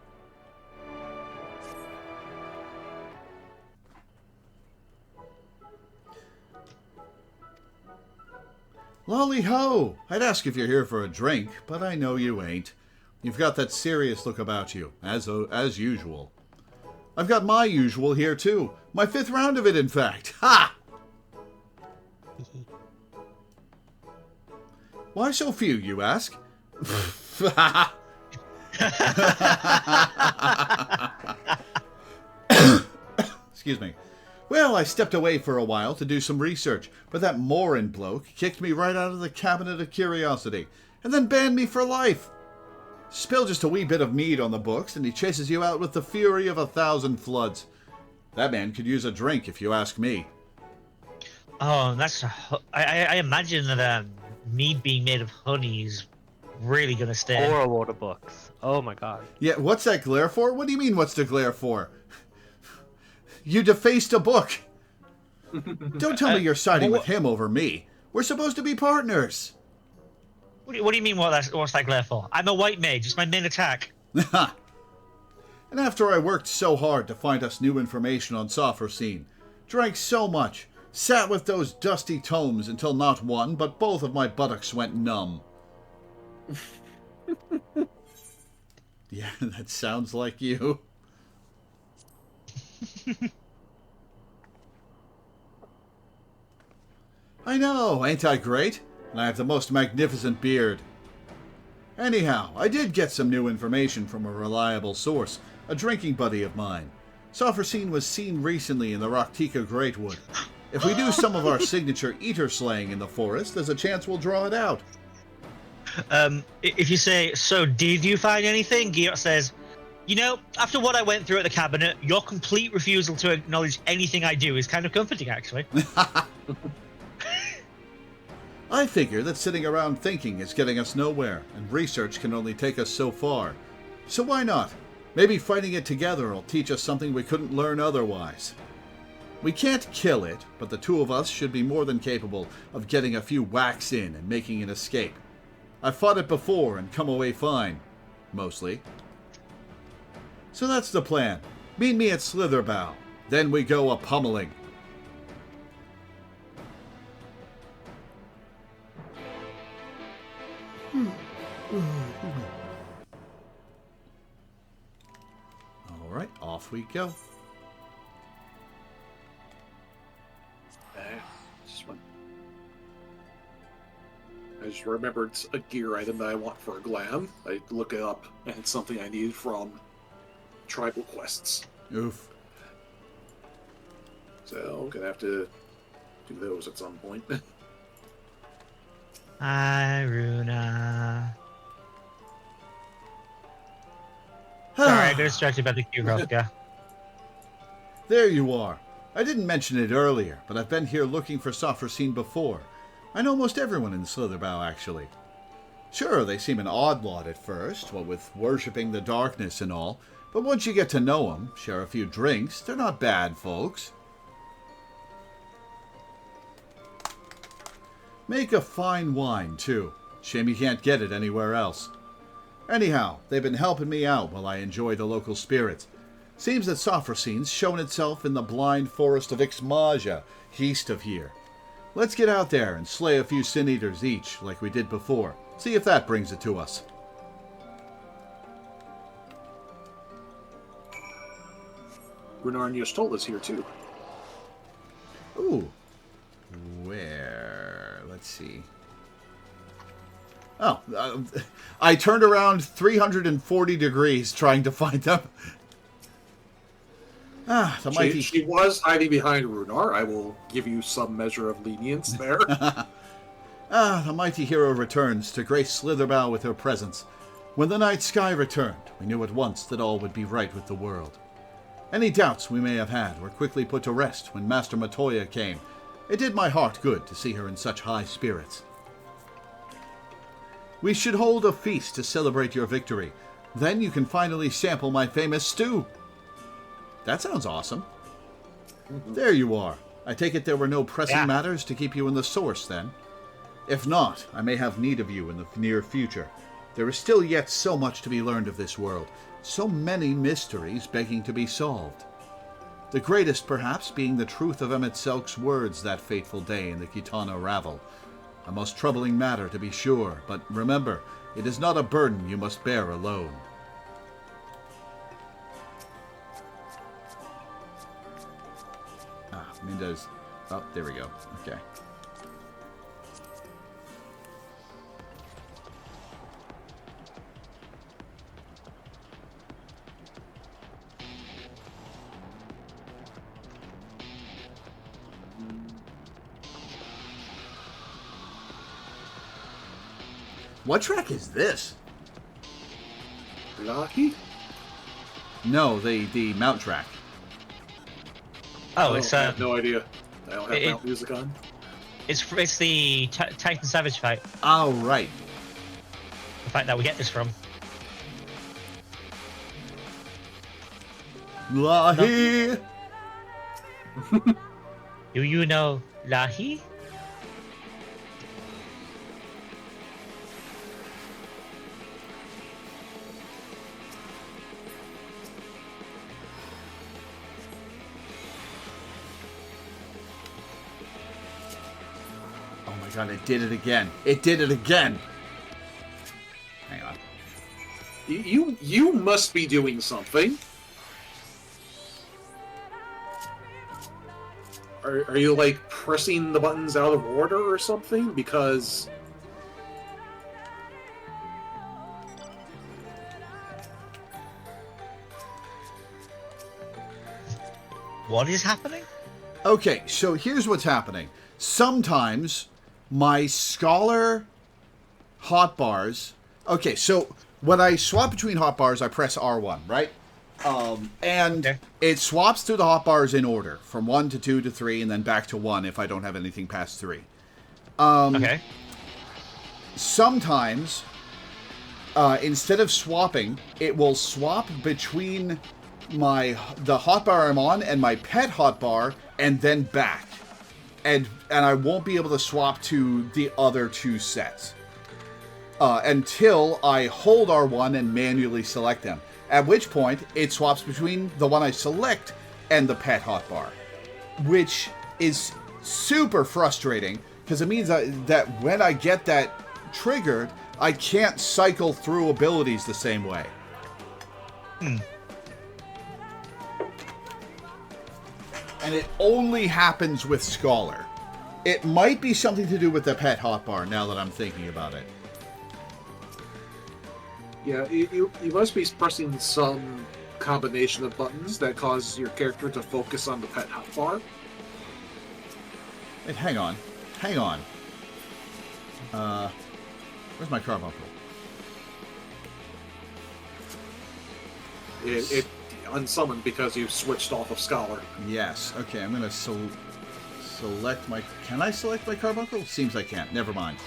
Lolly-ho! I'd ask if you're here for a drink, but I know you ain't. You've got that serious look about you, as usual. I've got my usual here, too. My 5th round of it, in fact. Ha! Why so few, you ask? Excuse me. Well, I stepped away for a while to do some research, but that Morin bloke kicked me right out of the Cabinet of Curiosity, and then banned me for life. Spill just a wee bit of mead on the books, and he chases you out with the fury of 1,000 floods. That man could use a drink, if you ask me. Oh, I imagine that mead being made of honey is really gonna stay. Or a load of books. Oh my god. Yeah, what's that glare for? What do you mean, what's the glare for? You defaced a book. Don't tell me you're siding with him over me. We're supposed to be partners. What do you mean, what's that glare for? I'm a white mage. It's my main attack. And after I worked so hard to find us new information on Sophrosine, drank so much, sat with those dusty tomes until not one, but both of my buttocks went numb. Yeah, that sounds like you. I know, ain't I great? And I have the most magnificent beard. Anyhow, I did get some new information from a reliable source, a drinking buddy of mine. Sophrosine was seen recently in the Rocktika Greatwood. If we do some of our signature eater slaying in the forest, there's a chance we'll draw it out. If you say, so did you find anything? Giot says, you know, after what I went through at the cabinet, your complete refusal to acknowledge anything I do is kind of comforting, actually. I figure that sitting around thinking is getting us nowhere, and research can only take us so far. So why not? Maybe fighting it together will teach us something we couldn't learn otherwise. We can't kill it, but the two of us should be more than capable of getting a few whacks in and making an escape. I've fought it before and come away fine. Mostly. So that's the plan. Meet me at Slitherbow. Then we go a pummeling. Alright, off we go. I just remembered a gear item that I want for a glam. I look it up, and it's something I need from tribal quests. Oof. So, gonna have to do those at some point. Hi, Runa. Sorry, I got distracted by the Q-Roska. There you are. I didn't mention it earlier, but I've been here looking for Sophrosine before. I know most everyone in Slitherbow, actually. Sure, they seem an odd lot at first, what with worshipping the darkness and all, but once you get to know them, share a few drinks, they're not bad folks. Make a fine wine, too. Shame you can't get it anywhere else. Anyhow, they've been helping me out while I enjoy the local spirits. Seems that Sophrosine's shown itself in the blind forest of Ixmaja, east of here. Let's get out there and slay a few Sin Eaters each, like we did before. See if that brings it to us. Brunarnia Stoll is here, too. Ooh. Where? Let's see. Oh, I turned around 340 degrees trying to find them. Ah, the mighty... She was hiding behind Runar. I will give you some measure of lenience there. The mighty hero returns to grace Slitherbow with her presence. When the night sky returned, we knew at once that all would be right with the world. Any doubts we may have had were quickly put to rest when Master Matoya came. It did my heart good to see her in such high spirits. We should hold a feast to celebrate your victory. Then you can finally sample my famous stew. That sounds awesome. There you are. I take it there were no pressing matters to keep you in the source, then? If not, I may have need of you in the near future. There is still yet so much to be learned of this world, so many mysteries begging to be solved. The greatest, perhaps, being the truth of Emmett Selk's words that fateful day in the Kitana Ravel. A most troubling matter, to be sure, but remember, it is not a burden you must bear alone. Minda's... Oh, there we go. Okay. What track is this? Lucky? No, the mount track. Oh, it's I have no idea. I don't have mount music on. It's the Titan Savage fight. Oh, right. The fact that we get this from. Lahi! Do you know Lahi? God, it did it again. It did it again. Hang on. You must be doing something. Are you like pressing the buttons out of order or something? Because what is happening? Okay, so here's what's happening. Sometimes my Scholar hotbars... Okay, so when I swap between hotbars, I press R1, right? And it swaps through the hotbars in order, from 1 to 2 to 3, and then back to 1 if I don't have anything past 3. Okay. Sometimes, instead of swapping, it will swap between the hotbar I'm on and my pet hotbar, and then back. And I won't be able to swap to the other two sets until I hold R1 and manually select them. At which point, it swaps between the one I select and the pet hotbar, which is super frustrating because it means that when I get that triggered, I can't cycle through abilities the same way. And it only happens with Scholar. It might be something to do with the pet hotbar, now that I'm thinking about it. yeah, you must be pressing some combination of buttons that causes your character to focus on the pet hotbar. Wait, hang on. Hang on. Where's my carbuncle? It unsummoned because you've switched off of Scholar. Yes. Okay, I'm going to select my... Can I select my carbuncle? Seems I can't. Never mind.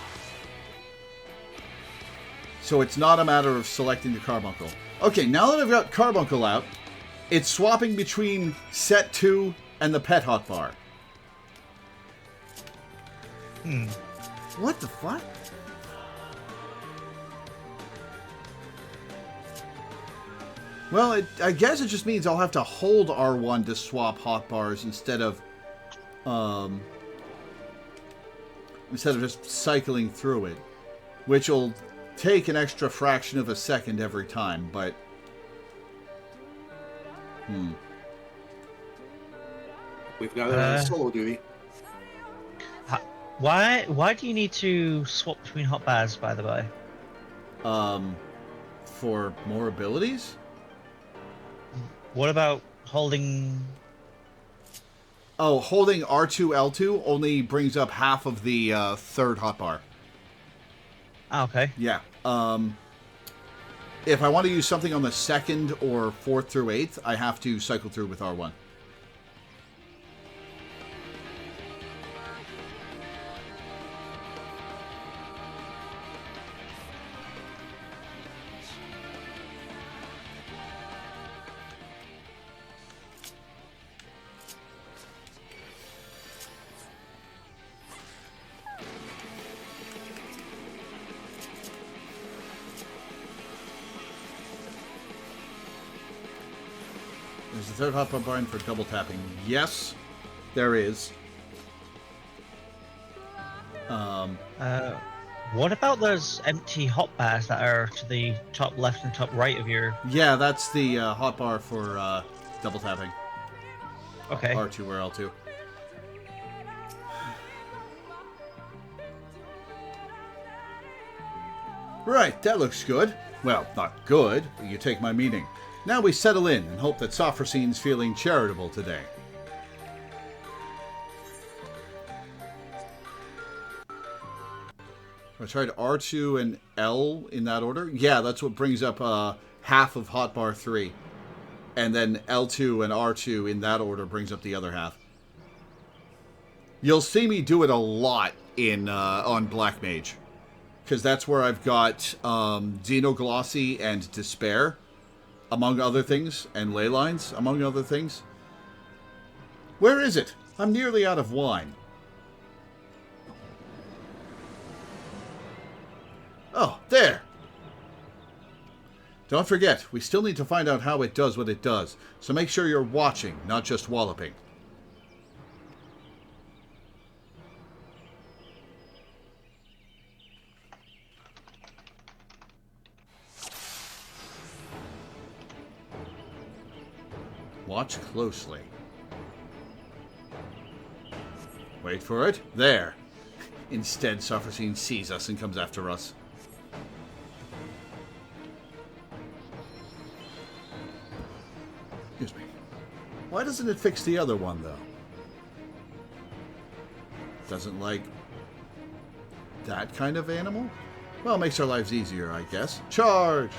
So it's not a matter of selecting the carbuncle. Okay, now that I've got carbuncle out, it's swapping between set 2 and the pet hotbar. What the fuck? Well, I guess it just means I'll have to hold R1 to swap hotbars instead of just cycling through it, which will take an extra fraction of a second every time, but... We've got it on solo duty. Why do you need to swap between hotbars, by the way? For more abilities? What about holding? Oh, holding R2, L2 only brings up half of the third hotbar. Ah, okay. Yeah. If I want to use something on the 2nd or 4th through 8th, I have to cycle through with R1. There's the third hotbar button for double tapping. Yes, there is. What about those empty hotbars that are to the top left and top right of your? Yeah, that's the hotbar for double tapping. Okay. R2 or L2. Right, that looks good. Well, not good, but you take my meaning. Now we settle in and hope that Sophrosine's feeling charitable today. I tried R2 and L in that order. Yeah, that's what brings up half of hotbar 3. And then L2 and R2 in that order brings up the other half. You'll see me do it a lot in on Black Mage. Because that's where I've got Xenoglossy and Despair, among other things, and Ley Lines, among other things. Where is it? I'm nearly out of wine. Oh, there! Don't forget, we still need to find out how it does what it does, so make sure you're watching, not just walloping. Watch closely. Wait for it. There. Instead, Sophrosine sees us and comes after us. Excuse me. Why doesn't it fix the other one, though? Doesn't like that kind of animal? Well, it makes our lives easier, I guess. Charge!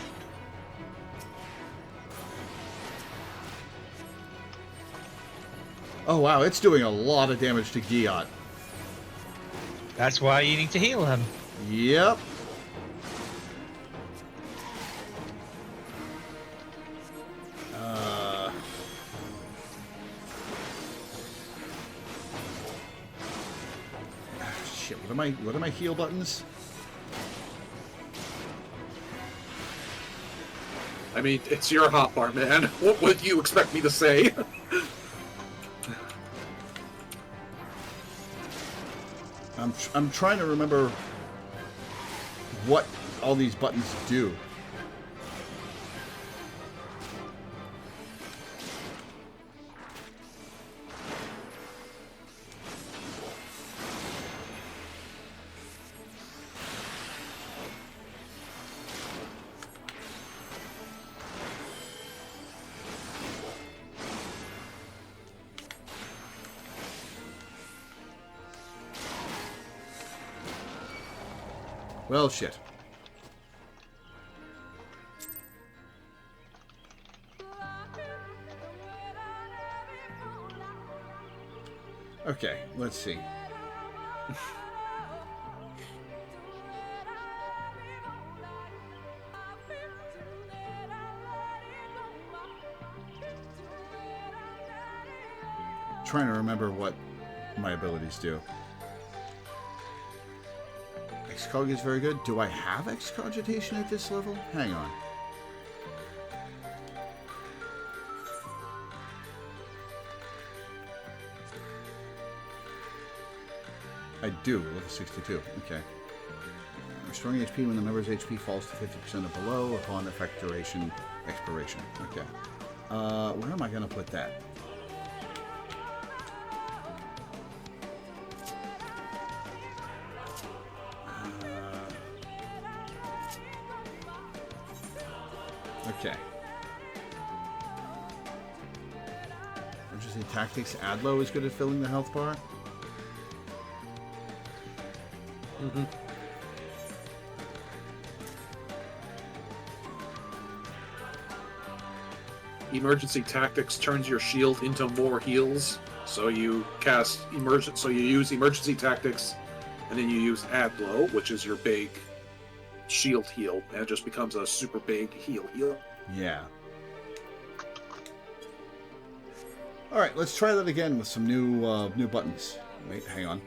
Oh, wow, it's doing a lot of damage to Giot. That's why you need to heal him. Yep. Shit, what are my heal buttons? I mean, it's your hotbar, man. What would you expect me to say? I'm trying to remember what all these buttons do. Well, shit. Okay, let's see. Trying to remember what my abilities do. Excog is very good. Do I have Excogitation at this level? Hang on. I do, level 62. Okay. Restoring HP when the member's HP falls to 50% or below upon effect duration expiration. Okay. Where am I going to put that? Okay. Emergency Tactics. Adlo is good at filling the health bar. Mm-hmm. Emergency Tactics turns your shield into more heals. So you use Emergency Tactics, and then you use Adlo, which is your big shield heal, and it just becomes a super big heal. Yeah. All right, let's try that again with some new buttons. Wait, hang on.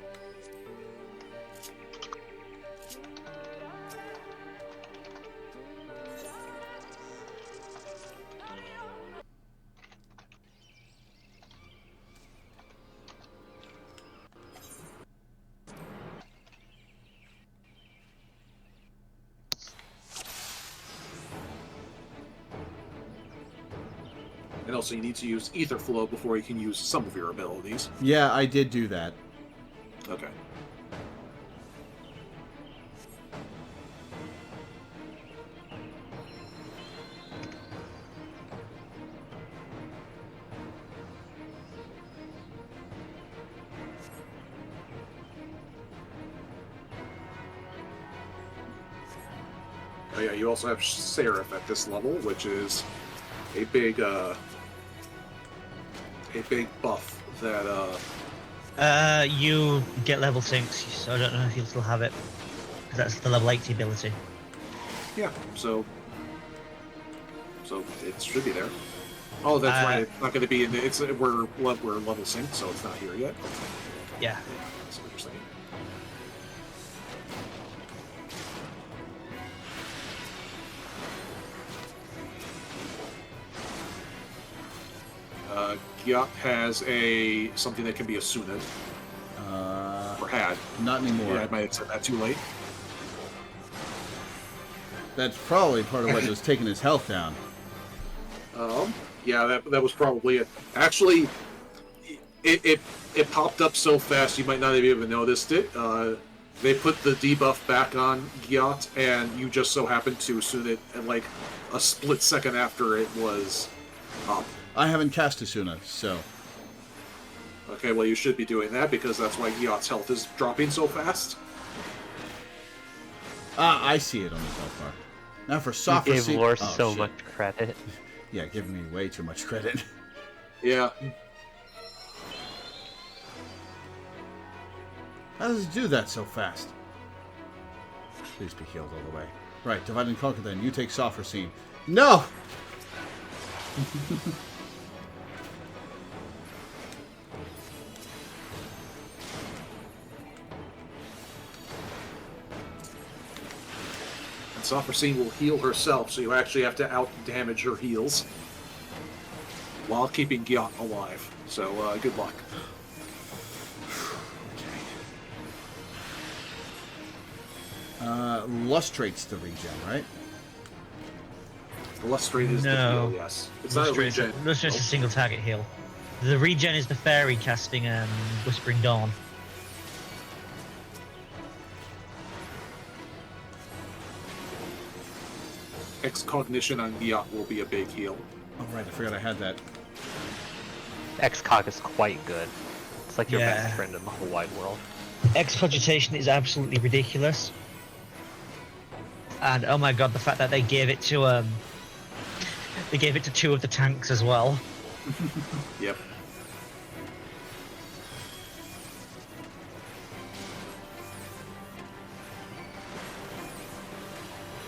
And also, you need to use Ether Flow before you can use some of your abilities. Yeah, I did do that. Okay. Oh yeah, you also have Seraph at this level, which is a big buff that you get level 6, so I don't know if you'll still have it. Because that's the level 80 ability. yeah, so it should be there. Oh, that's right. It's not going to be in the. We're level synced, so it's not here yet. Yeah. That's what you're saying. Gyat has something that can be a Sunad. Or had. Not anymore. Yeah, I might have said that too late. That's probably part of what was taking his health down. Yeah, that was probably it. Actually, it popped up so fast you might not have even noticed it. They put the debuff back on Gyat, and you just so happened to Sunad at like a split second after it was up. I haven't cast Asuna, so... Okay, well you should be doing that because that's why Gyat's health is dropping so fast. Ah, I see it on his health bar. Now for soft You gave receipt... Lore oh, so shit. much credit. Yeah, giving me way too much credit. Yeah. How does it do that so fast? Please be healed all the way. Right, divide and conquer then. You take soft receipt. No! And Sophrosine will heal herself, so you actually have to out-damage her heals while keeping Gyat alive. So, good luck. Lustrate's the regen, right? Lustrate is the heal, yes. It's not a regen. That's just a single target heal. The regen is the fairy casting Whispering Dawn. Excognition on Gyat will be a big heal. Oh, right, I forgot I had that. Excog is quite good. It's like your Yeah. best friend in the whole wide world. Excogitation is absolutely ridiculous. And oh my god, the fact that they gave it to two of the tanks as well. Yep.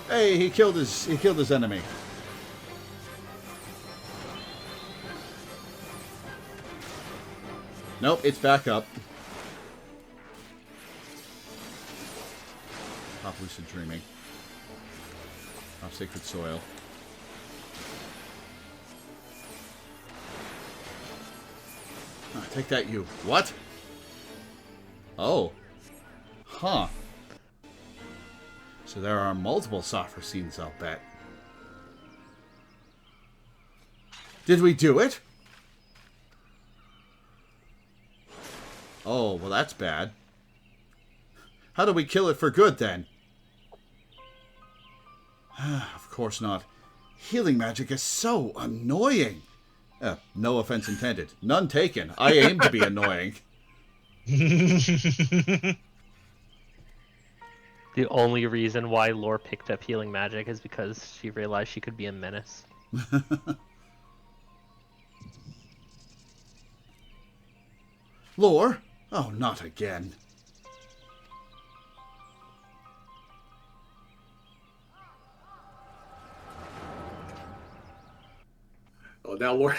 Hey, he killed his enemy. Nope, it's back up. Pop Lucid Dreaming. Pop Sacred Soil. Ah, take that, you. What? Oh. Huh. So there are multiple software scenes, I'll bet. Did we do it? Oh, well that's bad. How do we kill it for good, then? Of course not. Healing magic is so annoying. No offense intended. None taken. I aim to be annoying. The only reason why Lore picked up healing magic is because she realized she could be a menace. Lore? Oh, not again. Oh, now Lore...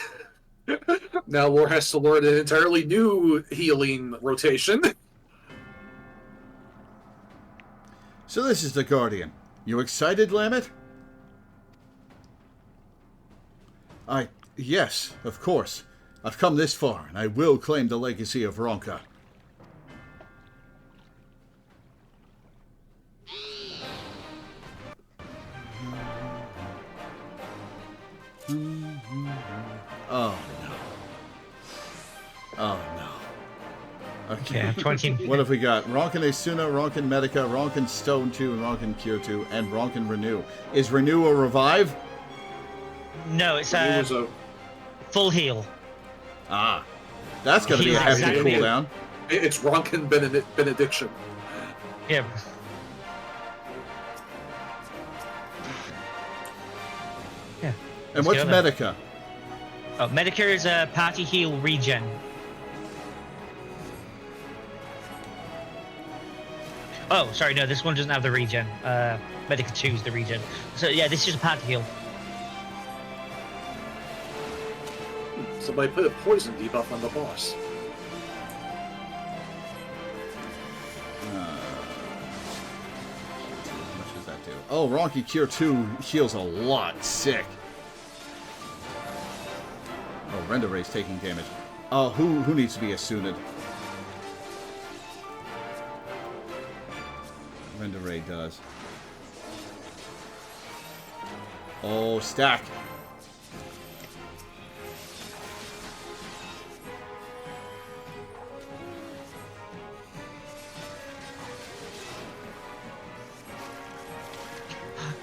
now Lore has to learn an entirely new healing rotation. So this is the Guardian. You excited, Lamet? Yes, of course. I've come this far, and I will claim the legacy of Ronka. Oh, no. Oh, no. Okay. Yeah, 20. What have we got? Ronkin Asuna, Ronkin Medica, Ronkin Stone 2, and Ronkin Cure 2, and Ronkin Renew. Is Renew a revive? No, it's It was a... full heal. Ah. That's going to be a He's hefty exactly- cooldown. It's Ronkin Benediction. Yeah. Yeah. And Let's what's go then. Medica? Oh, Medicare is a party heal regen. Oh, sorry, no, this one doesn't have the regen. Medica 2 is the regen. So yeah, this is a party heal. Somebody put a poison debuff on the boss. How much does that do? Oh, Ronki Cure 2 heals a lot. Sick. Oh, Render Ray's taking damage. Oh, who needs to be Asuned? Render Ray does. Oh, stack.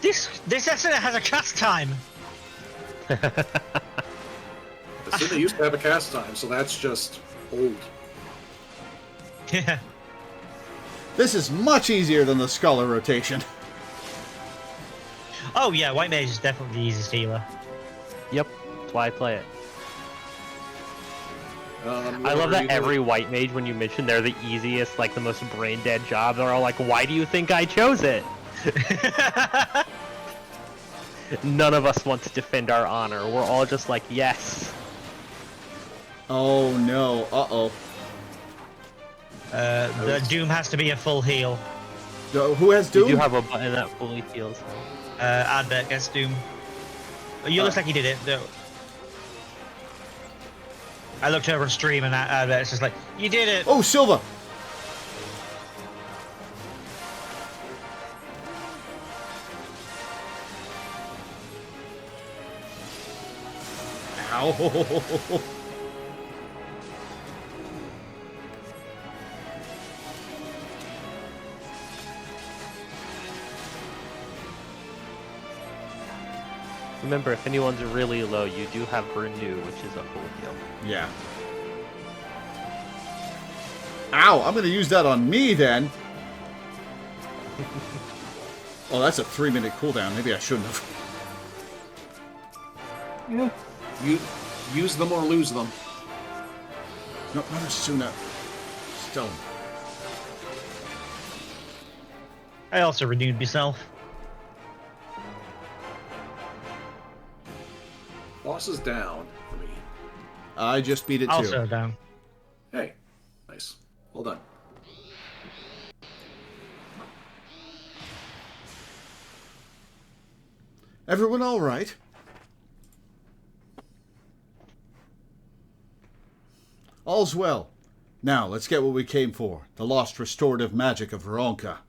This Asuna has a cast time. Asuna used to have a cast time, so that's just old. Yeah. This is much easier than the Scholar rotation. Oh yeah, White Mage is definitely the easiest healer. Yep, that's why I play it. I Laura, love that you every white mage, when you mention they're the easiest, like the most brain dead job, they're all like, why do you think I chose it? None of us want to defend our honor. We're all just like, yes. Oh no. Uh-oh. The Doom has to be a full heal. Who has You Doom? do have a button that fully heals. Advert gets Doom. You looks like he did it, though. I looked over on stream and Advert's just like, you did it! Oh, Silva! Ow. Remember, if anyone's really low, you do have Renew, which is a full heal. Yeah. Ow, I'm going to use that on me then. Oh, that's a 3-minute cooldown. Maybe I shouldn't have. Yeah. You use them or lose them. No, not Asuna. Stone. I also renewed myself. Boss is down for me. I just beat it too. Also down. Hey, nice. Well done. Everyone all right? All's well. Now, let's get what we came for. The lost restorative magic of Veronka.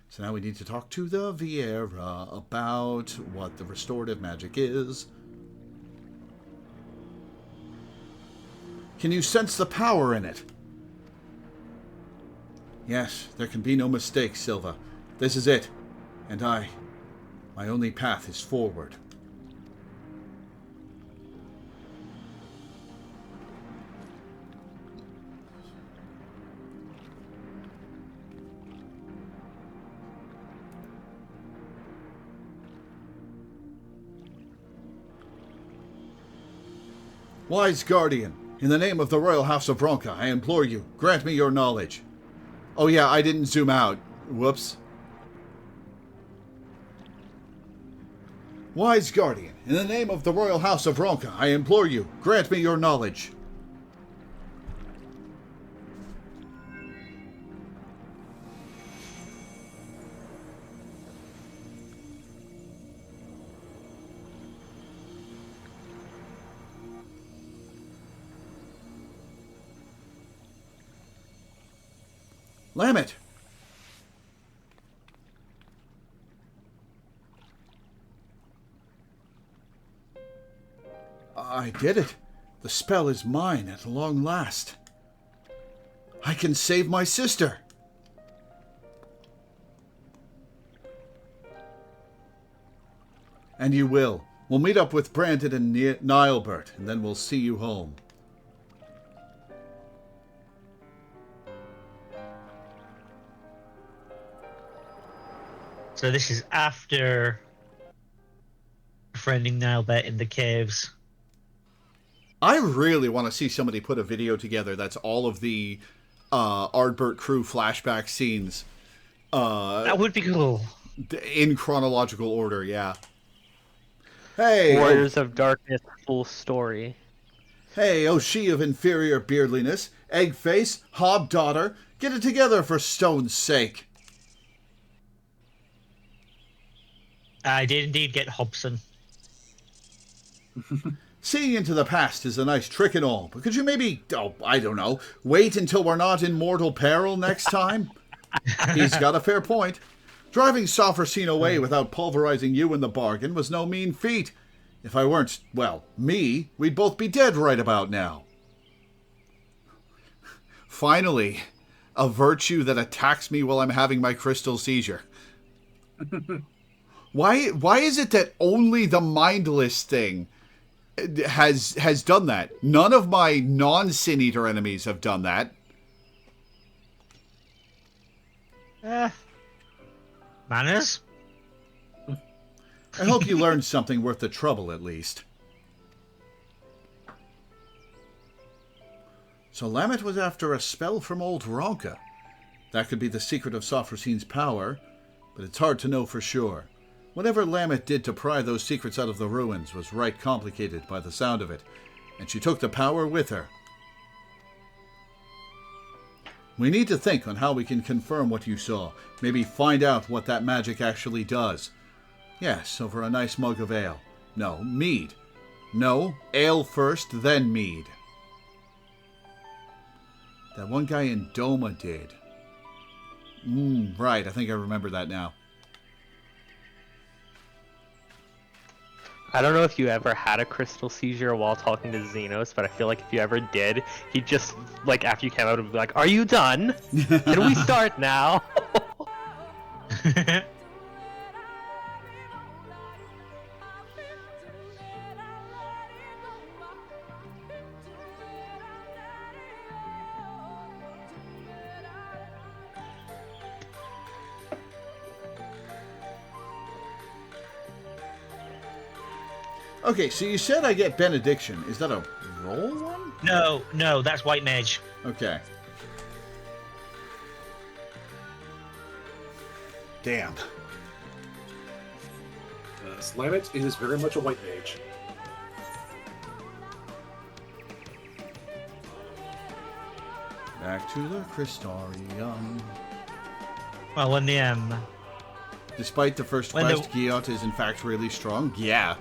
So now we need to talk to the Viera about what the restorative magic is. Can you sense the power in it? Yes, there can be no mistake, Silva. This is it. And I My only path is forward. Wise Guardian, in the name of the Royal House of Ronka, I implore you, grant me your knowledge. Oh yeah, I didn't zoom out. Whoops. Wise Guardian, in the name of the Royal House of Ronka, I implore you, grant me your knowledge. Lamet! I did it. The spell is mine at long last. I can save my sister. And you will. We'll meet up with Brandon and Nilebert, and then we'll see you home. So this is after befriending Nilebert in the caves. I really want to see somebody put a video together that's all of the Ardbert crew flashback scenes. That would be cool. In chronological order, yeah. Hey! Warriors of Darkness full story. Hey, oh she of inferior beardliness, Eggface, Hob daughter, get it together for stone's sake. I did indeed get Hobson. Seeing into the past is a nice trick and all, but could you maybe, I don't know, wait until we're not in mortal peril next time? He's got a fair point. Driving Sophrosine away without pulverizing you in the bargain was no mean feat. If I weren't, well, me, we'd both be dead right about now. Finally, a virtue that attacks me while I'm having my crystal seizure. Why is it that only the mindless thing has done that? None of my non-Sin Eater enemies have done that. Manners? I hope you learned something worth the trouble, at least. So Lamet was after a spell from old Ronka. That could be the secret of Sophrosine's power, but it's hard to know for sure. Whatever Lamet did to pry those secrets out of the ruins was right complicated by the sound of it, and she took the power with her. We need to think on how we can confirm what you saw, maybe find out what that magic actually does. Yes, over a nice mug of ale. No, mead. No, ale first, then mead. That one guy in Doma did. Right, I think I remember that now. I don't know if you ever had a crystal seizure while talking to Xenos, but I feel like if you ever did, he'd just, like, after you came out, would be like, "Are you done? Can we start now?" Okay, so you said I get Benediction. Is that a roll one? No, that's White Mage. Okay. Damn. Slamet is very much a white mage. Back to the Crystarium. Well, when the Despite the first When quest, Giot is in fact really strong. Yeah.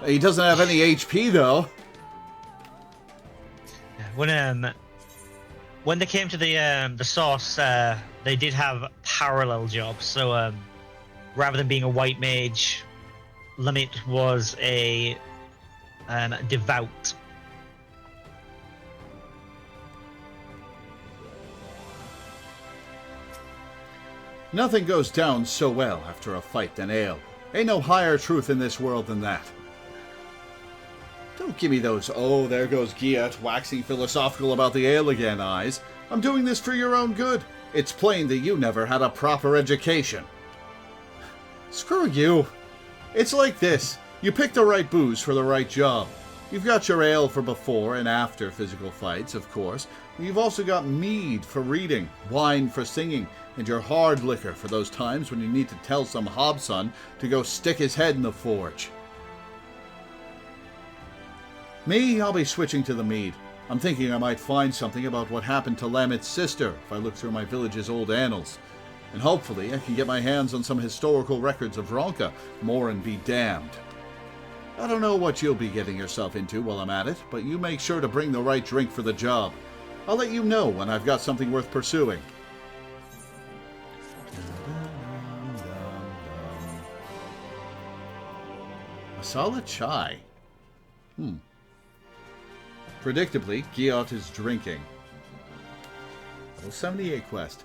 He doesn't have any HP though. when they came to the source, they did have parallel jobs. So rather than being a white mage, Limit was a devout. Nothing goes down so well after a fight than ale. Ain't no higher truth in this world than that. Don't give me those, oh, there goes Giat, waxing philosophical about the ale again eyes. I'm doing this for your own good. It's plain that you never had a proper education. Screw you. It's like this. You pick the right booze for the right job. You've got your ale for before and after physical fights, of course. You've also got mead for reading, wine for singing, and your hard liquor for those times when you need to tell some hobson to go stick his head in the forge. Me, I'll be switching to the mead. I'm thinking I might find something about what happened to Lamet's sister if I look through my village's old annals. And hopefully I can get my hands on some historical records of Ronka, more and be damned. I don't know what you'll be getting yourself into while I'm at it, but you make sure to bring the right drink for the job. I'll let you know when I've got something worth pursuing. Masala chai. Predictably, Giot is drinking. Level 78 quest.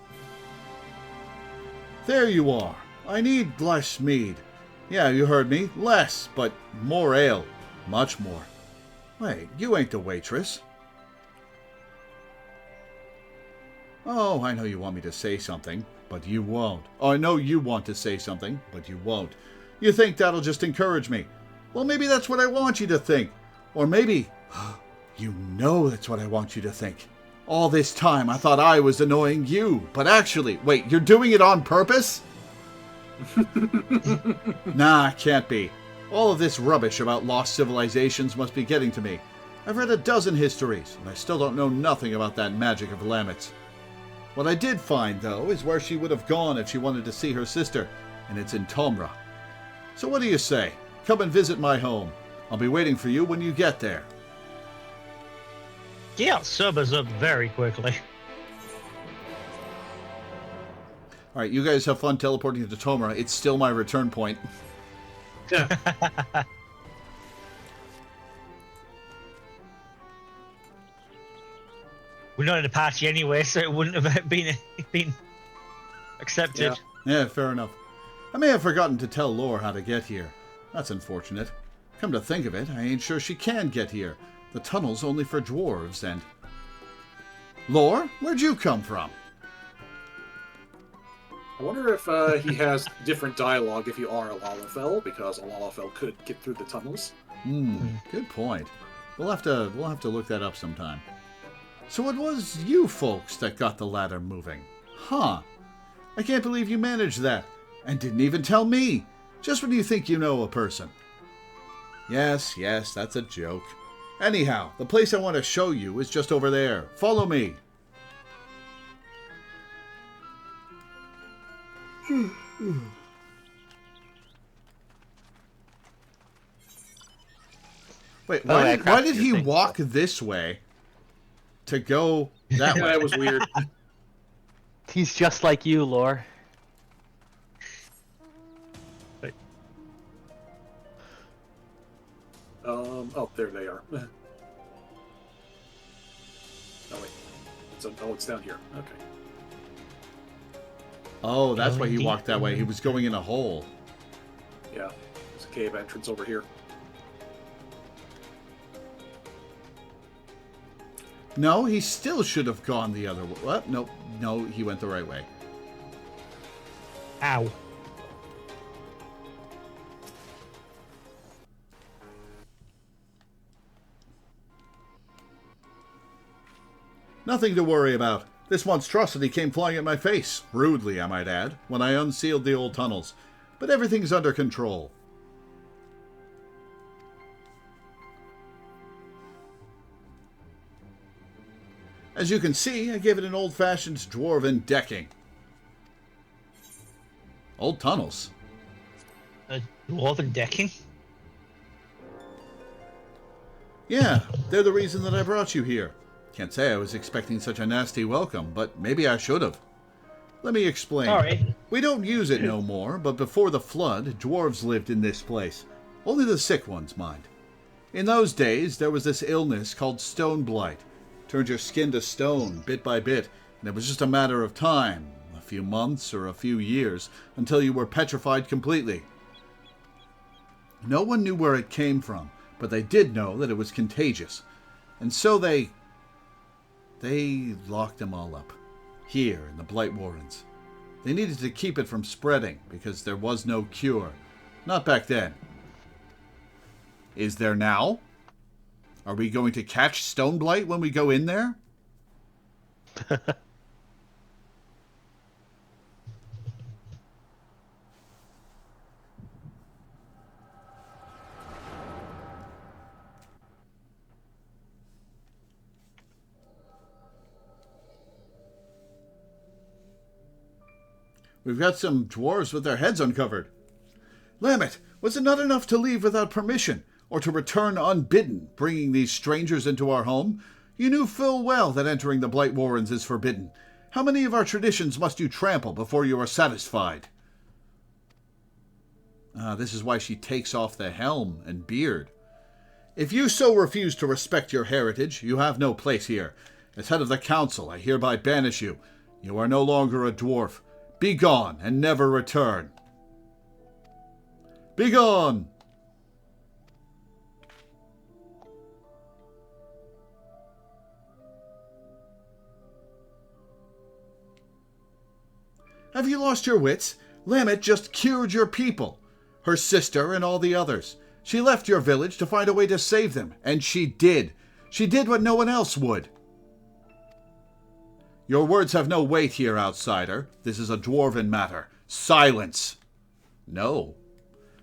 There you are. I need less mead. Yeah, you heard me. Less, but more ale. Much more. Wait, you ain't the waitress. Oh, I know you want me to say something, but you won't. Oh, I know you want to say something, but you won't. You think that'll just encourage me. Well, maybe that's what I want you to think. Or maybe... You know that's what I want you to think. All this time I thought I was annoying you, but actually, wait, you're doing it on purpose? Nah, can't be. All of this rubbish about lost civilizations must be getting to me. I've read a dozen histories, and I still don't know nothing about that magic of Lamet's. What I did find, though, is where she would have gone if she wanted to see her sister, and it's in Tomra. So what do you say? Come and visit my home. I'll be waiting for you when you get there. Giat sobers up very quickly. Alright, you guys have fun teleporting to Tomra. It's still my return point. Yeah. We're not in a party anyway, so it wouldn't have been accepted. Yeah, fair enough. I may have forgotten to tell Lore how to get here. That's unfortunate. Come to think of it, I ain't sure she can get here. The tunnel's only for dwarves, and... Lore, where'd you come from? I wonder if he has different dialogue if you are a Lalafell, because a Lalafell could get through the tunnels. Good point. We'll have to look that up sometime. So it was you folks that got the ladder moving. Huh. I can't believe you managed that. And didn't even tell me. Just when you think you know a person. Yes, that's a joke. Anyhow, the place I want to show you is just over there. Follow me. Wait, why did he walk this way to go that way? That was weird. He's just like you, Lore. Oh, there they are. Oh, wait. It's down here. Okay. Oh, that's why he walked that way. He was going in a hole. Yeah. There's a cave entrance over here. No, he still should have gone the other way. What? No, he went the right way. Ow. Nothing to worry about. This monstrosity came flying at my face, rudely I might add, when I unsealed the old tunnels. But everything's under control. As you can see, I gave it an old-fashioned dwarven decking. Old tunnels. A dwarven decking? Yeah, they're the reason that I brought you here. Can't say I was expecting such a nasty welcome, but maybe I should have. Let me explain. Sorry. We don't use it no more, but before the flood, dwarves lived in this place. Only the sick ones, mind. In those days, there was this illness called stone blight. Turned your skin to stone, bit by bit, and it was just a matter of time, a few months or a few years, until you were petrified completely. No one knew where it came from, but they did know that it was contagious. And so they locked them all up, here in the Blight Warrens. They needed to keep it from spreading, because there was no cure. Not back then. Is there now? Are we going to catch Stone Blight when we go in there? We've got some dwarves with their heads uncovered. Lamet, was it not enough to leave without permission, or to return unbidden, bringing these strangers into our home? You knew full well that entering the Blight Warrens is forbidden. How many of our traditions must you trample before you are satisfied? This is why she takes off the helm and beard. If you so refuse to respect your heritage, you have no place here. As head of the council, I hereby banish you. You are no longer a dwarf. Be gone, and never return. Be gone! Have you lost your wits? Lamet just cured your people. Her sister and all the others. She left your village to find a way to save them, and she did. She did what no one else would. Your words have no weight here, outsider. This is a dwarven matter. Silence! No.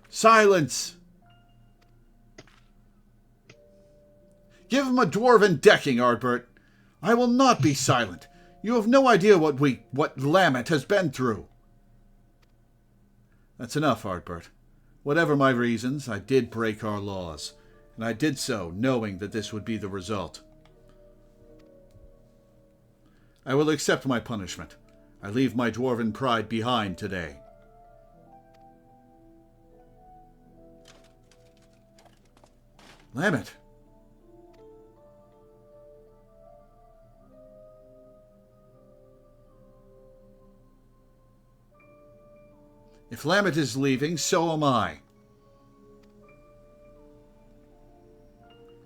Silence! Give him a dwarven decking, Ardbert. I will not be silent. You have no idea what Lamet has been through. That's enough, Ardbert. Whatever my reasons, I did break our laws, and I did so knowing that this would be the result. I will accept my punishment. I leave my dwarven pride behind today. Lamet. If Lamet is leaving, so am I.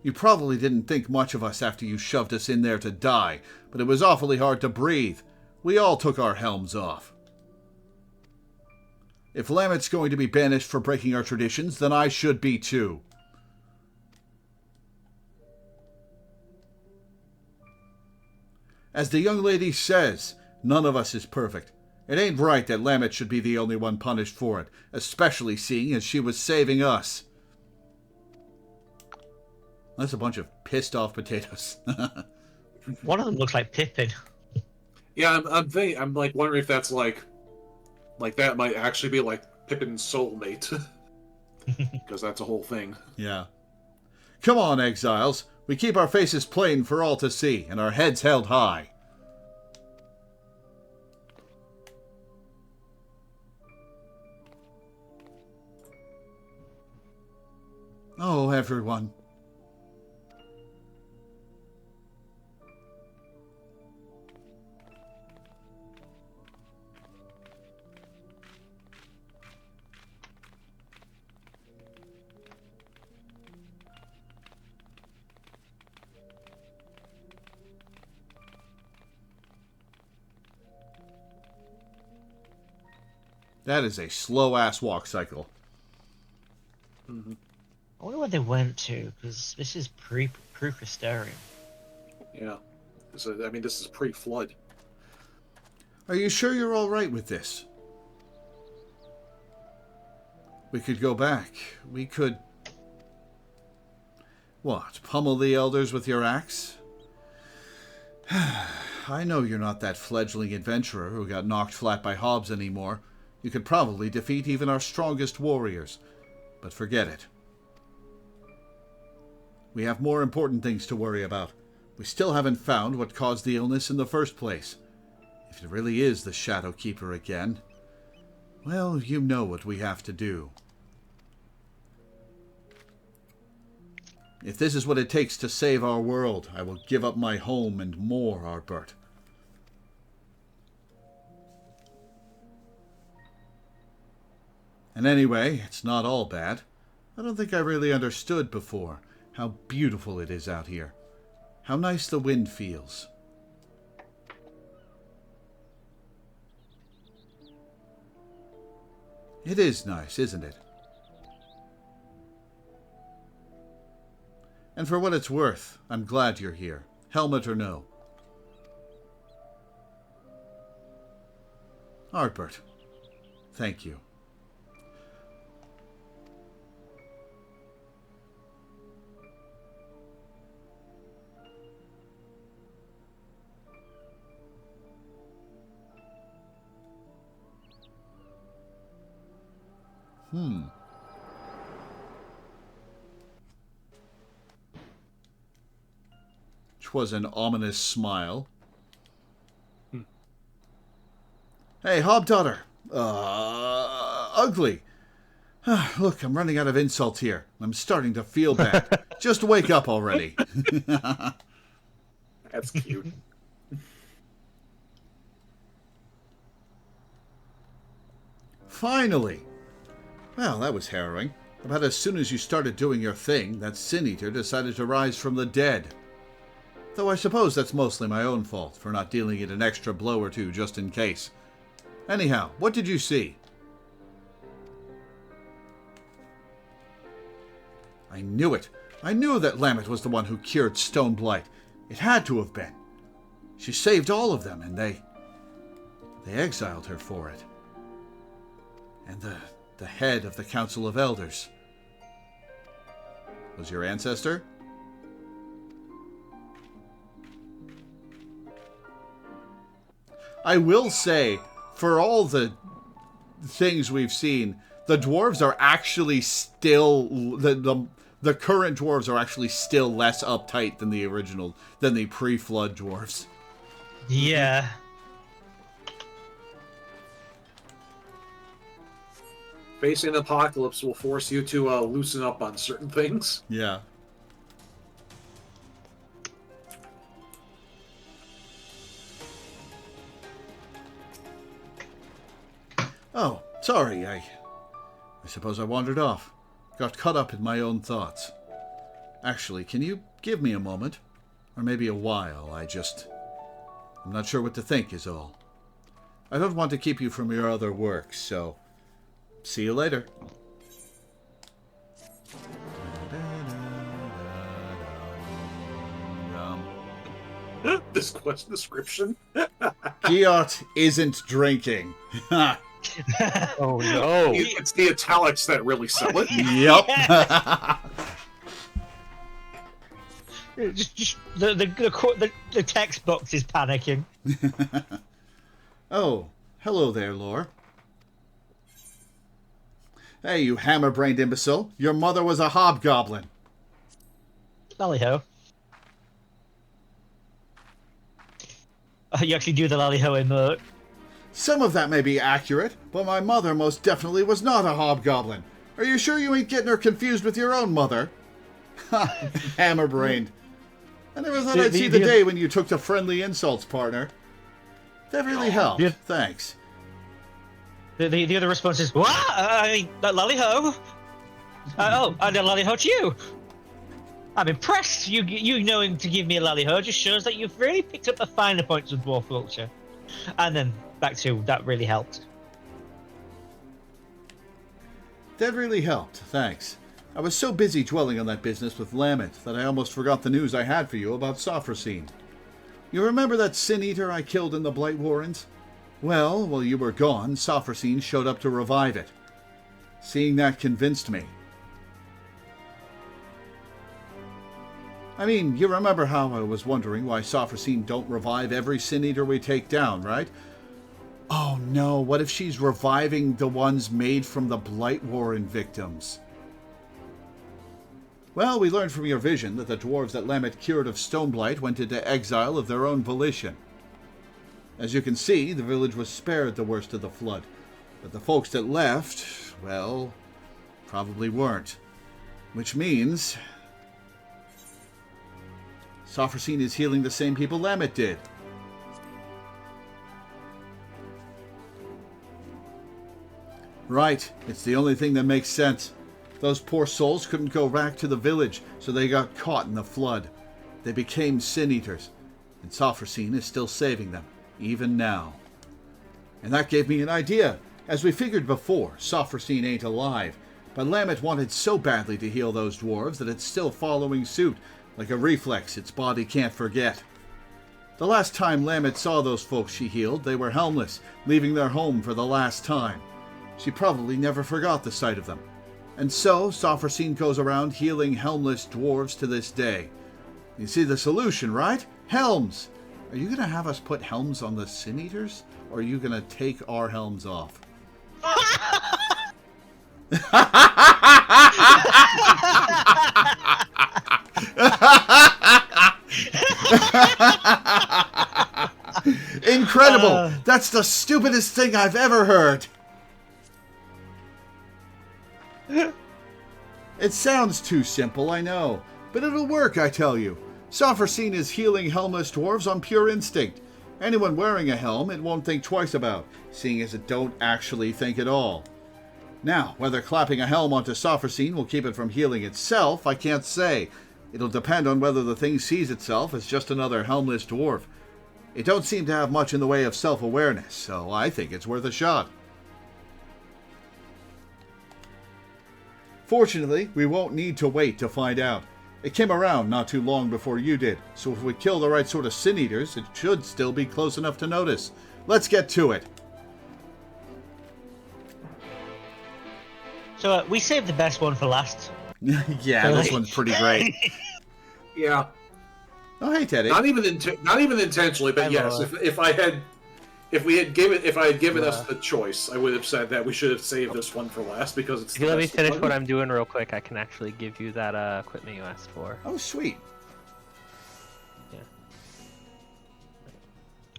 You probably didn't think much of us after you shoved us in there to die, but it was awfully hard to breathe. We all took our helms off. If Lamet's going to be banished for breaking our traditions, then I should be too. As the young lady says, none of us is perfect. It ain't right that Lamet should be the only one punished for it, especially seeing as she was saving us. That's a bunch of pissed off potatoes. One of them looks like Pippin. Yeah, I'm like wondering if that's like that might actually be like Pippin's soulmate, because that's a whole thing. Yeah. Come on, exiles. We keep our faces plain for all to see, and our heads held high. Oh, everyone. That is a slow-ass walk cycle. Mm-hmm. I wonder where they went to, because this is pre-Crystarium. Yeah. So, I mean, this is pre-flood. Are you sure you're all right with this? We could go back. We could... What, pummel the elders with your axe? I know you're not that fledgling adventurer who got knocked flat by Hobbs anymore. You could probably defeat even our strongest warriors. But forget it. We have more important things to worry about. We still haven't found what caused the illness in the first place. If it really is the Shadow Keeper again, well, you know what we have to do. If this is what it takes to save our world, I will give up my home and more, Ardbert. And anyway, it's not all bad. I don't think I really understood before how beautiful it is out here. How nice the wind feels. It is nice, isn't it? And for what it's worth, I'm glad you're here, helmet or no. Artbert, thank you. Which was an ominous smile. Hey, Hobdaughter. Ugly. Look, I'm running out of insults here. I'm starting to feel bad. Just wake up already. That's cute. Finally. Well, that was harrowing. About as soon as you started doing your thing, that Sin Eater decided to rise from the dead. Though I suppose that's mostly my own fault for not dealing it an extra blow or two just in case. Anyhow, what did you see? I knew it. I knew that Lamet was the one who cured Stone Blight. It had to have been. She saved all of them, and they exiled her for it. And the head of the Council of Elders was your ancestor? I will say, for all the things we've seen, the dwarves are actually still the current dwarves are actually still less uptight than the pre-flood dwarves. Yeah. Facing the apocalypse will force you to loosen up on certain things. Yeah. Oh, sorry, I suppose I wandered off. Got caught up in my own thoughts. Actually, can you give me a moment? Or maybe a while, I'm not sure what to think is all. I don't want to keep you from your other work, so see you later. This quest description. Giot isn't drinking. Oh no! It's the italics that really sell it. Yep. The text box is panicking. Oh, hello there, Lore. Hey, you hammer-brained imbecile. Your mother was a hobgoblin. Lally-ho. You actually do the lally-ho in the... Some of that may be accurate, but my mother most definitely was not a hobgoblin. Are you sure you ain't getting her confused with your own mother? Ha! Hammer-brained. I never thought I'd see the day when you took to friendly insults, partner. That really helped. Thanks. The other response is, what? I mean, lally-ho? And a lally-ho to you. I'm impressed. You knowing to give me a lally-ho just shows that you've really picked up the finer points of dwarf culture. And then back to, that really helped. That really helped, thanks. I was so busy dwelling on that business with Lamet that I almost forgot the news I had for you about Sophrosine. You remember that Sin Eater I killed in the Blight Warrens? Well, while you were gone, Sophrosine showed up to revive it. Seeing that convinced me. I mean, you remember how I was wondering why Sophrosine don't revive every Sin Eater we take down, right? Oh no, what if she's reviving the ones made from the Blight Warren victims? Well, we learned from your vision that the dwarves that Lamet cured of Stoneblight went into exile of their own volition. As you can see, the village was spared the worst of the flood, but the folks that left, well, probably weren't. Which means Sophrosine is healing the same people Lamet did. Right, it's the only thing that makes sense. Those poor souls couldn't go back to the village, so they got caught in the flood. They became sin-eaters, and Sophrosine is still saving them, even now. And that gave me an idea. As we figured before, Sophrosine ain't alive, but Lamet wanted so badly to heal those dwarves that it's still following suit, like a reflex its body can't forget. The last time Lamet saw those folks she healed, they were helmless, leaving their home for the last time. She probably never forgot the sight of them. And so, Sophrosine goes around healing helmless dwarves to this day. You see the solution, right? Helms! Are you going to have us put helms on the Sin-Eaters? Or are you going to take our helms off? Incredible! That's the stupidest thing I've ever heard! It sounds too simple, I know, but it'll work, I tell you. Sophrosine is healing helmless dwarves on pure instinct. Anyone wearing a helm it won't think twice about, seeing as it don't actually think at all. Now, whether clapping a helm onto Sophrosine will keep it from healing itself, I can't say. It'll depend on whether the thing sees itself as just another helmless dwarf. It don't seem to have much in the way of self-awareness, so I think it's worth a shot. Fortunately, we won't need to wait to find out. It came around not too long before you did, so if we kill the right sort of sin-eaters, it should still be close enough to notice. Let's get to it. So we saved the best one for last. Yeah, this one's pretty great. Yeah. Oh, hey, Teddy. Not even intentionally, but yes. If I had given us the choice, I would have said that we should have saved this one for last because it's. If you let me finish what I'm doing real quick, I can actually give you that equipment you asked for. Oh, sweet. Yeah.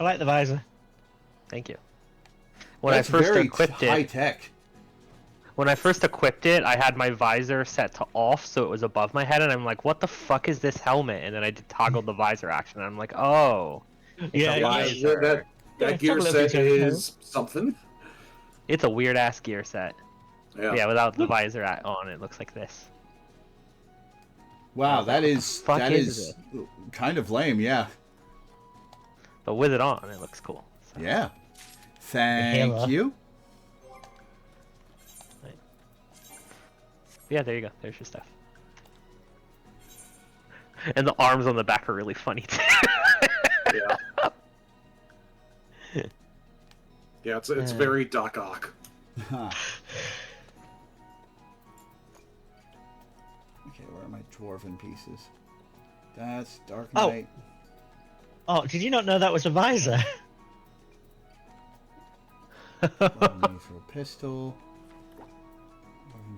I like the visor. Thank you. When That's I first very equipped it, high tech. When I first equipped it, I had my visor set to off, so it was above my head, and I'm like, "What the fuck is this helmet?" And then I toggled the visor action, and I'm like, "Oh, it's a visor." That gear set is something. It's a weird ass gear set. Yeah. Without the visor on, it looks like this. Wow, that is kind of lame, yeah. But with it on, it looks cool. So. Yeah. Thank you. Yeah, there you go. There's your stuff. And the arms on the back are really funny too. Yeah. Yeah, it's very Doc Ock. Huh. Okay, where are my dwarven pieces? That's Dark Knight. Oh, did you not know that was a visor? Mithril pistol.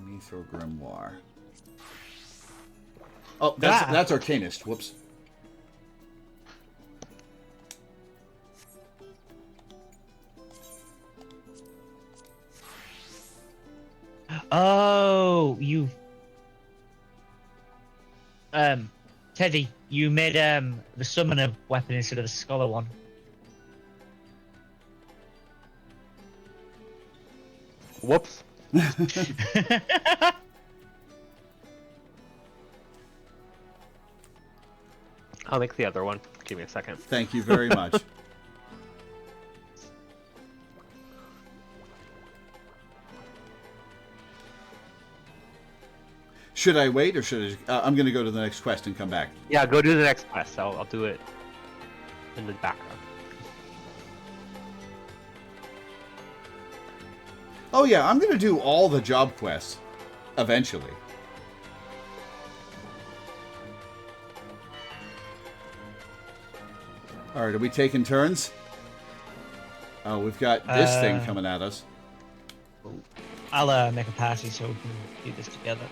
Mithril grimoire. Oh, that's Arcanist. Whoops. Oh, you. Teddy, you made the summoner weapon instead of the scholar one. Whoops. I'll make the other one. Give me a second. Thank you very much. Should I wait, or should I? I'm going to go to the next quest and come back. Yeah, go do the next quest. I'll do it in the background. Oh yeah, I'm going to do all the job quests eventually. All right, are we taking turns? Oh, we've got this thing coming at us. I'll make a party so we can do this together.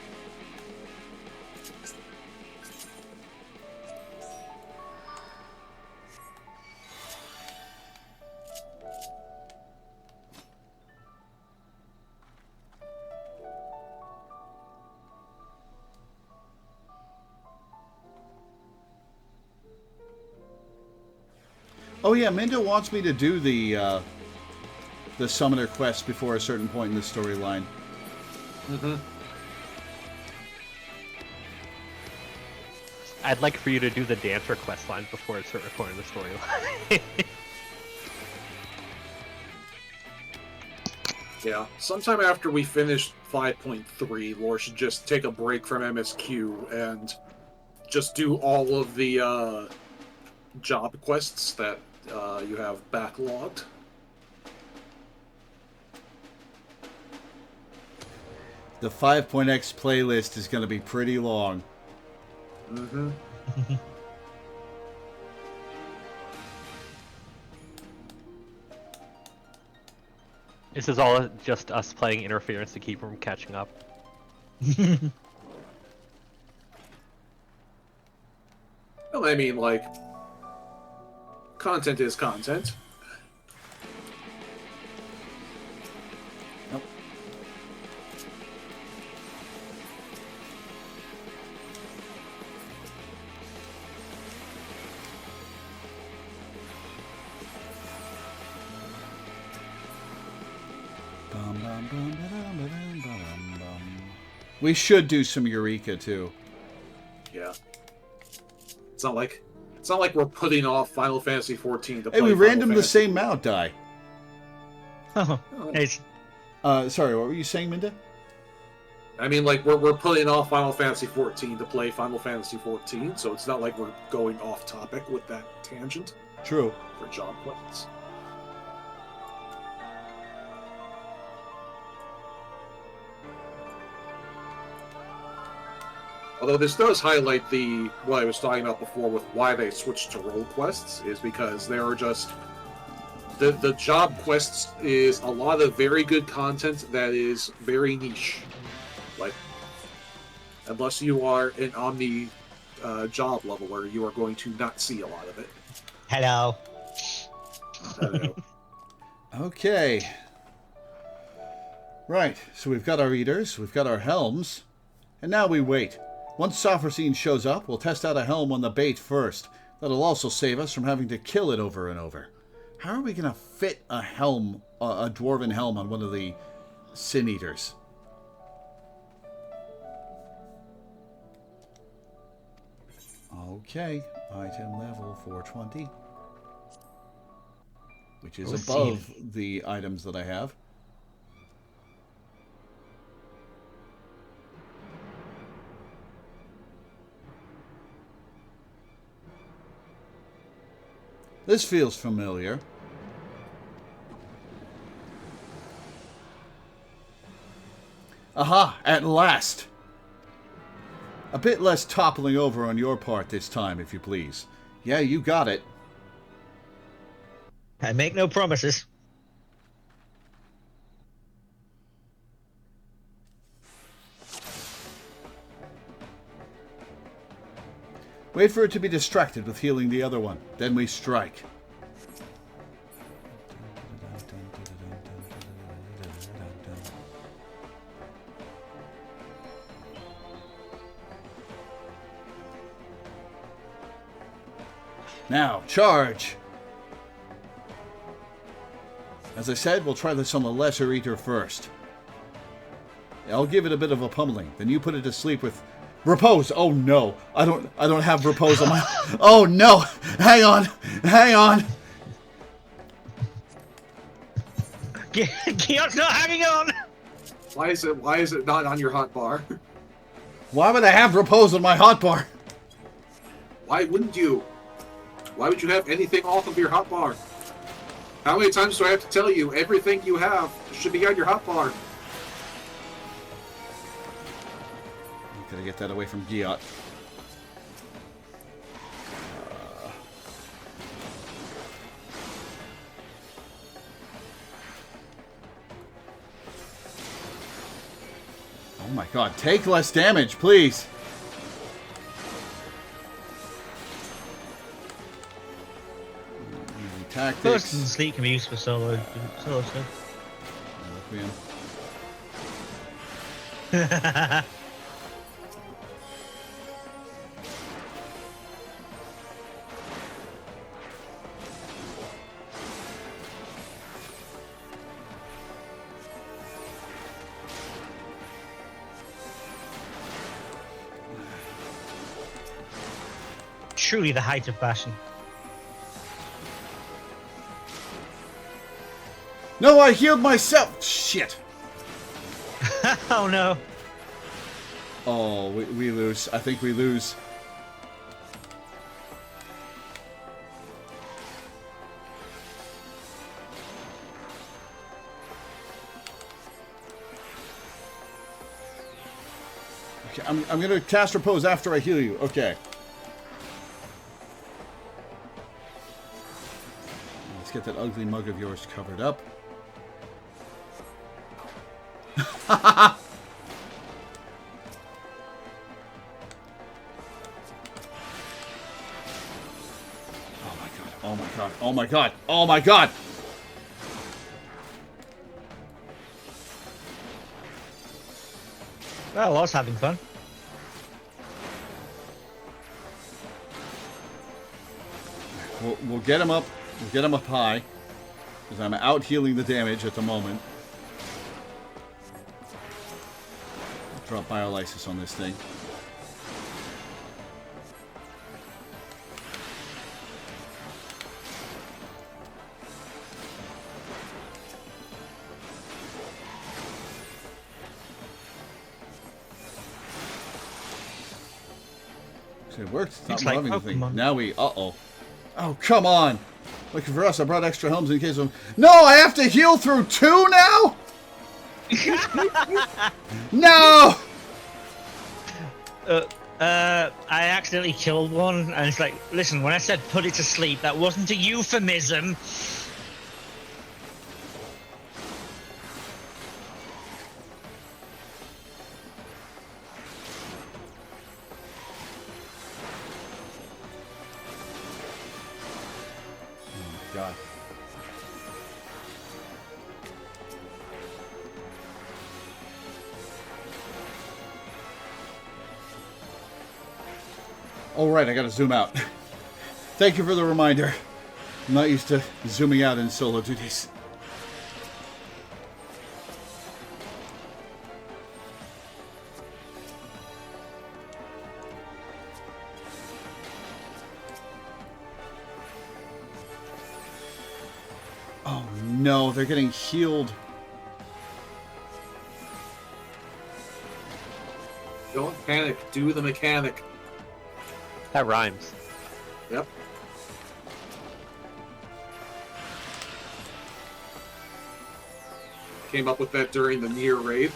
Oh yeah, Minda wants me to do the summoner quest before a certain point in the storyline. Mm-hmm. I'd like for you to do the dancer quest lines before it's recording the storyline. Yeah, sometime after we finish 5.3, Lore should just take a break from MSQ and just do all of the job quests that you have backlogged. The 5.x playlist is going to be pretty long. Mm-hmm. This is all just us playing interference to keep from catching up. Well, I mean, like, content is content. Nope. We should do some Eureka too. Yeah. It's not like we're putting off Final Fantasy XIV to play Hey, we Final random the Fantasy. same mount die. Oh, it's Sorry, what were you saying, Minda? I mean, like, we're putting off Final Fantasy XIV to play Final Fantasy XIV, so it's not like we're going off topic with that tangent True. for job quests. Although this does highlight what I was talking about before with why they switched to role quests, is because they are just... The job quests is a lot of very good content that is very niche. Like, unless you are an Omni job leveler, you are going to not see a lot of it. hello. Okay. Right, so we've got our eaters, we've got our helms, and now we wait. Once Sophrosine shows up, we'll test out a helm on the bait first. That'll also save us from having to kill it over and over. How are we going to fit a helm, a dwarven helm, on one of the Sin Eaters? Okay, item level 420. Which is above the items that I have. This feels familiar. Aha! At last! A bit less toppling over on your part this time, if you please. Yeah, you got it. I make no promises. Wait for it to be distracted with healing the other one. Then we strike. Now, charge! As I said, we'll try this on the Lesser Eater first. I'll give it a bit of a pummeling, then you put it to sleep with repose. Oh no, I don't have repose on my. Oh no, hang on. Keot's not hanging on. Why is it not on your hotbar? Why would I have repose on my hotbar? Why wouldn't you? Why would you have anything off of your hotbar? How many times do I have to tell you everything you have should be on your hotbar? Gotta get that away from Giot. Oh my god, take less damage, please! Easy First tactics. and sleep can be used for solo stuff. Requiem. Truly the height of passion. No, I healed myself! Shit! Oh no. Oh, we lose. I think we lose. Okay, I'm gonna cast Repose after I heal you. Okay. Let's get that ugly mug of yours covered up. Oh my god, oh my god, oh my god, oh my god! Well, I was having fun. We'll get him up. We'll get him up high. Because I'm out healing the damage at the moment. Drop Biolysis on this thing. It worked. It's not Looks like loving the thing. Pokemon. Now we... Uh-oh. Oh, come on. Lucky for us, I brought extra helms in case of... No, I have to heal through 2 now? No! I accidentally killed one, and it's like, listen, when I said put it to sleep, that wasn't a euphemism. God. Oh, right, I gotta zoom out. Thank you for the reminder. I'm not used to zooming out in solo duties. Oh no, they're getting healed. Don't panic. Do the mechanic. That rhymes. Yep. Came up with that during the Nier raid.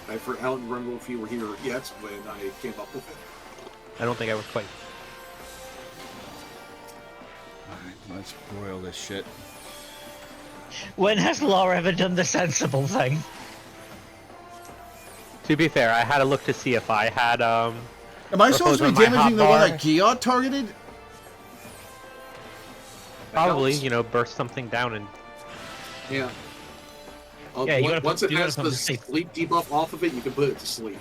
I don't remember if you were here yet when I came up with it. I don't think I was quite. Alright, let's broil this shit. When has Lore ever done the sensible thing? To be fair, I had to look to see if I had Am I supposed to be Repose on my damaging the one hotbar. that Giot targeted? probably, helps. you know, burst something down and Yeah. Yeah, you gotta once put- it you gotta has put the it to sleep. sleep debuff off of it, you can put it to sleep.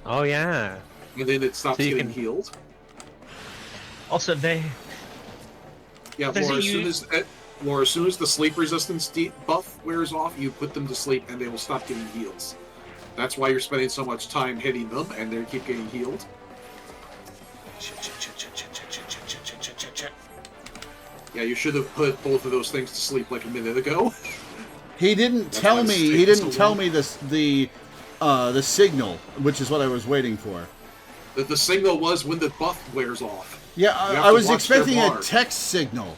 oh yeah. And then it stops So you getting can- healed. Also, they... Yeah, Does or it as soon as the sleep resistance buff wears off, you put them to sleep and they will stop getting heals. That's why you're spending so much time hitting them and they keep getting healed. Yeah, you should have put both of those things to sleep like a minute ago. He didn't That's tell why me. it's He taking didn't so tell long. me the signal, which is what I was waiting for. That the signal was when the buff wears off. Yeah, You have I to was watch their expecting a bar. text signal.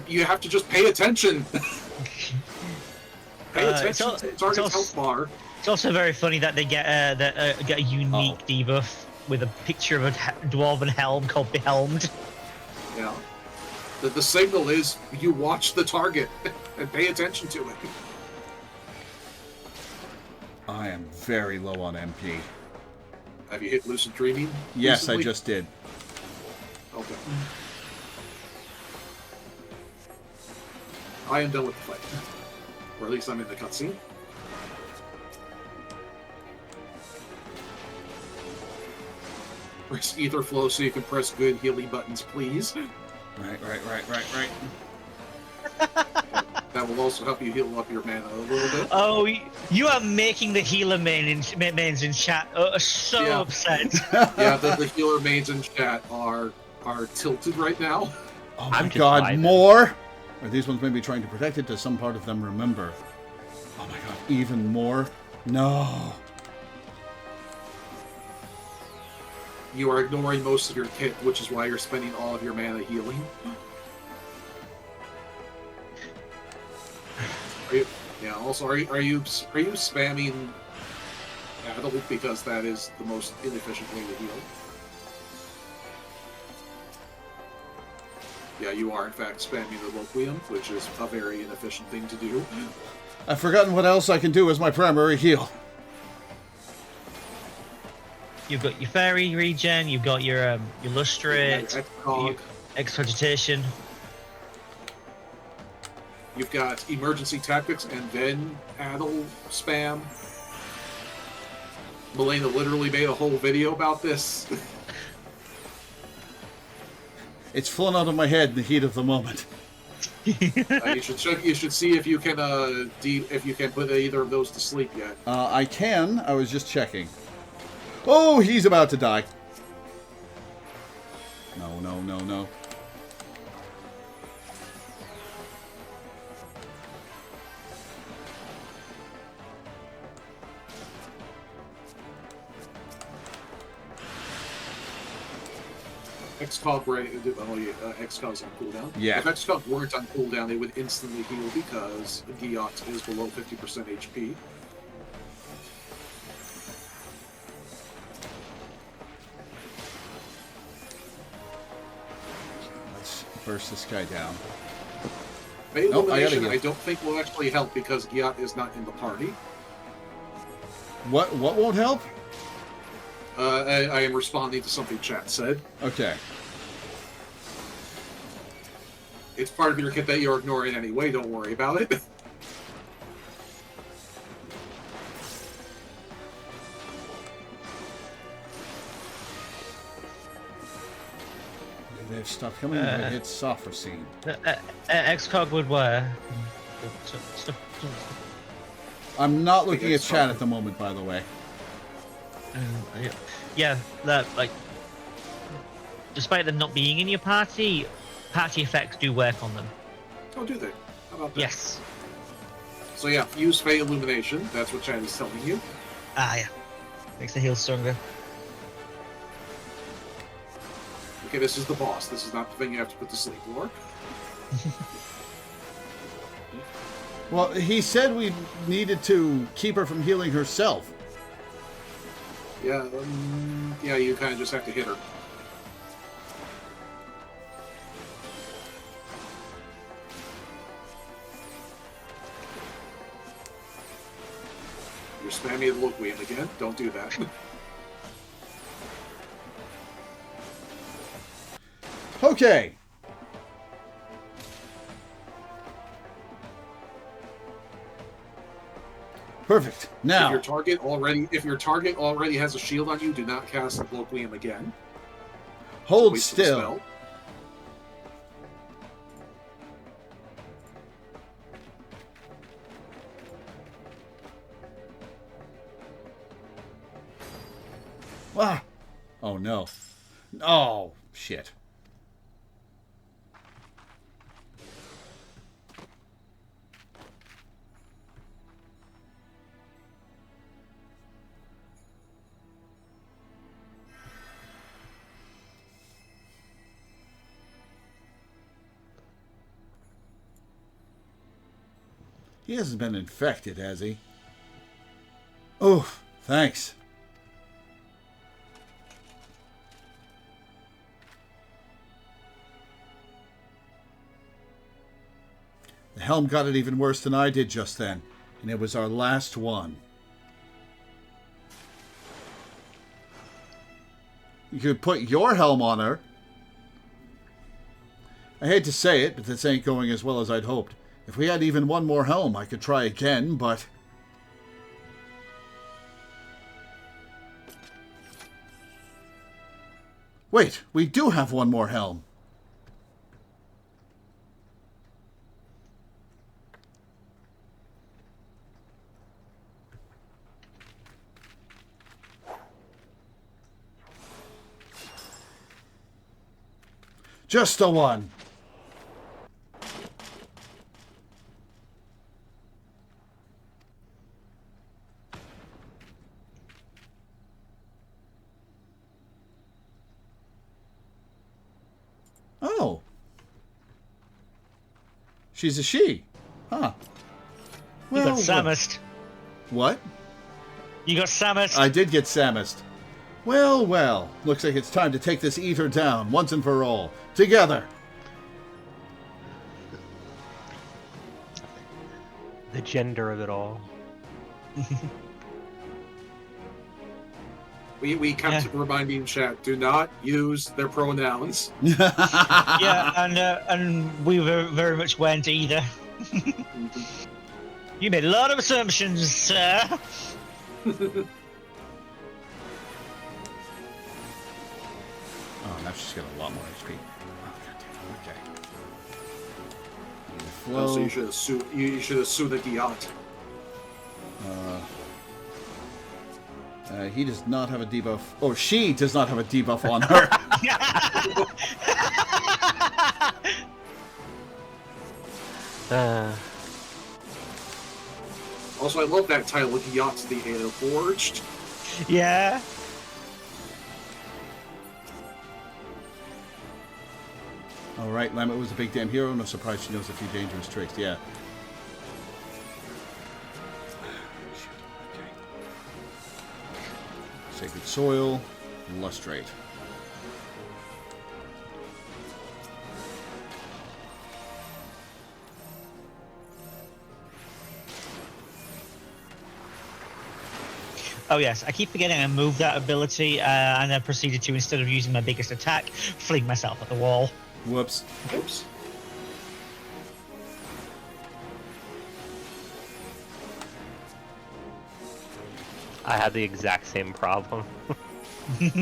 You have to just pay attention. Pay It's attention al- to the it's target's also- health bar. It's also very funny that they get a unique debuff with a picture of a dwarven helm called Behelmed. Yeah. The signal is you watch the target and pay attention to it. I am very low on MP. Have you hit Lucid Dreaming? Yes, I recently? just did. Okay. I am done with the fight. Or at least I'm in the cutscene. Press ether flow so you can press good healing buttons, please. Right. That that will also help you heal up your mana a little bit. Oh, you are making the healer mains in chat so upset. Yeah, the healer mains in chat are tilted right now. Oh my I'm just god, vibing. more? Are these ones maybe trying to protect it? Does some part of them remember? Oh my god, even more? No. You are ignoring most of your kit, which is why you're spending all of your mana healing. Also, are you spamming battle because that is the most inefficient way to heal? Yeah, you are in fact spamming the Loreweaver, which is a very inefficient thing to do. I've forgotten what else I can do as my primary heal. You've got your fairy regen, you've got your lustrate, Excog. excogitation. You've got emergency tactics and then paddle spam. Milena literally made a whole video about this. It's flown out of my head in the heat of the moment. You should see if you can put either of those to sleep yet. I can. I was just checking. Oh, he's about to die. No, no, no, no. Excog's on cooldown. Yeah. If Excog weren't on cooldown, they would instantly heal because Giot is below 50% HP. Let's burst this guy down. Fate Nope, I gotta Illumination, heal. I don't think will actually help because Giot is not in the party. What won't help? I am responding to something chat said. Okay. It's part of your kit that you're ignoring anyway, don't worry about it. They've stopped coming, but it's software scene. Excog would wear. I'm not looking at chat at the moment, by the way. Yeah, that like. Despite them not being in your party effects do work on them. Oh, do they? How about that? Yes. So yeah, use Fey Illumination. That's what chat is telling you. Ah, yeah. Makes the heal stronger. Okay, this is the boss. This is not the thing you have to put to sleep, Lore. Well, he said we needed to keep her from healing herself. Yeah, you kind of just have to hit her. You're spamming the Loreweaver again. Don't do that. Okay. Perfect. Now, If your target already has a shield on you, do not cast the Loreweaver again. hold Waste of the still. spell. Ah. Oh no. Oh shit. He hasn't been infected, has he? Oh, thanks. The helm got it even worse than I did just then, and it was our last one. You could put your helm on her. I hate to say it, but this ain't going as well as I'd hoped. If we had even one more helm, I could try again, but... Wait, we do have one more helm. Just the one. Oh. She's a she. Huh. You got Well, Samused. what? You got Samused. I did get Samused. Well, well. Looks like it's time to take this eater down once and for all. Together. The gender of it all. We kept reminding in chat, do not use their pronouns. Yeah, and we very much went either. You made a lot of assumptions, sir. Oh, now she's got a lot more HP. Oh, goddamn. Okay. Flow. So you should have sued the Giat. He does not have a debuff. Or she does not have a debuff on her. Also, I love that title, Giat the Air Forged. Yeah. Alright, Lamet was a big damn hero. No surprise she knows a few dangerous tricks. Yeah. Sacred Soil, Lustrate. Oh yes, I keep forgetting I moved that ability, and I proceeded to, instead of using my biggest attack, fling myself at the wall. Whoops. Oops. I had the exact same problem. Get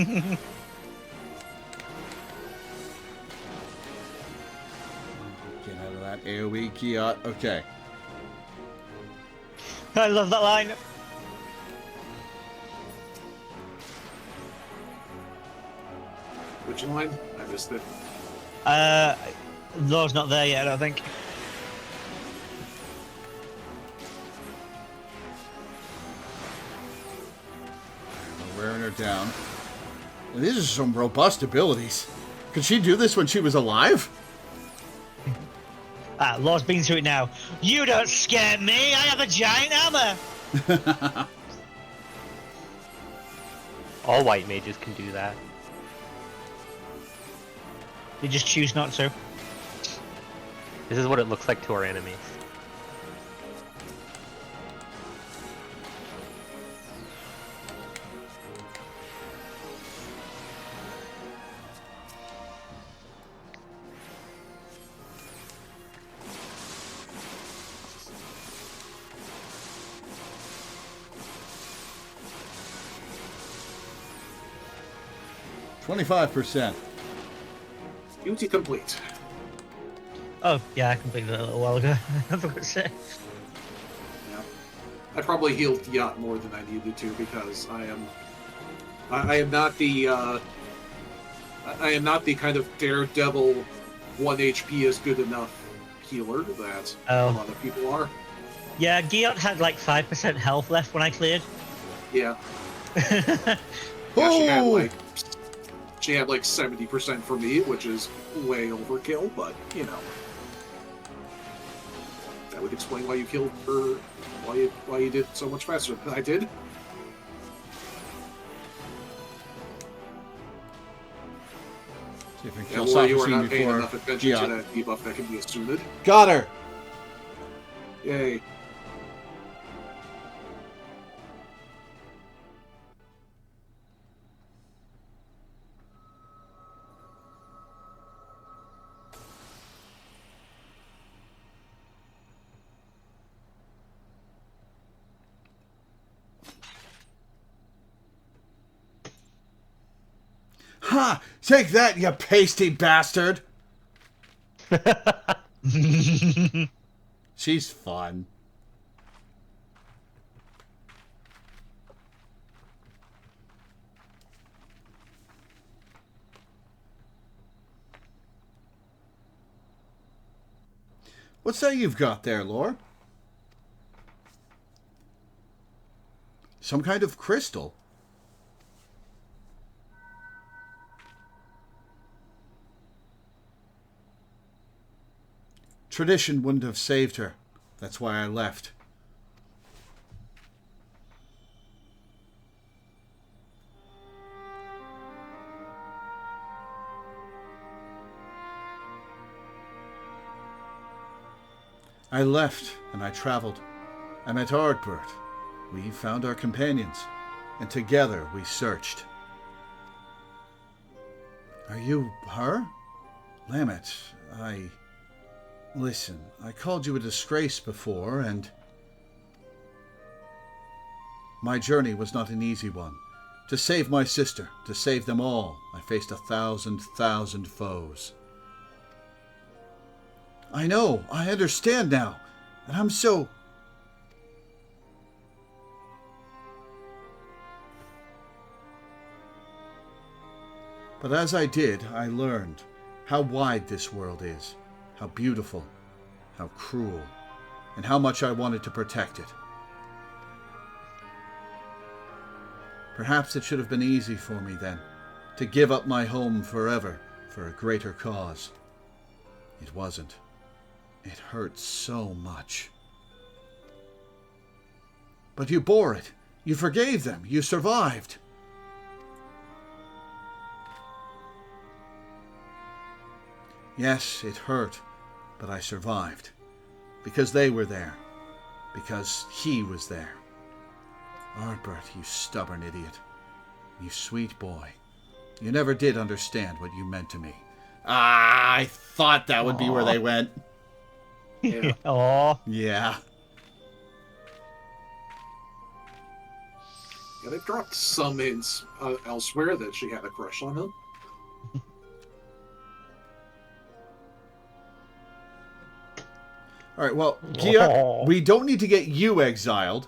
out of that AoE, Kiat. Okay. I love that line. Which line? I missed it. Law's not there yet, I don't think. We're wearing her down. And these are some robust abilities. Could she do this when she was alive? Law's been through it now. You don't scare me, I have a giant hammer! All white mages can do that. They just choose not to. This is what it looks like to our enemies. %. Duty complete. Oh, yeah, I completed it a little while ago. I forgot to say. Yeah. I probably healed Giat more than I needed to because I am not the kind of daredevil 1 HP is good enough healer that a lot of people are. Yeah, Giot had like 5% health left when I cleared. Yeah. She had like 70% for me, which is way overkill, but you know. That would explain why you killed her, why you did so much faster than I did. See if we can Yeah, kill well, you were Socrates not paying before enough attention to Giat. that debuff that can be assumed. Got her! Yay. Ha! Take that, you pasty bastard! She's fun. What's that you've got there, Lore? Some kind of crystal? Tradition wouldn't have saved her. That's why I left. I left and I traveled. I met Ardbert. We found our companions, and together we searched. Are you her? Lamet, Listen, I called you a disgrace before, and... My journey was not an easy one. To save my sister, to save them all, I faced 1,000 foes. I know, I understand now, and I'm so... But as I did, I learned how wide this world is, how beautiful, how cruel, and how much I wanted to protect it. Perhaps it should have been easy for me then, to give up my home forever for a greater cause. It wasn't. It hurt so much. But you bore it. You forgave them. You survived. Yes, it hurt, but I survived. Because they were there. Because he was there. Ardbert, you stubborn idiot. You sweet boy. You never did understand what you meant to me. Ah, I thought that would be where they went. Yeah. Aww. Yeah. Yeah, they've dropped some hints elsewhere that she had a crush on him. All right, well, Gia, we don't need to get you exiled.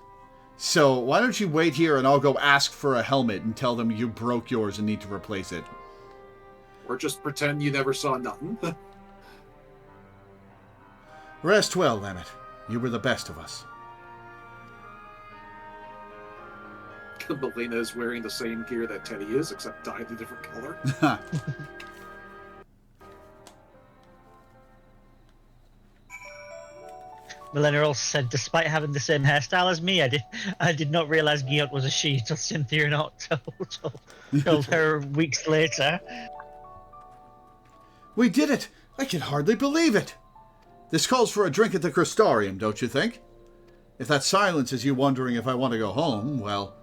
So why don't you wait here and I'll go ask for a helmet and tell them you broke yours and need to replace it. Or just pretend you never saw nothing. Rest well, Lamet. You were the best of us. Melina is wearing the same gear that Teddy is, except dyed a different color. Melina also said, despite having the same hairstyle as me, I did not realize Giot was a she until Cynthia and Otto told her weeks later. We did it! I can hardly believe it! This calls for a drink at the Crystarium, don't you think? If that silence is you wondering if I want to go home, well,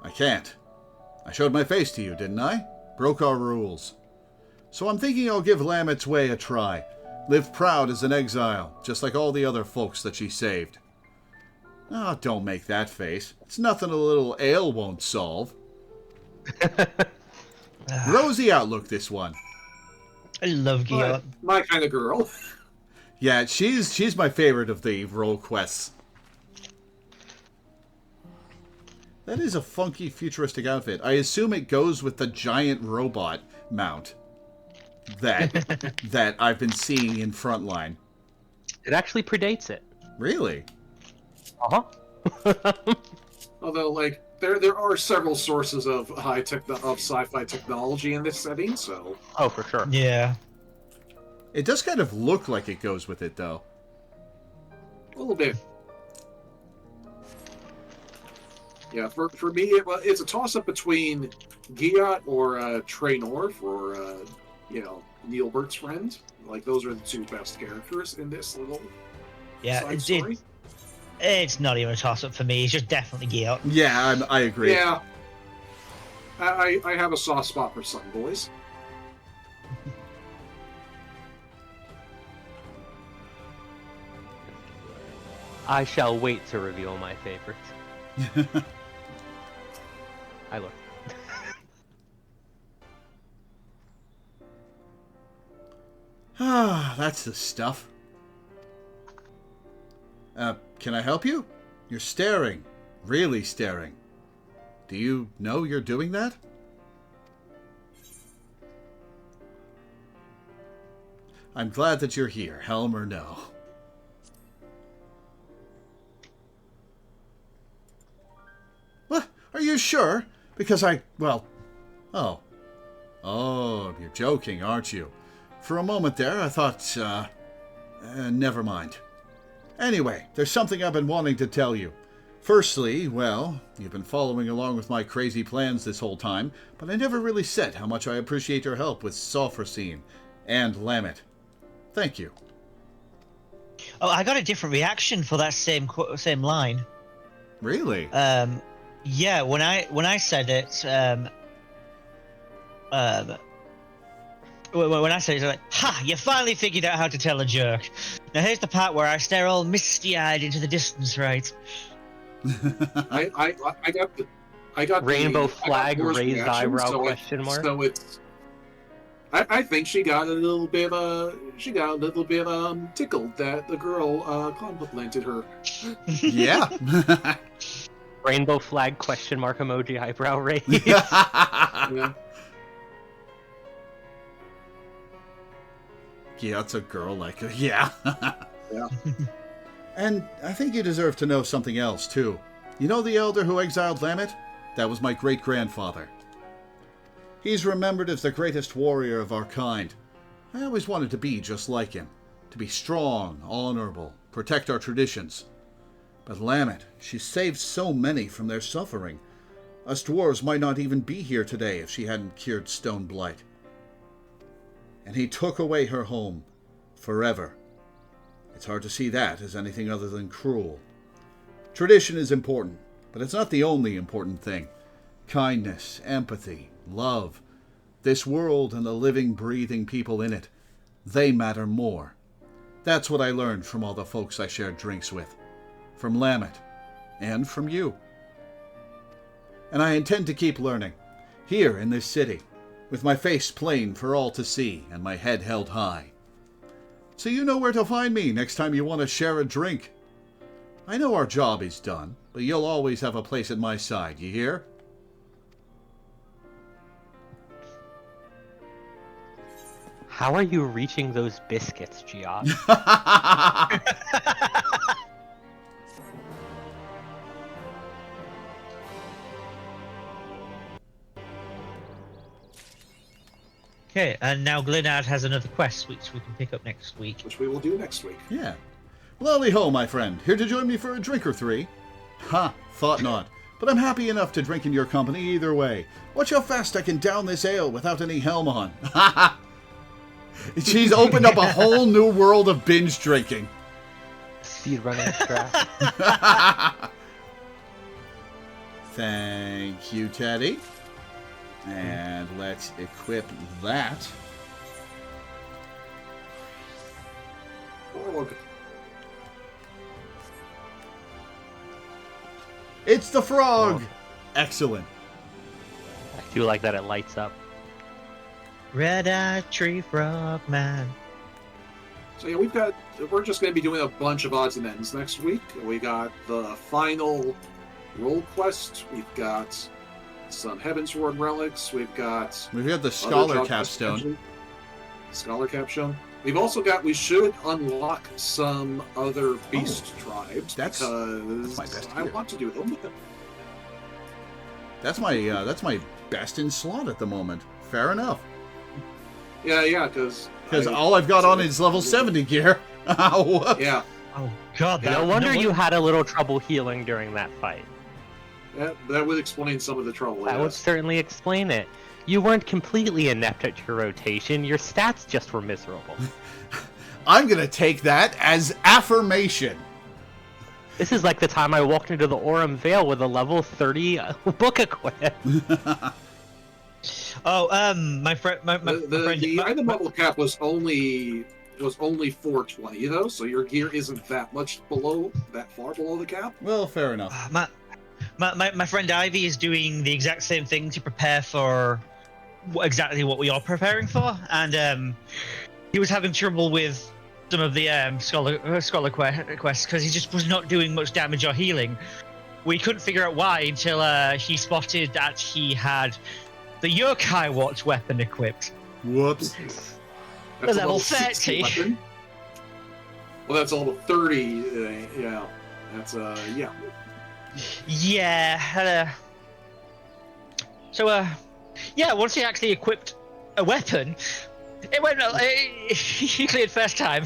I can't. I showed my face to you, didn't I? Broke our rules. So I'm thinking I'll give Lamet's way a try. Live proud as an exile, just like all the other folks that she saved. Oh, don't make that face. It's nothing a little ale won't solve. Rosy outlook, this one. I love Giot. My kind of girl. Yeah, she's my favorite of the role quests. That is a funky futuristic outfit. I assume it goes with the giant robot mount that I've been seeing in Frontline. It actually predates it. Really? Uh-huh. Although, like, there are several sources of sci-fi technology in this setting, so... Oh, for sure. Yeah. It does kind of look like it goes with it, though. A little bit. Yeah, for me, it's a toss-up between Giot or Traynor for, Neil Burt's friend. Like, those are the two best characters in this little side story. It's not even a toss-up for me. It's just definitely Giot. Yeah, I agree. Yeah. I have a soft spot for Sun Boys. I shall wait to reveal my favorites. I look. Ah, that's the stuff. Can I help you? You're staring. Really staring. Do you know you're doing that? I'm glad that you're here, Helm or no. Are you sure? Because oh, you're joking, aren't you? For a moment there, I thought, never mind. Anyway, there's something I've been wanting to tell you. Firstly, well, you've been following along with my crazy plans this whole time, but I never really said how much I appreciate your help with Sulfurcene and Lamet. Thank you. Oh, I got a different reaction for that same line. Really? Yeah, when I said it, when I said it, I was like, "Ha! You finally figured out how to tell a joke." Now here's the part where I stare all misty-eyed into the distance, right? I got Rainbow flag, Laura's raised reaction, eyebrow, so question mark. So it's. I think she got a little bit tickled that the girl complimented her. Yeah. Rainbow flag, question mark, emoji, eyebrow raised. Yeah. Yeah, it's a girl like a... Yeah. Yeah. And I think you deserve to know something else, too. You know the elder who exiled Lamet? That was my great-grandfather. He's remembered as the greatest warrior of our kind. I always wanted to be just like him. To be strong, honorable, protect our traditions. But Lamet, she saved so many from their suffering. Us dwarves might not even be here today if she hadn't cured Stone Blight. And he took away her home. Forever. It's hard to see that as anything other than cruel. Tradition is important, but it's not the only important thing. Kindness, empathy, love. This world and the living, breathing people in it, they matter more. That's what I learned from all the folks I shared drinks with. From Lamet. And from you. And I intend to keep learning. Here in this city. With my face plain for all to see and my head held high. So you know where to find me next time you want to share a drink. I know our job is done, but you'll always have a place at my side, you hear? How are you reaching those biscuits, Geoff? Okay, and now Glenard has another quest, which we can pick up next week. Which we will do next week. Yeah. Lolly ho, my friend. Here to join me for a drink or three? Ha, thought not. But I'm happy enough to drink in your company either way. Watch how fast I can down this ale without any helm on. Ha ha! She's opened up a whole new world of binge drinking. Speed running track. Thank you, Teddy. And let's equip that. Oh, look. It's the frog! Oh. Excellent. I do like that it lights up. Red-eyed tree frog man. So yeah, we're just going to be doing a bunch of odds and ends next week. We got the final role quest. We've got some Heavensward relics. We've got the scholar job capstone. Scholar capstone. We've also got. We should unlock some other beast tribes that's because my best I gear. want to do them. That's my best in slot at the moment. Fair enough. Yeah, because all I've got on is level 70 gear. Ow. Yeah, Oh god, No wonder you had a little trouble healing during that fight. that would explain some of the trouble. That would certainly explain it. You weren't completely inept at your rotation, your stats just were miserable. I'm gonna take that as affirmation. This is like the time I walked into the Aurum Vale with a level 30 book equip. Oh, my friend, the item level cap was only 420 though, so your gear isn't that far below the cap. Well, fair enough. my friend Ivy is doing the exact same thing to prepare for exactly what we are preparing for, and he was having trouble with some of the scholar quests because he just was not doing much damage or healing. We couldn't figure out why until he spotted that he had the yokai watch weapon equipped. Whoops. That's level a 60 30. weapon. Well, that's a level 30. Yeah, that's yeah. Yeah, So, yeah, once he actually equipped a weapon, it went. He cleared first time.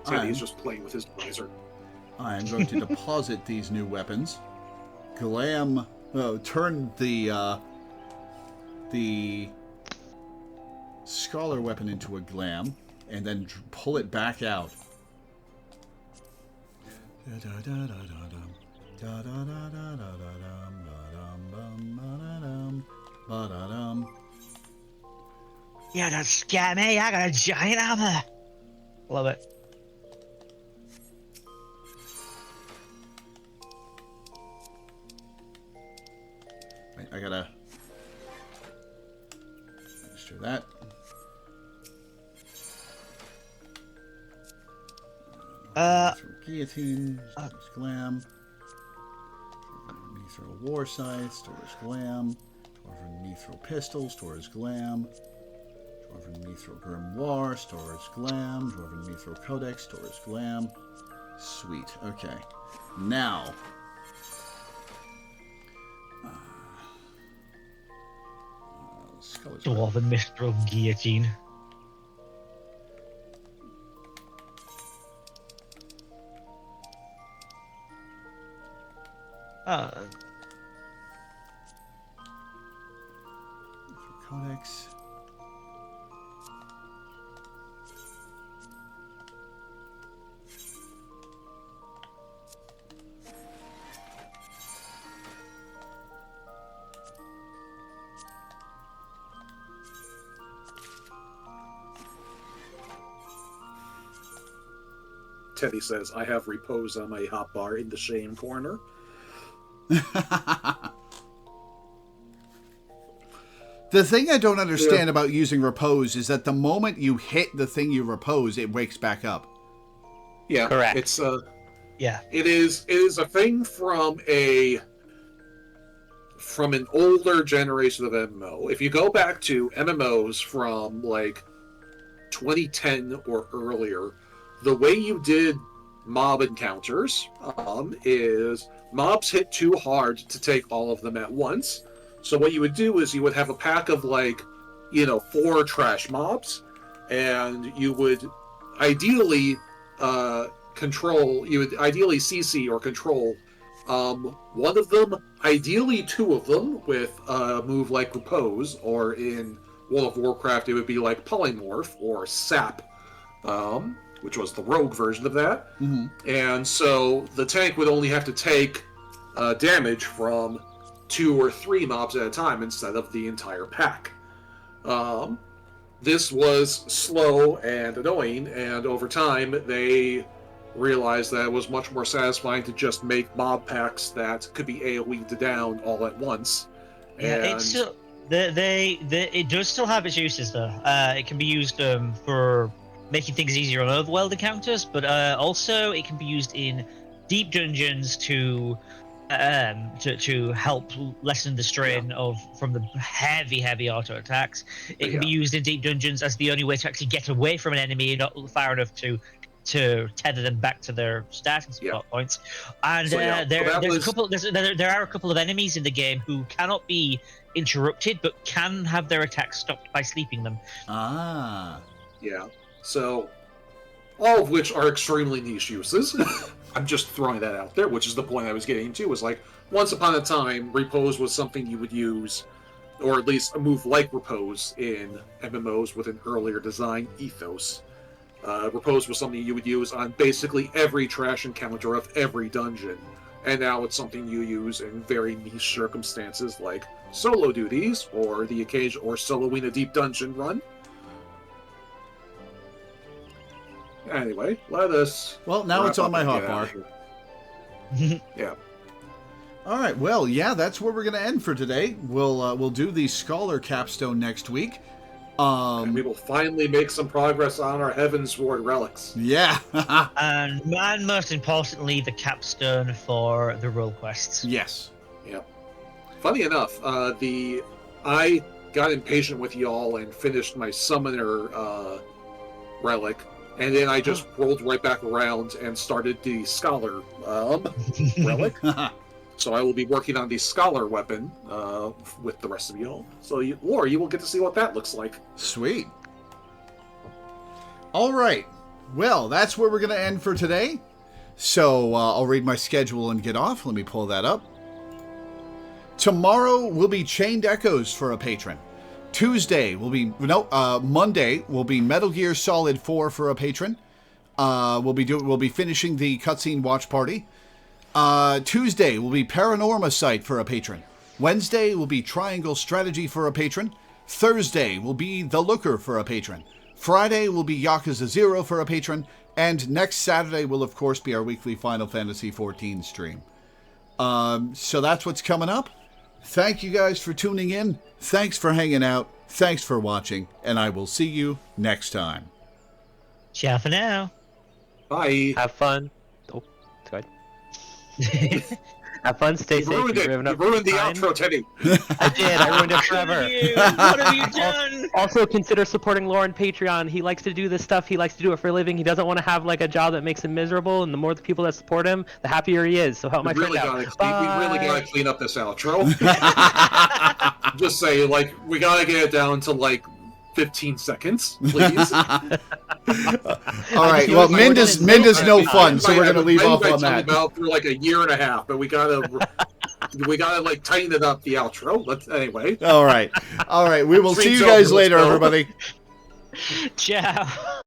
Teddy's just playing with his visor. I'm going to deposit these new weapons. Glam, turn the scholar weapon into a glam, and then pull it back out. Yeah, don't scare me. I got a giant hammer. Love it. Wait, I gotta register that. Guillotine, storage glam. Mithril war scythe, storage glam. Dwarven mithril pistol, storage glam. Dwarven mithril grimoire, storage glam. Dwarven mithril codex, storage glam. Sweet. Okay. Now. Dwarven Mistral Guillotine. Codex. Teddy says, I have repose on my hotbar in the shame corner. The thing I don't understand about using repose is that the moment you hit the thing you repose, it wakes back up. Yeah, Correct. It's Yeah. It is a thing from an older generation of MMO. If you go back to MMOs from like 2010 or earlier, the way you did mob encounters is mobs hit too hard to take all of them at once. So what you would do is you would have a pack of 4 trash mobs, and you would ideally CC or control one of them, ideally 2 of them with a move like Repose, or in World of Warcraft it would be like Polymorph or Sap, which was the rogue version of that. Mm-hmm. And so the tank would only have to take damage from 2 or 3 mobs at a time instead of the entire pack. This was slow and annoying, and over time they realized that it was much more satisfying to just make mob packs that could be AoE'd down all at once. Yeah, And it's still it does still have its uses though. It can be used for making things easier on overworld encounters, but also it can be used in deep dungeons to help lessen the strain from the heavy auto attacks. It can be used in deep dungeons as the only way to actually get away from an enemy, not far enough to tether them back to their starting spot points. And there are a couple of enemies in the game who cannot be interrupted, but can have their attacks stopped by sleeping them. Ah. Yeah. So, all of which are extremely niche uses. I'm just throwing that out there, which is the point I was getting to, was like, once upon a time, Repose was something you would use, or at least a move like Repose in MMOs with an earlier design ethos. Repose was something you would use on basically every trash encounter of every dungeon, and now it's something you use in very niche circumstances like solo duties, or the occasion, or soloing a deep dungeon run. Anyway, let us. Well, now it's on my hotbar. Yeah. All right. Well, yeah, that's where we're going to end for today. We'll do the Scholar Capstone next week. And we will finally make some progress on our Heavensward relics. Yeah. and most importantly, the capstone for the role quests. Yes. Yeah. Funny enough, I got impatient with y'all and finished my Summoner relic and then I just rolled right back around and started the Scholar relic. So I will be working on the Scholar weapon with the rest of y'all. So, Laura, you will get to see what that looks like. Sweet. All right. Well, that's where we're going to end for today. So I'll read my schedule and get off. Let me pull that up. Tomorrow will be Chained Echoes for a patron. Tuesday will be Monday will be Metal Gear Solid 4 for a patron. We'll be finishing the cutscene watch party. Tuesday will be Paranorma Site for a patron. Wednesday will be Triangle Strategy for a patron. Thursday will be The Looker for a patron. Friday will be Yakuza 0 for a patron. And next Saturday will, of course, be our weekly Final Fantasy XIV stream. So that's what's coming up. Thank you guys for tuning in. Thanks for hanging out. Thanks for watching. And I will see you next time. Ciao for now. Bye. Have fun. Oh, go ahead. Have fun, stay safe. You ruined the outro, Teddy. I did. I ruined it forever. What have you done? Also, consider supporting Lauren Patreon. He likes to do this stuff. He likes to do it for a living. He doesn't want to have like a job that makes him miserable. And the more the people that support him, the happier he is. So help my friend out. We really gotta clean up this outro. Just say, like, we gotta get it down to like 15 seconds, please. All right. Well, Minda's no fun, so we're gonna leave off on that. About for like a year and a half, but we gotta like tighten it up the outro. Anyway. All right. We will see you guys later, everybody. Ciao.